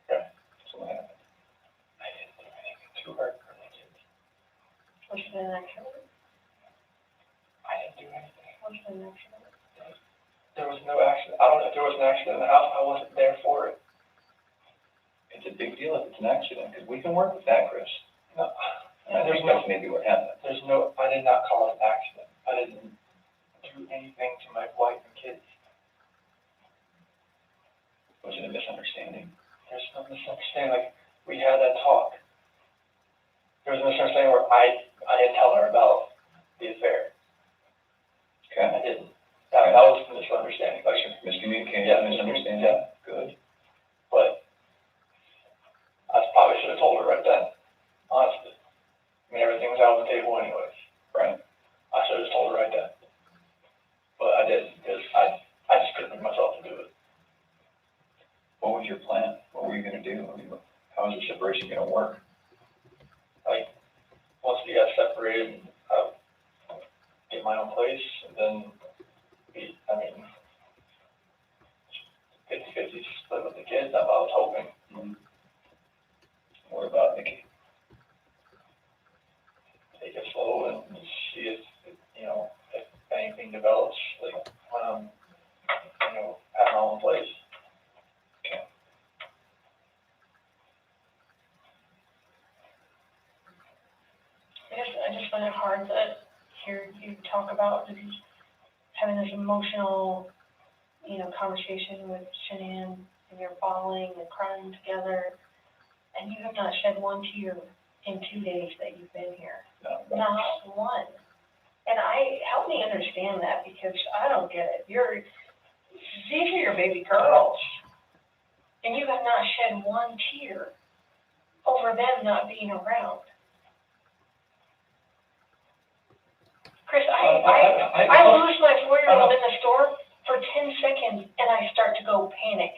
Okay. So what happened? I didn't do anything to her or the kids. Was it an accident? I didn't do anything. Was it an accident? There was no accident. I don't know if there was an accident in the house. I wasn't there for it. It's a big deal if it's an accident, because we can work with that, Chris. No. And there's no maybe what happened. I did not call it an accident. I didn't do anything to my wife and kids. Was it a misunderstanding? There's no misunderstanding. Like, we had that talk. There was a misunderstanding where I didn't tell her about the affair. Okay. I didn't. That was a misunderstanding. Like, Miscommunication, yeah, misunderstanding. yeah. Good. But I probably should have told her right then, honestly. I mean, everything was out on the table anyways. Right. I should have just told her right then. But I didn't, because I just couldn't bring myself to do it. What was your plan? What were you going to do? I mean, how is the separation going to work? Like, once we got separated, I would get my own place, and then, 50-50 split with the kids, that's what I was hoping. Mm-hmm. What about Nikki? Take it slow and see if anything develops, like, when I'm, at my own place. Okay. I just find it hard to hear you talk about having this emotional, conversation with Shanann, and you're bawling and crying together, and you have not shed one tear in 2 days that you've been here. No, Not one. And help me understand that, because I don't get it. These are your baby girls, and you have not shed one tear over them not being around. Chris, I lose my 4-year-old in the store for 10 seconds, and I start to go panic.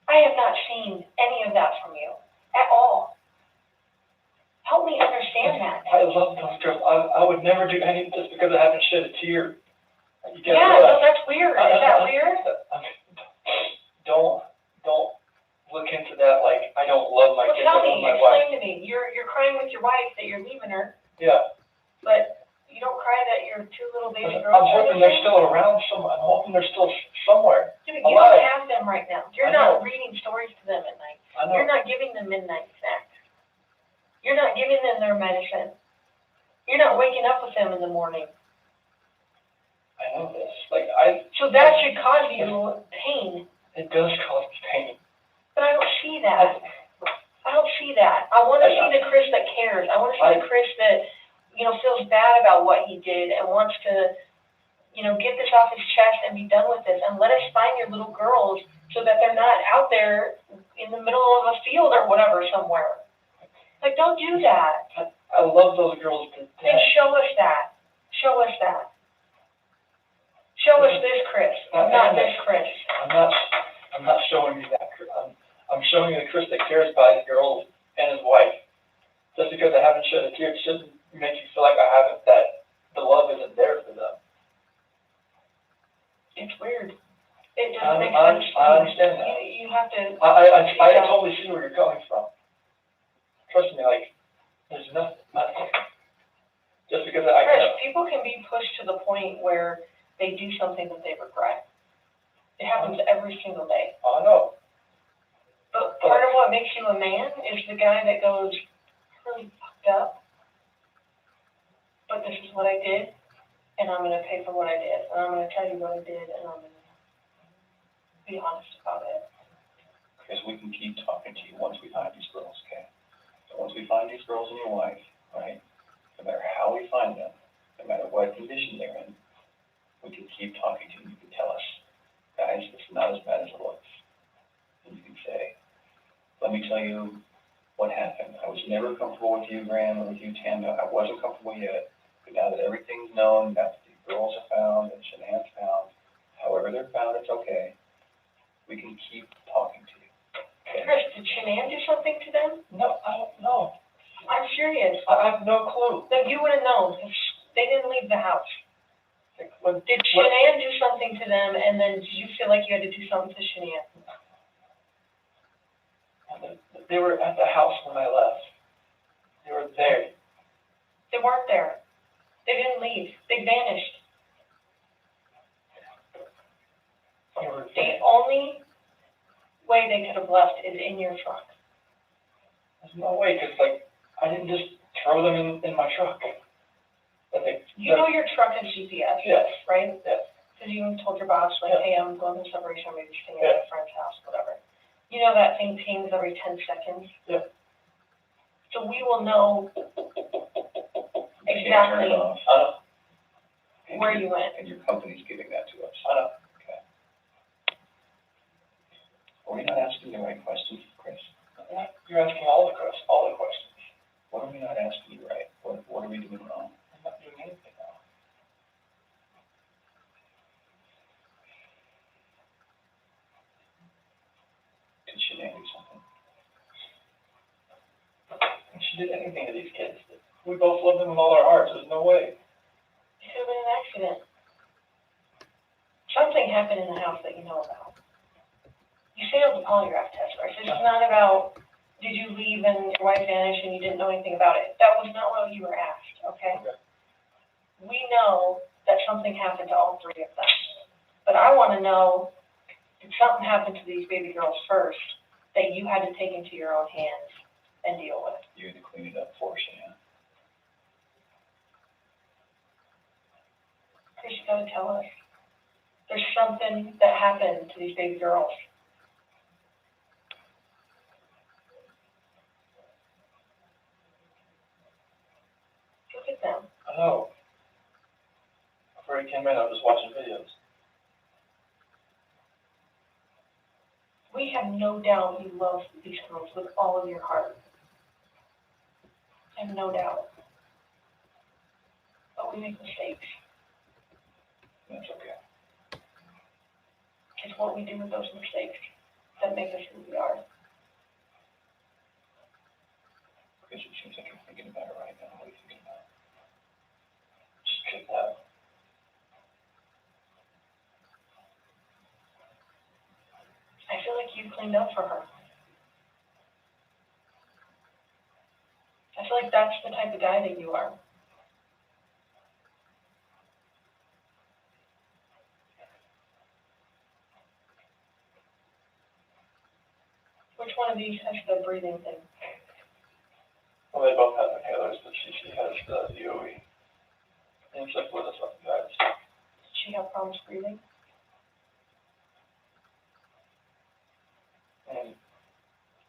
I have not seen any of that from you at all. I need, just because I haven't shed a tear. You can't Yeah, realize. no, that's weird. Is that weird? I mean, don't look into that like I don't love my Well, kids, tell I love me, my wife. explain to me. You're crying with your wife that you're leaving her, Yeah. but you don't cry that your two little baby girls. I'm hoping they're still around somewhere. I'm hoping they're still somewhere. Dude, you don't have them right now. You're not reading stories to them at night. I know. You're not giving them midnight snacks. You're not giving them their medicine. You're not waking up with them in the morning. I know this. Like So that should cause you pain. It does cause me pain. But I don't see that. I don't see that. I want to see the Chris that cares. I want to see the Chris that, feels bad about what he did and wants to, get this off his chest and be done with this. And let us find your little girls so that they're not out there in the middle of a field or whatever somewhere. Like, don't do that. I love those girls to Then death. show us that. Show us that. Show us this Chris, not this Chris. I'm not showing you that. I'm showing you the Chris that cares about his girls and his wife. Just because I haven't shed a tear, it shouldn't make you feel like that the love isn't there for them. It's weird. It doesn't make sense. I understand that. You have to. I totally see where you're coming from. Trust me, like, there's nothing. Just because Chris, people can be pushed to the point where they do something that they regret. It happens every single day. I know. But part of what makes you a man is the guy that goes, really fucked up, but this is what I did, and I'm going to pay for what I did, and I'm going to tell you what I did, and I'm going to be honest about it. Because we can keep talking to you once we find these girls, okay? So once we find these girls and your wife, right, no matter how we find them, no matter what condition they're in, we can keep talking to you. You can tell us, guys, it's not as bad as it looks. And you can say, let me tell you what happened. I was never comfortable with you, Graham, or with you, Tanda. I wasn't comfortable yet. But now that everything's known, now that the girls are found and Shanann's found, however they're found, it's okay. We can keep talking to you. Okay? Chris, did Shanann do something to them? No, I don't know. I'm serious. I have no clue. No, you would have known, because they didn't leave the house. Like, Did Shanann do something to them, and then did you feel like you had to do something to Shanann? They were at the house when I left. They were there. They weren't there. They didn't leave. They vanished. They were The there. only way they could have left is in your truck. There's no way, because, like, I didn't just throw them in my truck. You know your truck has GPS, Yes. right? Yes. Because you told your boss, like, Yeah. hey, I'm going to separation, I'm maybe staying Yeah. at a friend's house, whatever. You know that thing pings every 10 seconds? Yeah. So we will know You can't turn it exactly off. where you went. And your company's giving that to us. I know. Okay. Are we not asking the right questions, Chris? You're asking all the questions. What are we not asking you right? What are we doing wrong? I'm not doing anything now. Did Shanann do something? If she did anything to these kids, we both love them with all our hearts. There's no way. It could have been an accident. Something happened in the house that you know about. You failed the polygraph test, right? This is not about, did you leave and your wife vanished and you didn't know anything about it. That was not what you were asked, okay? We know that something happened to all three of them. But I want to know, did something happen to these baby girls first that you had to take into your own hands and deal with? You had to clean it up for Shanann. Chris, you gotta tell us. There's something that happened to these baby girls. Look at them. I know. Before he came in, I was watching videos. We have no doubt you love these girls with all of your heart. I have no doubt. But we make mistakes. That's okay. It's what we do with those mistakes that make us who we are. Chris, it seems like you're thinking about it right now. What are you thinking about? cleaned up for her. I feel like that's the type of guy that you are. Which one of these has the breathing thing? Well, they both have inhalers, but she has the EOE. And it's like with us with guys. Does she have problems breathing? And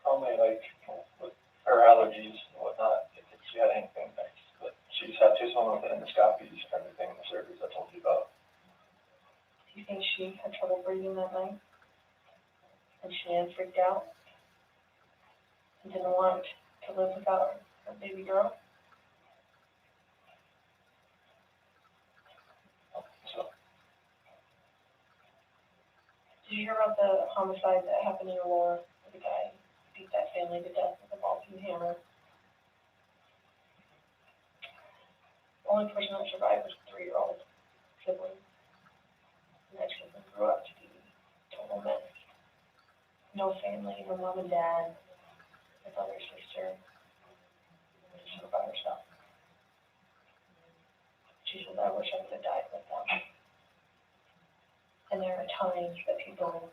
probably like with her allergies and whatnot, if she had anything next. But she's had two someone with endoscopies and everything in the surgeries I told you about. Do you think she had trouble breathing that night? And Shanann freaked out? And didn't want to live without her baby girl? So Did you hear about the homicide that happened in Aurora? The guy beat that family to death with a ball-peen hammer. The only person that survived was a 3-year-old sibling. And that sibling grew up to be a total mess. No family, no mom and dad, my brother, sister, just her by herself. She said, I wish I could have died with them. And there are times that people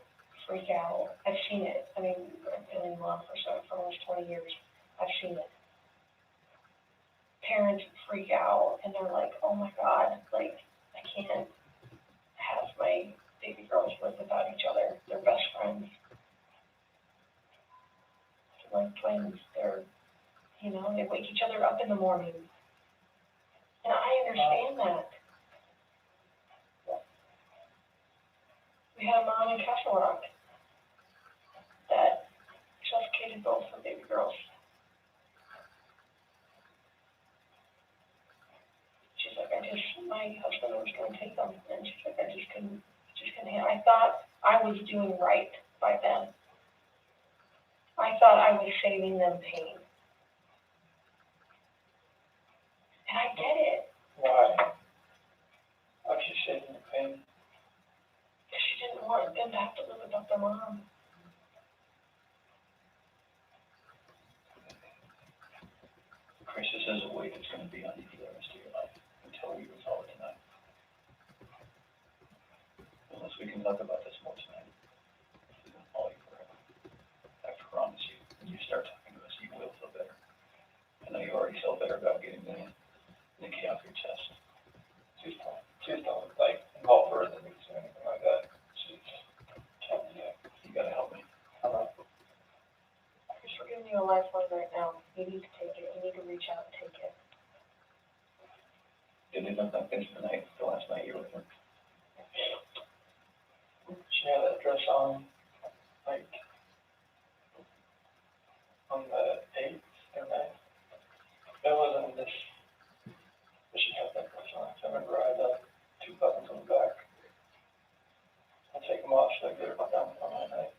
freak out. I've seen it. I mean, I've been in law for almost 20 years. I've seen it. Parents freak out and they're like, oh my God, like, I can't have my baby girls live without each other. They're best friends. They're like twins. They're, they wake each other up in the morning. And I understand that. We had a mom in Castle Rock that suffocated both her baby girls. She's like, my husband was going to take them, and she's like, I just couldn't handle it. I thought I was doing right by them. I thought I was saving them pain. And I get it. why? Why is she saving the pain? Because she didn't want them to have to live without their mom. Crisis is a weight that's going to be on you for the rest of your life until we resolve it tonight. Unless we can talk about this more tonight, it's going to follow you forever. I promise you, when you start talking to us, you will feel better. I know you already feel better about getting Nikki off your chest. She's don't like involve her in the news or anything like that. She's telling you, you gotta help me. I'm just giving you a lifeline right now. You need to take it. You need to reach out and take it. Did it look like this tonight, the last night you were with her? She had that dress on, like, on the 8th or 9th. It wasn't this, but she had that dress on. I remember I had the 2 buttons on the back. I'll take them off so I get her down on that night.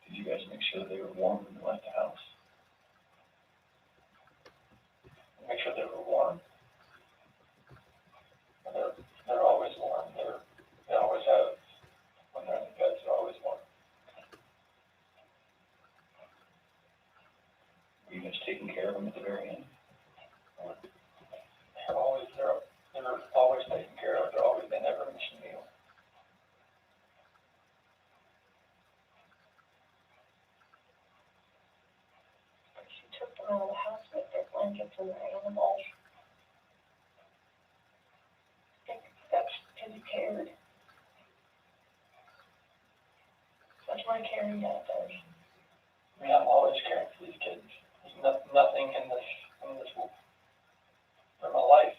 Did you guys make sure they were warm when you left the house? Make sure they were warm. They're always warm. They always have, when they're in the beds, they're always warm. Were you guys taking care of them at the very end? They're always taken care of. They never miss a meal. She took them out of the house with their blankets and their animals. I think that's because he cared. That's what a caring dad does. I mean, I'm always caring for these kids. There's nothing in this for my life.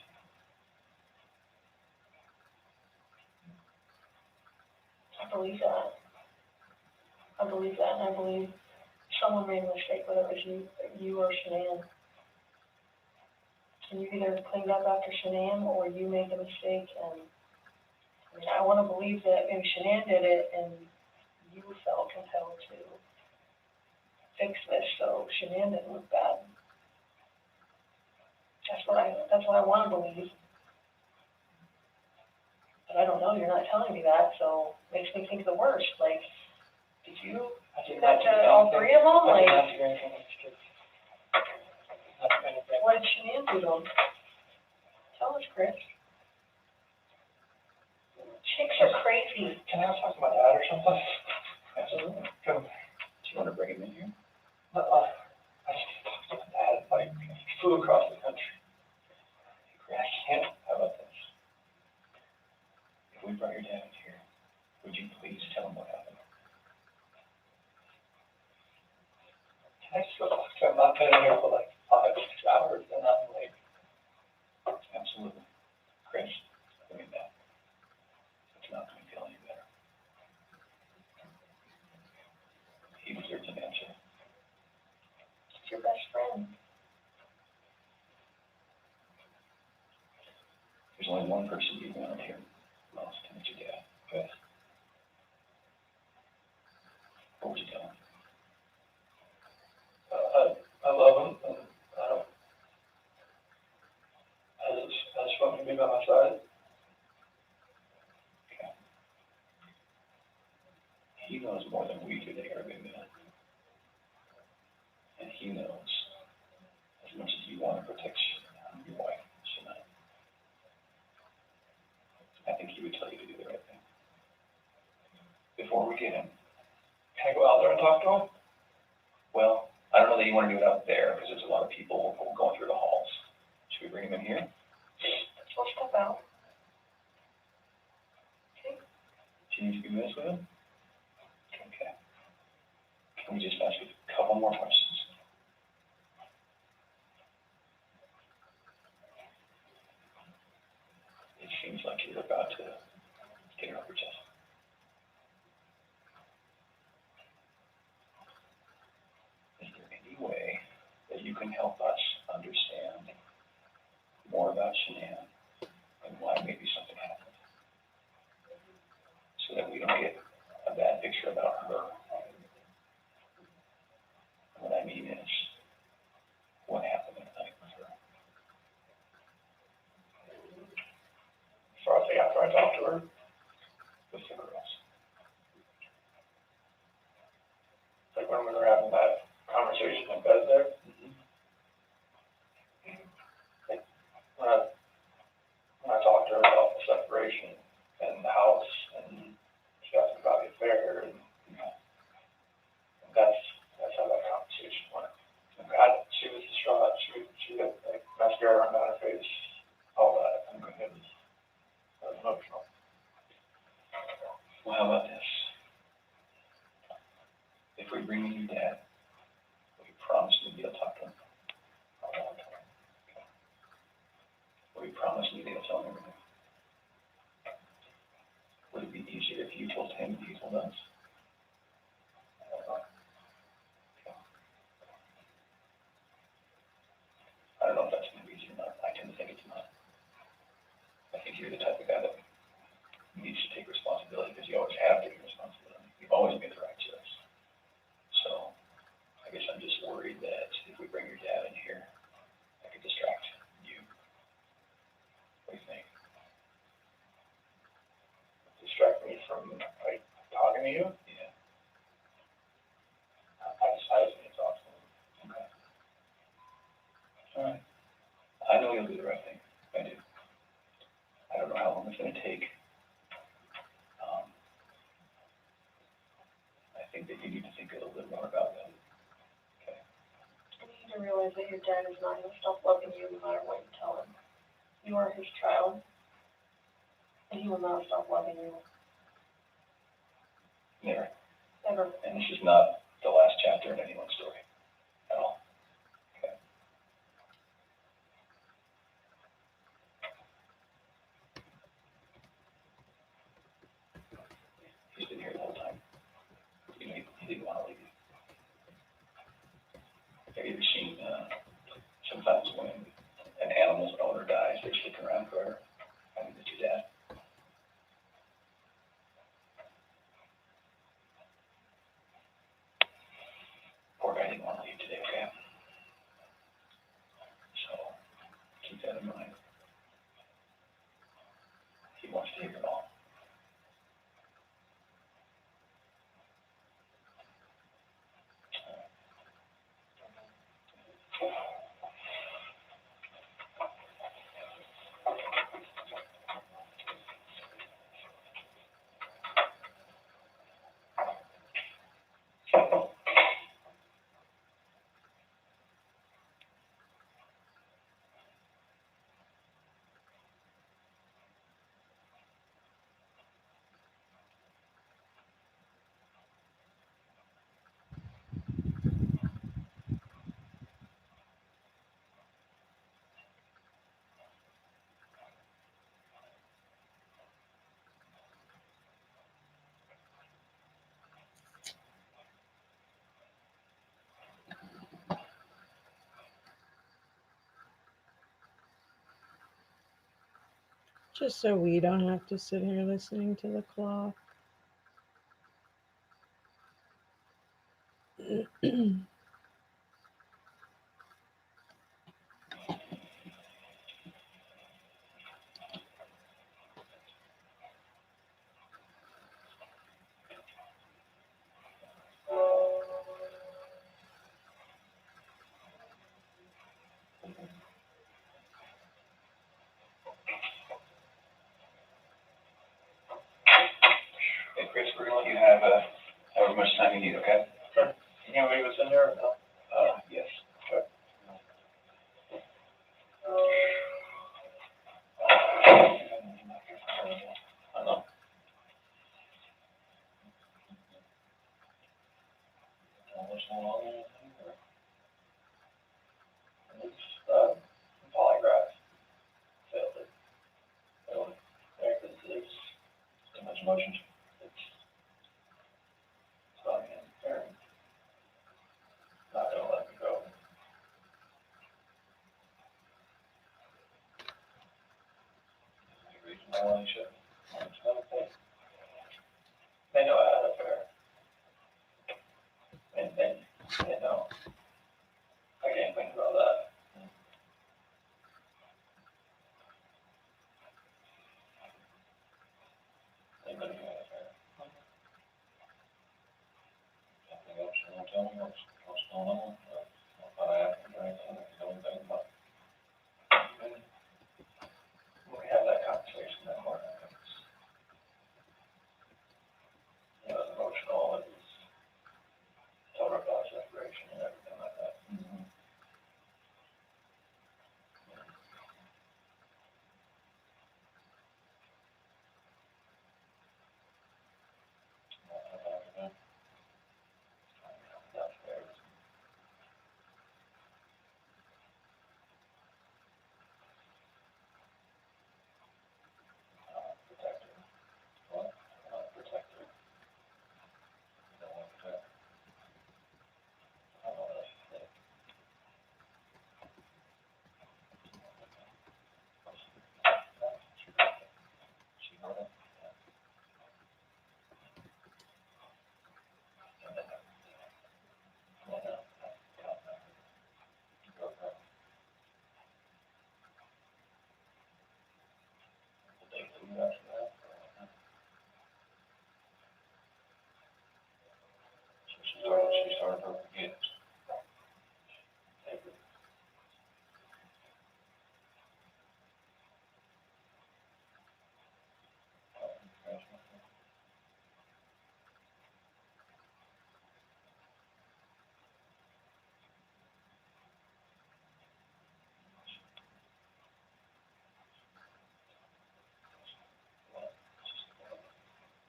I believe that. And I believe someone made a mistake, whether it was you or Shanann. And you either cleaned up after Shanann or you made the mistake. And I want to believe that maybe Shanann did it and you felt compelled to fix this so Shanann didn't look bad. That's what I want to believe. But I don't know, you're not telling me that, so it makes me think the worst. Like, did Did you I do did that not do to all anything. three of them? I did Like, not do anything with the kids. Not do anything. what did Shanann do to them? Tell us, Chris. Chicks are crazy. Can I talk to my dad or something? Absolutely. Come. Do you want to bring him in here? I just need to talk to my dad. Like, he flew across the country. I can't. How about this? If we brought your dad in here, would you please tell him what happened? Can I just go talk to him? I've been here for like 5 or 6 hours and I'm like, Absolutely. Chris, bring him back. It's not going to feel any better. He deserves an answer. It's your best friend. There's only one person you wanted here most, and it's your dad. Good. What would you tell him? I love him and I just want him to be by my side. Okay. He knows more than we do that you're a good man. And he knows as much as you want to protect your wife, Shania. I think he would tell you to do the right thing. Before we get him, Can I go out there and talk to him? well, I don't know that you want to do it out there because there's a lot of people going through the halls. Should we bring him in here? We'll step out. Okay. Do you need a few minutes with him? Okay. Can we just ask you a couple more questions? It seems like you're about to get it off your chest. Is there any way that you can help us understand more about Shanann and why maybe something happened? So that we don't get a bad picture about her. What I mean is, what happened that night with her? As far as after I talked to her. With the girls? Like when we were having that conversation in bed there. Like when I talked to her about the separation and the house and she asked me about the affair and that's how that conversation went. She was distraught. She had like mascara on her face, all that. And it was emotional. Well, how about this? If we bring in your dad, will you promise me you'll talk to him? Okay. Will you promise me you'll tell him everything? Would it be easier if you told him and he told us? I don't know if that's going to be easy or not. I tend to think it's not. I think you're the type of guy that needs to take responsibility because you always have taken responsibility. You've always made the right choice. So I guess I'm just worried that if we bring your dad in here, that could distract you. What do you think? Distract me from like talking to you. Yeah. I just need to talk to him. Okay. All right. I know you'll do the right thing. I do. I don't know how long it's going to take. I think that you need to think a little bit more about that. Okay. You need to realize that your dad is not going to stop loving you no matter what you tell him. You are his child, and he will not stop loving you. Never. Ever. And this is not the last chapter in anyone's story at all. Okay. He's been here the whole time. You know, he didn't want to leave you. Have you ever seen, sometimes when an animal's owner dies, they stick around forever? I mean, it's your dad. Poor guy didn't Just so we don't have to sit here listening to the clock. Hey, Chris, we're gonna let you have, however much time you need, okay? Sure. You gonna leave us in there or no? Yes. Sure. I know. What's going on there? Polygraph. Failed it. Failed it. There, 'cause it's too much motion. It's not gonna let me go. Any reason why I should? It's not okay. They know how to fair. And they know. I can't think about that. Anybody know how to fair? Anything else you wanna tell me? What's going on? What happened or anything? If you don't think about it. We have that conversation that morning. You know, it's emotional and it's total about separation and everything like that. Mm-hmm. Downstairs. Protector. What? Protector. You don't want to protect. I don't know. She wrote it. She started her again.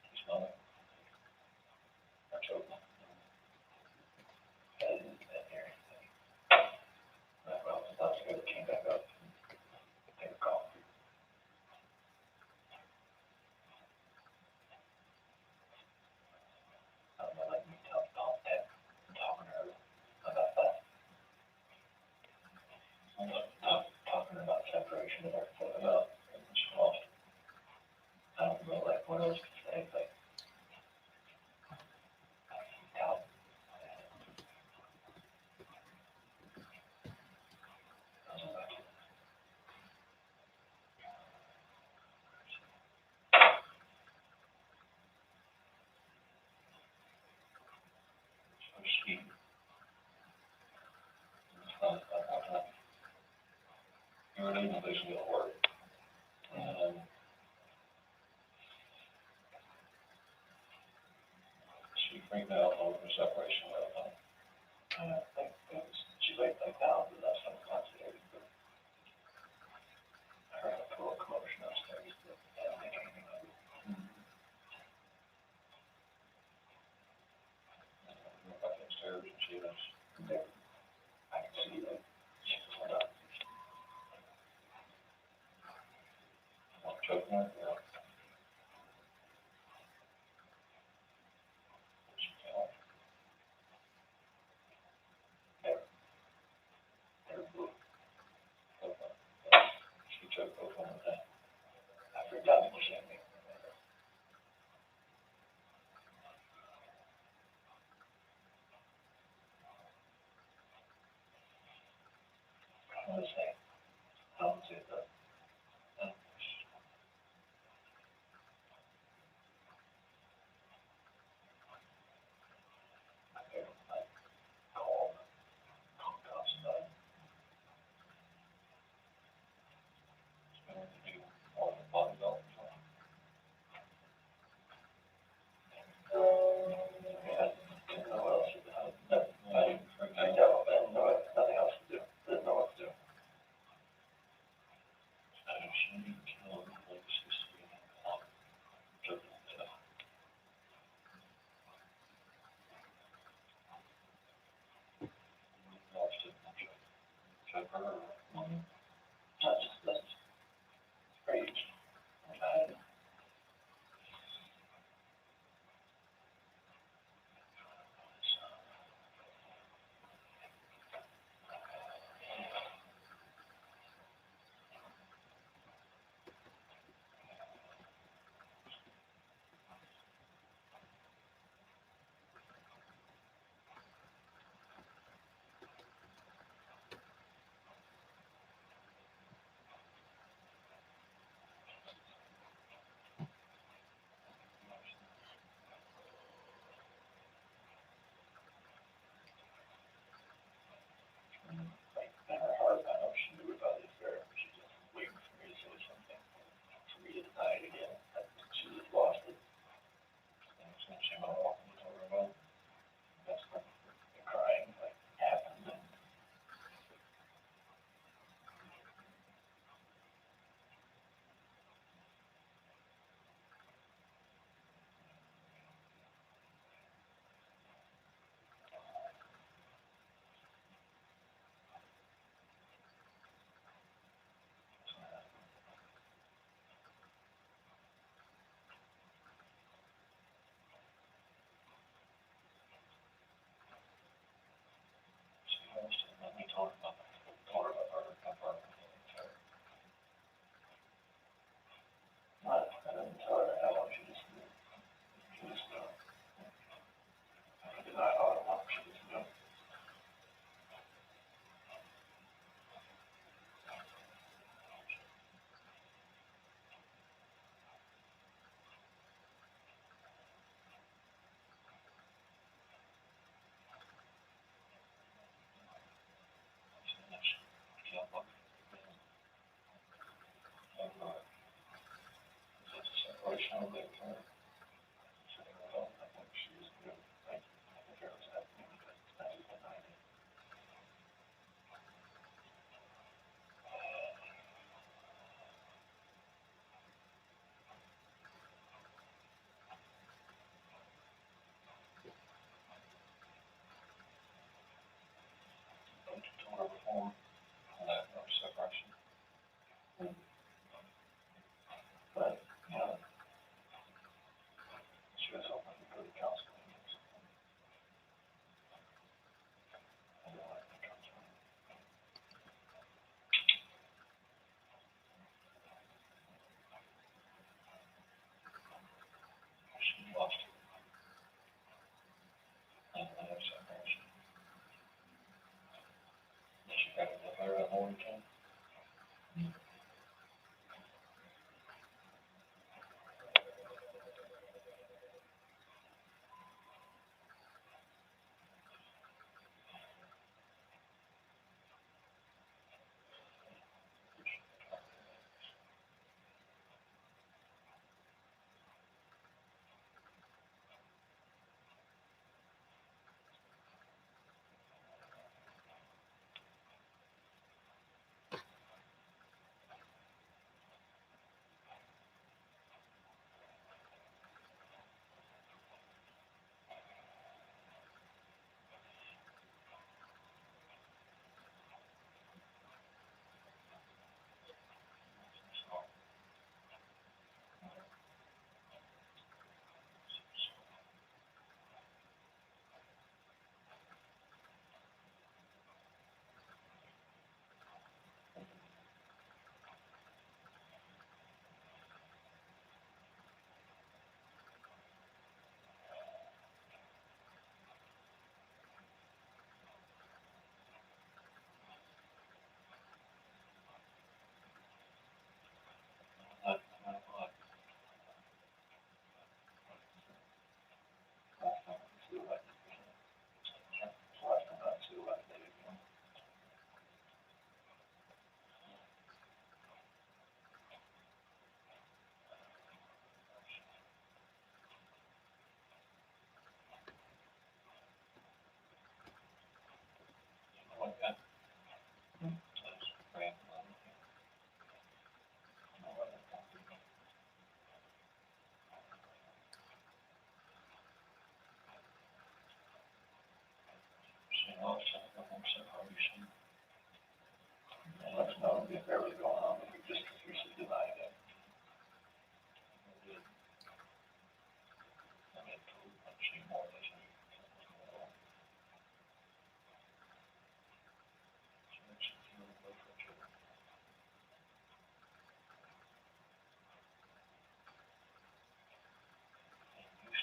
She smelled it. I choked. And here. That well, that's good. Came back up. Take a call. I'm gonna let me talking to her about that. Talking about separation and everything about and she lost. I don't know like what else to say, but out. She you were leaving basically at work. And she freaked out over the separation and everything. I think it was, she laid back down, but that's not considered. But I heard a little commotion upstairs, but I don't think anything of it. I went back upstairs and she was there. I could see that she was lit up. I'm choking her, you know. She fell. There. There, blue. She took both of them down. I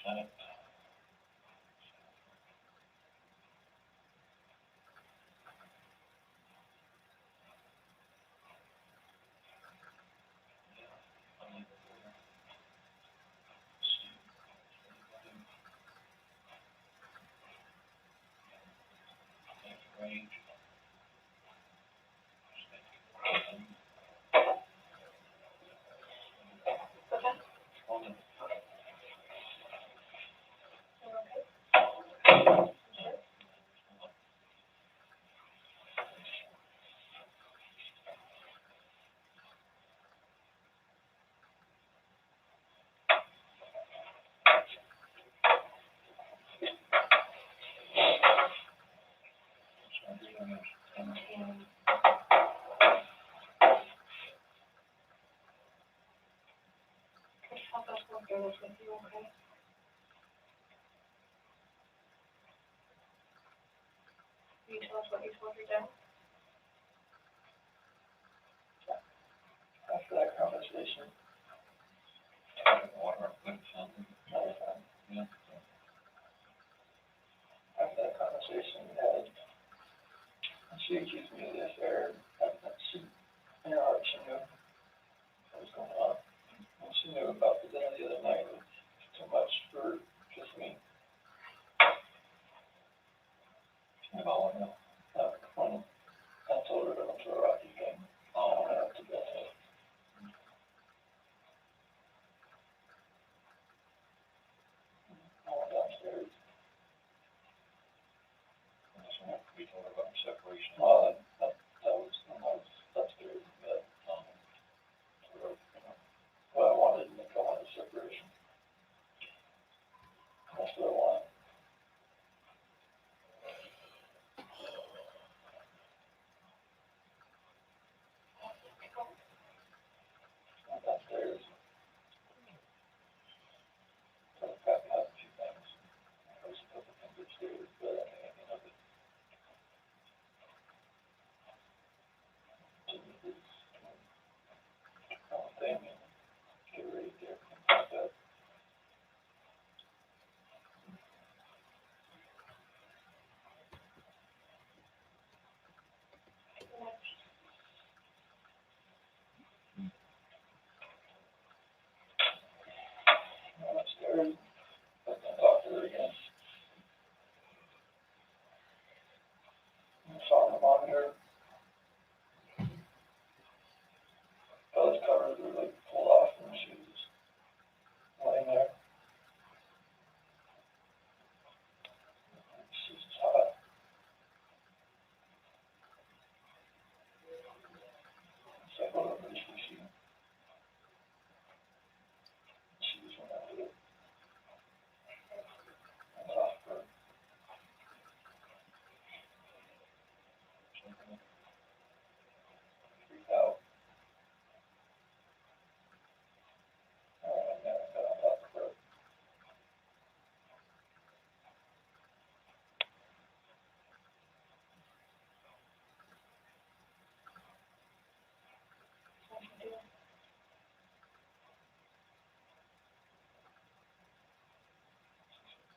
Help us go through this with you, okay? Can you tell us what you told your dad? After that conversation, water, something, yeah. After that conversation we had, she accused me of the affair, she, in her heart, she knew what was going on. And she knew about the dinner the other night, it was too much for just me. She knew all I know. I told her to go to a Rocky game. I don't want to have to go to it. I went downstairs. We told her about our separation. Well, that was when I was upstairs in bed. What I wanted to make, I wanted separation. That's what I wanted. Went downstairs. Told Pat a few things. I was supposed to come upstairs, but I think anything of it. Jimmy did one thing and get ready to everything like that. I went upstairs, but then talked to her again. I saw on the monitor, Bella's covers were like pulled off and she was laying there. She was hot. So I go over to she was went out with it. I was off for freaked out. And then I got on top of her.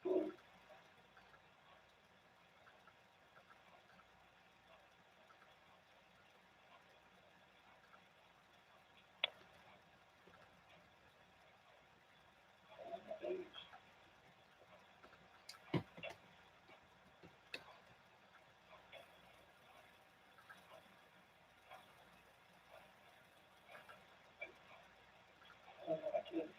Blue. My kids.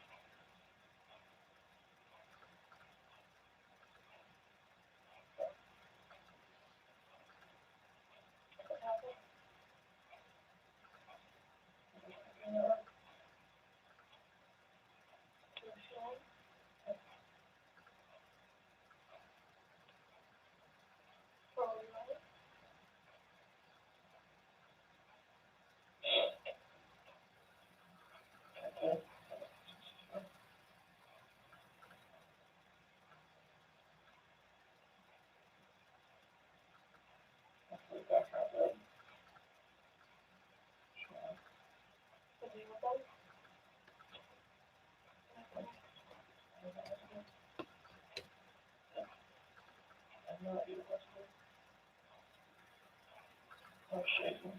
shaking.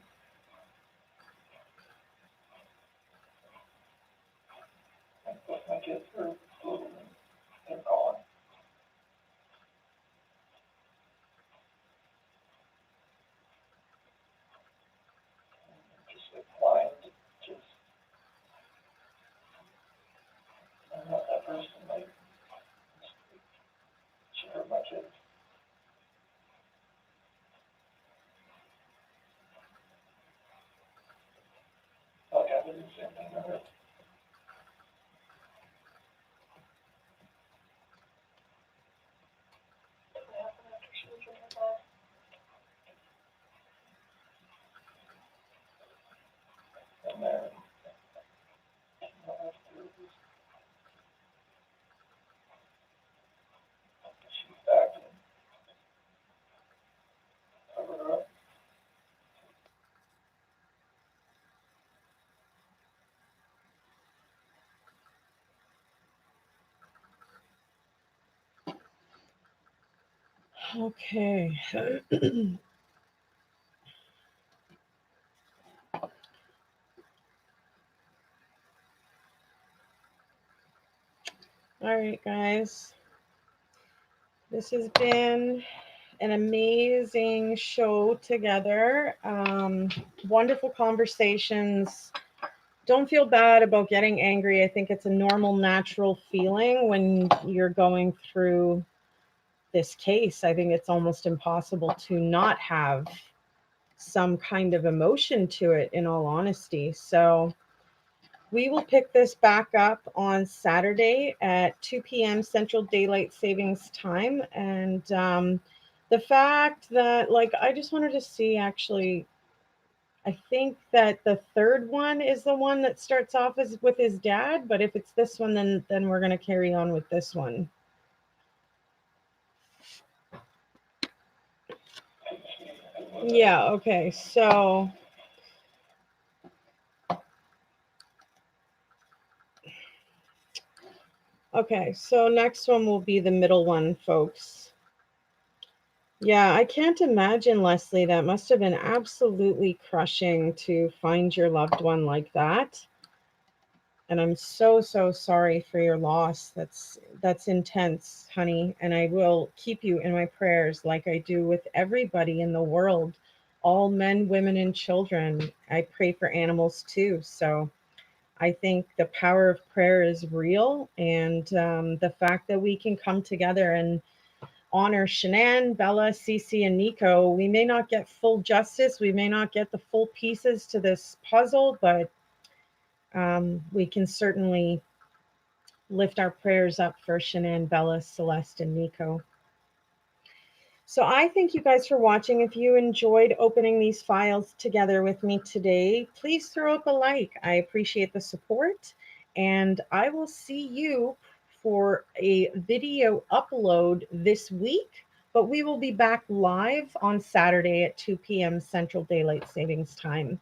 I put my kids through flu and they're gone. Just inclined, just, I'm not that person, like, she hurt my kids. Like I did the same thing to her. And then, she's back and covered her up. Okay. All right, guys. This has been an amazing show together. Wonderful conversations. Don't feel bad about getting angry. I think it's a normal, natural feeling when you're going through this case. I think it's almost impossible to not have some kind of emotion to it, in all honesty. So we will pick this back up on Saturday at 2 p.m. Central Daylight Savings Time. And the fact that, like, I just wanted to see, actually, I think that the third one is the one that starts off as with his dad, but if it's this one, then we're going to carry on with this one. Yeah, okay, so next one will be the middle one, folks. Yeah, I can't imagine, Leslie, that must have been absolutely crushing to find your loved one like that. And I'm so, so sorry for your loss. That's intense, honey. And I will keep you in my prayers like I do with everybody in the world, all men, women, and children. I pray for animals too. So I think the power of prayer is real. And the fact that we can come together and honor Shanann, Bella, Cece, and Nico. We may not get full justice. We may not get the full pieces to this puzzle, but we can certainly lift our prayers up for Shanann, Bella, Celeste, and Nico. So I thank you guys for watching. If you enjoyed opening these files together with me today, please throw up a like. I appreciate the support, and I will see you for a video upload this week, but we will be back live on Saturday at 2 p.m. Central Daylight Savings Time.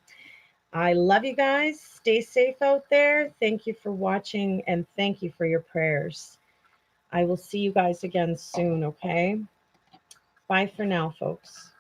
I love you guys. Stay safe out there. Thank you for watching, and thank you for your prayers. I will see you guys again soon, okay? Bye for now, folks.